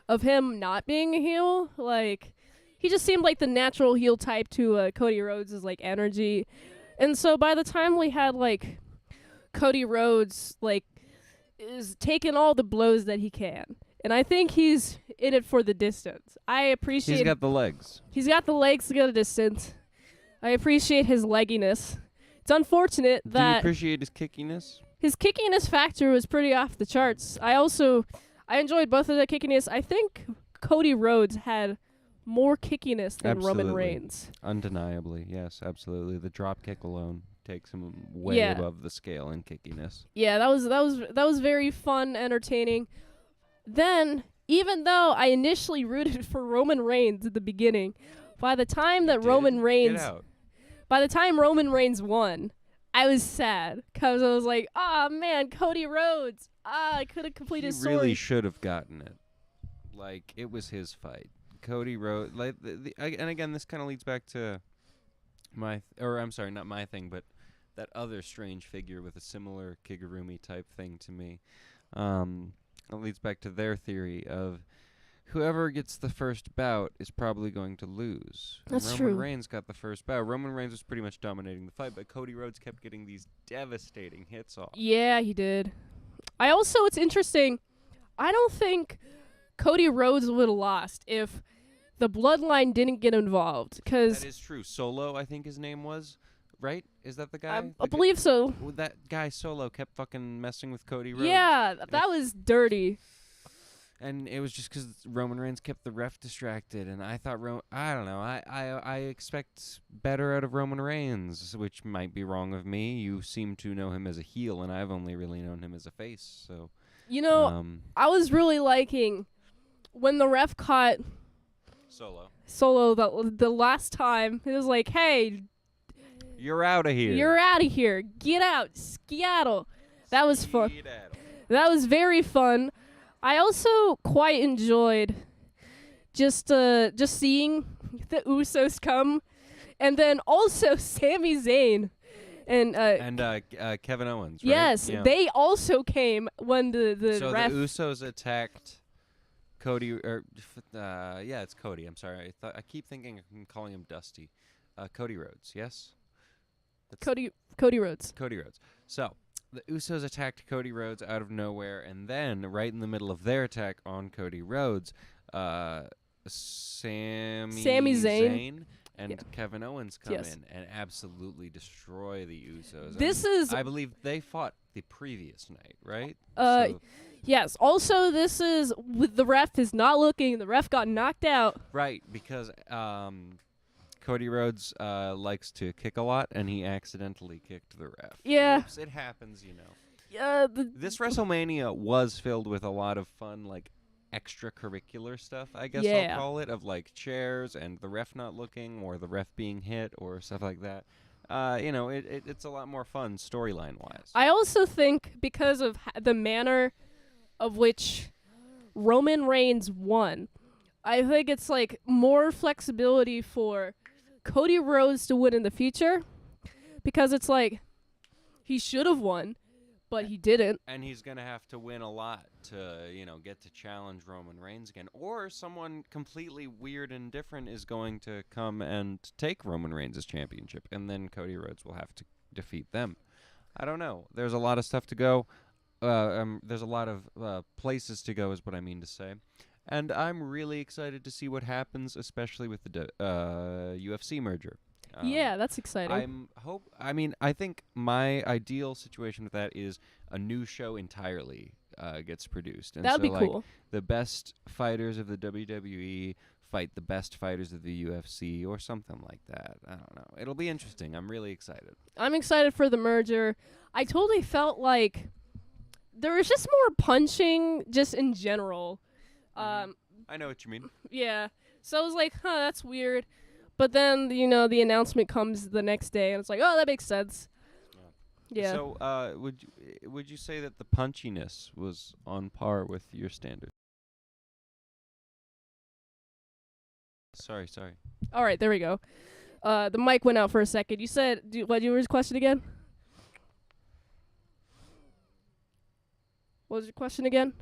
of him not being a heel. Like, he just seemed like the natural heel type to Cody Rhodes' like energy. And so by the time we had like Cody Rhodes like is taking all the blows that he can. And I think he's in it for the distance. I appreciate He's got the legs. He's got the legs to go the distance. I appreciate his legginess. It's unfortunate Do you that appreciate his kickiness? his kickiness factor was pretty off the charts. I enjoyed both of the kickiness. I think Cody Rhodes had more kickiness than Roman Absolutely. Reigns. Undeniably, yes, absolutely. The drop kick alone takes him way Yeah. above the scale in kickiness. Yeah, that was very fun, entertaining. Then, even though I initially rooted for Roman Reigns at the beginning, by the time that Did? Roman Get Reigns out. By the time Roman Reigns won, I was sad because I was like, "Ah, man, Cody Rhodes. I could have completed his He story." really should have gotten it. Like, it was his fight. Cody Rhodes, like, and again, this kind of leads back to I'm sorry, not my thing, but that other strange figure with a similar Kigurumi type thing to me. It leads back to their theory of whoever gets the first bout is probably going to lose. And That's Roman true. Reigns got the first bout. Roman Reigns was pretty much dominating the fight, but Cody Rhodes kept getting these devastating hits off. Yeah, he did. It's interesting. I don't think Cody Rhodes would have lost if the bloodline didn't get involved. Because That is true. Solo, I think his name was, right? Is that the guy? I believe so. That guy Solo kept fucking messing with Cody Rhodes. Yeah, that was dirty. And it was just because Roman Reigns kept the ref distracted, and I thought I don't know. I expect better out of Roman Reigns, which might be wrong of me. You seem to know him as a heel, and I've only really known him as a face. So, You know, I was really liking when the ref caught Solo the last time. It was like, "Hey, you're out of here. you're out of here. Get out, skedaddle." That was fun. Skedaddle. That was very fun. I also quite enjoyed just seeing the Usos come, and then also Sami Zayn and Kevin Owens. Right? yes, Yeah. they also came when the So ref. the Usos attacked Cody, yeah, it's Cody. I'm sorry. I keep thinking I'm calling him Dusty. Cody Rhodes, yes? That's Cody Rhodes. Cody Rhodes. So the Usos attacked Cody Rhodes out of nowhere, and then right in the middle of their attack on Cody Rhodes, Sami Zayn. and Yeah. Kevin Owens come Yes. in and absolutely destroy the Usos. This And is I believe they fought the previous night, right? yes. Also, this is with the ref is not looking. The ref got knocked out. Right, because Cody Rhodes likes to kick a lot, and he accidentally kicked the ref. Yeah. Oops, it happens, you know. This WrestleMania was filled with a lot of fun, like, extracurricular stuff, I guess Yeah. I'll call it, of, like, chairs and the ref not looking or the ref being hit or stuff like that. it's a lot more fun storyline wise. I also think because of the manner of which Roman Reigns won, I think it's like more flexibility for Cody Rhodes to win in the future, because it's like he should have won, but he didn't. And he's going to have to win a lot to, get to challenge Roman Reigns again. Or someone completely weird and different is going to come and take Roman Reigns' championship, and then Cody Rhodes will have to defeat them. I don't know. There's a lot of stuff to go. There's a lot of places to go is what I mean to say. And I'm really excited to see what happens, especially with the UFC merger. Yeah, that's exciting. I think my ideal situation with that is a new show entirely gets produced. And That'd be cool. The best fighters of the WWE fight the best fighters of the UFC or something like that. I don't know. It'll be interesting. I'm really excited. I'm excited for the merger. I totally felt like there was just more punching just in general. I know what you mean. Yeah. So I was like, that's weird. But then, the announcement comes the next day, and it's like, oh, that makes sense. Yeah. So, would you say that the punchiness was on par with your standard? Sorry. All right, there we go. The mic went out for a second. You said, what was your question again? What was your question again?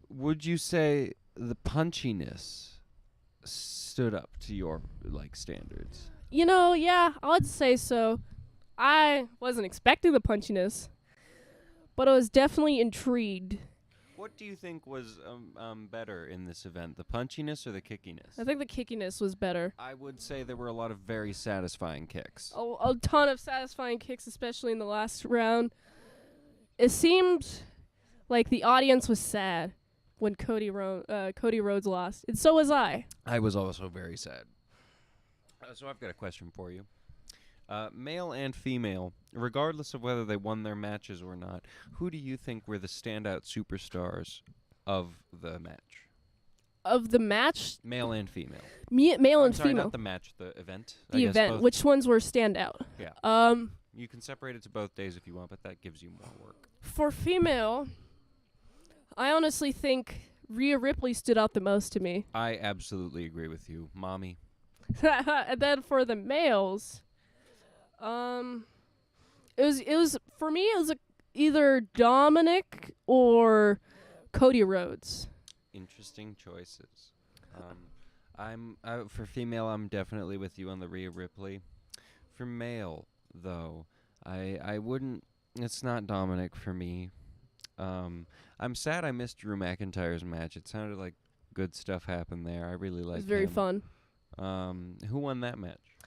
Would you say the punchiness stood up to your standards? Yeah, I'd say so. I wasn't expecting the punchiness, but I was definitely intrigued. What do you think was better in this event, the punchiness or the kickiness? I think the kickiness was better. I would say there were a lot of very satisfying kicks. A ton of satisfying kicks, especially in the last round. It seemed like the audience was sad when Cody Rhodes lost, and so was I. I was also very sad. So I've got a question for you. Male and female, regardless of whether they won their matches or not, who do you think were the standout superstars of the match? Of the match? Male and female. Male and sorry, female. Not the match, the event. The event. Which ones were standout? Yeah. You can separate it to both days if you want, but that gives you more work. For female, I honestly think Rhea Ripley stood out the most to me. I absolutely agree with you, mommy. And then for the males, it was for me. It was either Dominic or Cody Rhodes. Interesting choices. For female, I'm definitely with you on the Rhea Ripley. For male, though, I wouldn't. It's not Dominic for me. I'm sad I missed Drew McIntyre's match. It sounded like good stuff happened there. I really liked it. It was very fun. Who won that match?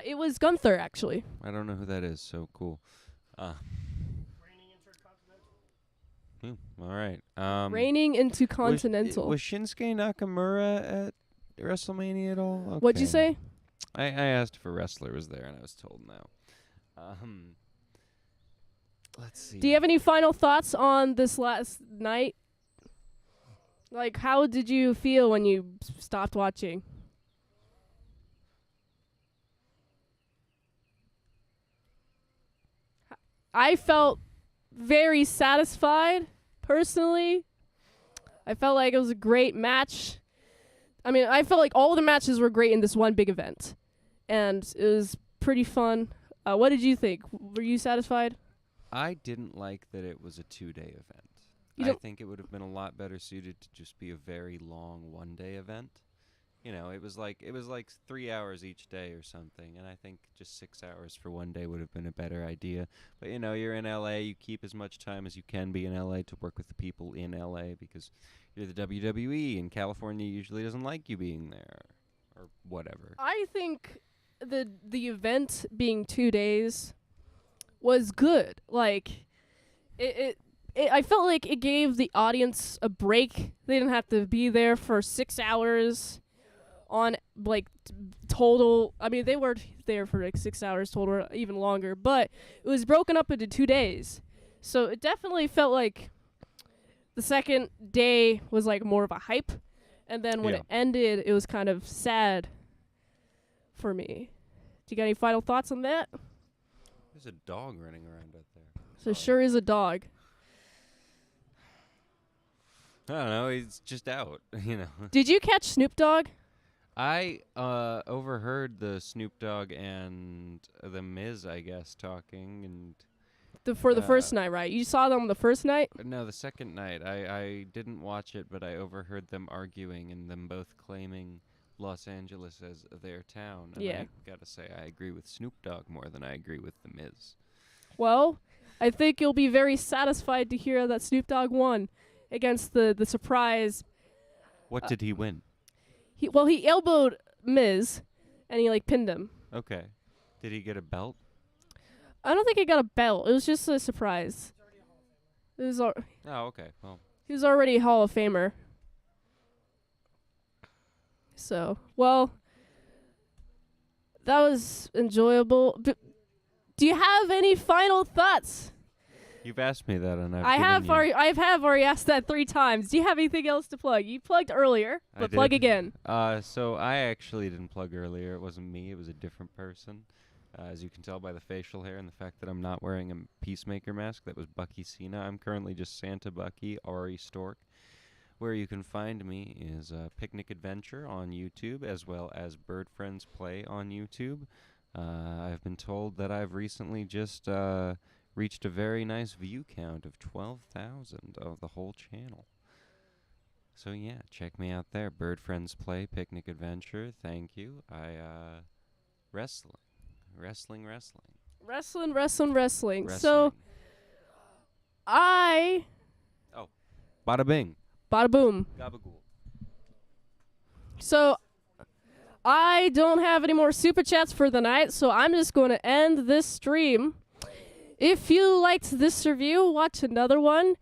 It was Gunther, actually. I don't know who that is, so cool. All right. Reigning Intercontinental. Was Shinsuke Nakamura at WrestleMania at all? Okay. What'd you say? I asked if a wrestler was there, and I was told no. Let's see. Do you have any final thoughts on this last night? Like, how did you feel when you stopped watching? I felt very satisfied, personally. I felt like it was a great match. I mean, I felt like all the matches were great in this one big event. And it was pretty fun. What did you think? Were you satisfied? I didn't like that it was a 2-day event. I think it would have been a lot better suited to just be a very long 1-day event. It was like 3 hours each day or something, and I think just 6 hours for 1 day would have been a better idea. But you're in LA, you keep as much time as you can be in LA to work with the people in LA because you're the WWE, and California usually doesn't like you being there or whatever. I think the event being 2 days was good. Like I felt like it gave the audience a break. They didn't have to be there for 6 hours on total. I mean, they were there for 6 hours total, or even longer, but it was broken up into 2 days. So it definitely felt like the second day was more of a hype, and then when it ended, it was kind of sad for me. you got any final thoughts on that? There's a dog running around out there. So sure is a dog. I don't know. He's just out. Did you catch Snoop Dogg? I overheard the Snoop Dogg and the Miz, I guess, talking, and For the first night, right? You saw them the first night? no, the second night. I didn't watch it, but I overheard them arguing and them both claiming Los Angeles as their town. And Yeah. I gotta say, I agree with Snoop Dogg more than I agree with the Miz. Well, I think you'll be very satisfied to hear that Snoop Dogg won against the surprise. What did he win? He elbowed Miz, and he pinned him. Okay. Did he get a belt? I don't think he got a belt. It was just a surprise. It was Oh, okay. Well, he was already a Hall of Famer. So, well, that was enjoyable. Do you have any final thoughts? you've asked me that, and I have already asked that 3 times. Do you have anything else to plug? You plugged earlier, I but plug did. again. So I actually didn't plug earlier. It wasn't me. It was a different person. As you can tell by the facial hair and the fact that I'm not wearing a Peacemaker mask, that was Bucky Cena. I'm currently just Santa Bucky, Ari Stork. Where you can find me is Picnic Adventure on YouTube, as well as Bird Friends Play on YouTube. I've been told that I've recently just reached a very nice view count of 12,000 of the whole channel. So yeah, check me out there. Bird Friends Play, Picnic Adventure. Thank you. Wrestling. So I Bada bing. bada boom. Gabagool. So I don't have any more super chats for the night, so I'm just going to end this stream. If you liked this review, watch another one.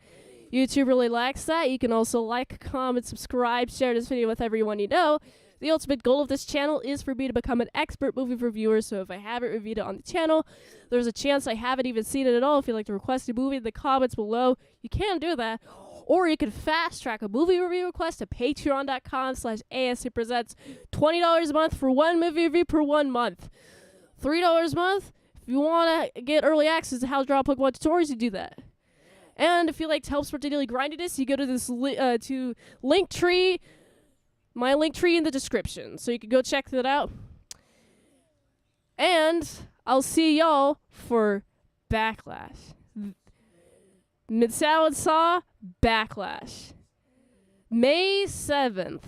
YouTube really likes that. You can also like, comment, subscribe, share this video with everyone you know. The ultimate goal of this channel is for me to become an expert movie reviewer, so if I haven't reviewed it on the channel, there's a chance I haven't even seen it at all. If you'd like to request a movie in the comments below, you can do that. Or you can fast track a movie review request to patreon.com/ASCpresents. $20 a month for one movie review per 1 month. $3 a month if you want to get early access to how to draw Pokemon tutorials, you do that. And if you like to help support the daily grindiness, you go to this to Linktree, my Linktree in the description. So you can go check that out. And I'll see y'all for Backlash. Mid-Salad Saw, Backlash. May 7th.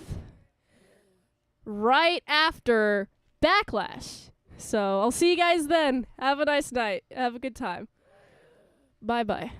Right after Backlash. So I'll see you guys then. Have a nice night. Have a good time. Bye-bye.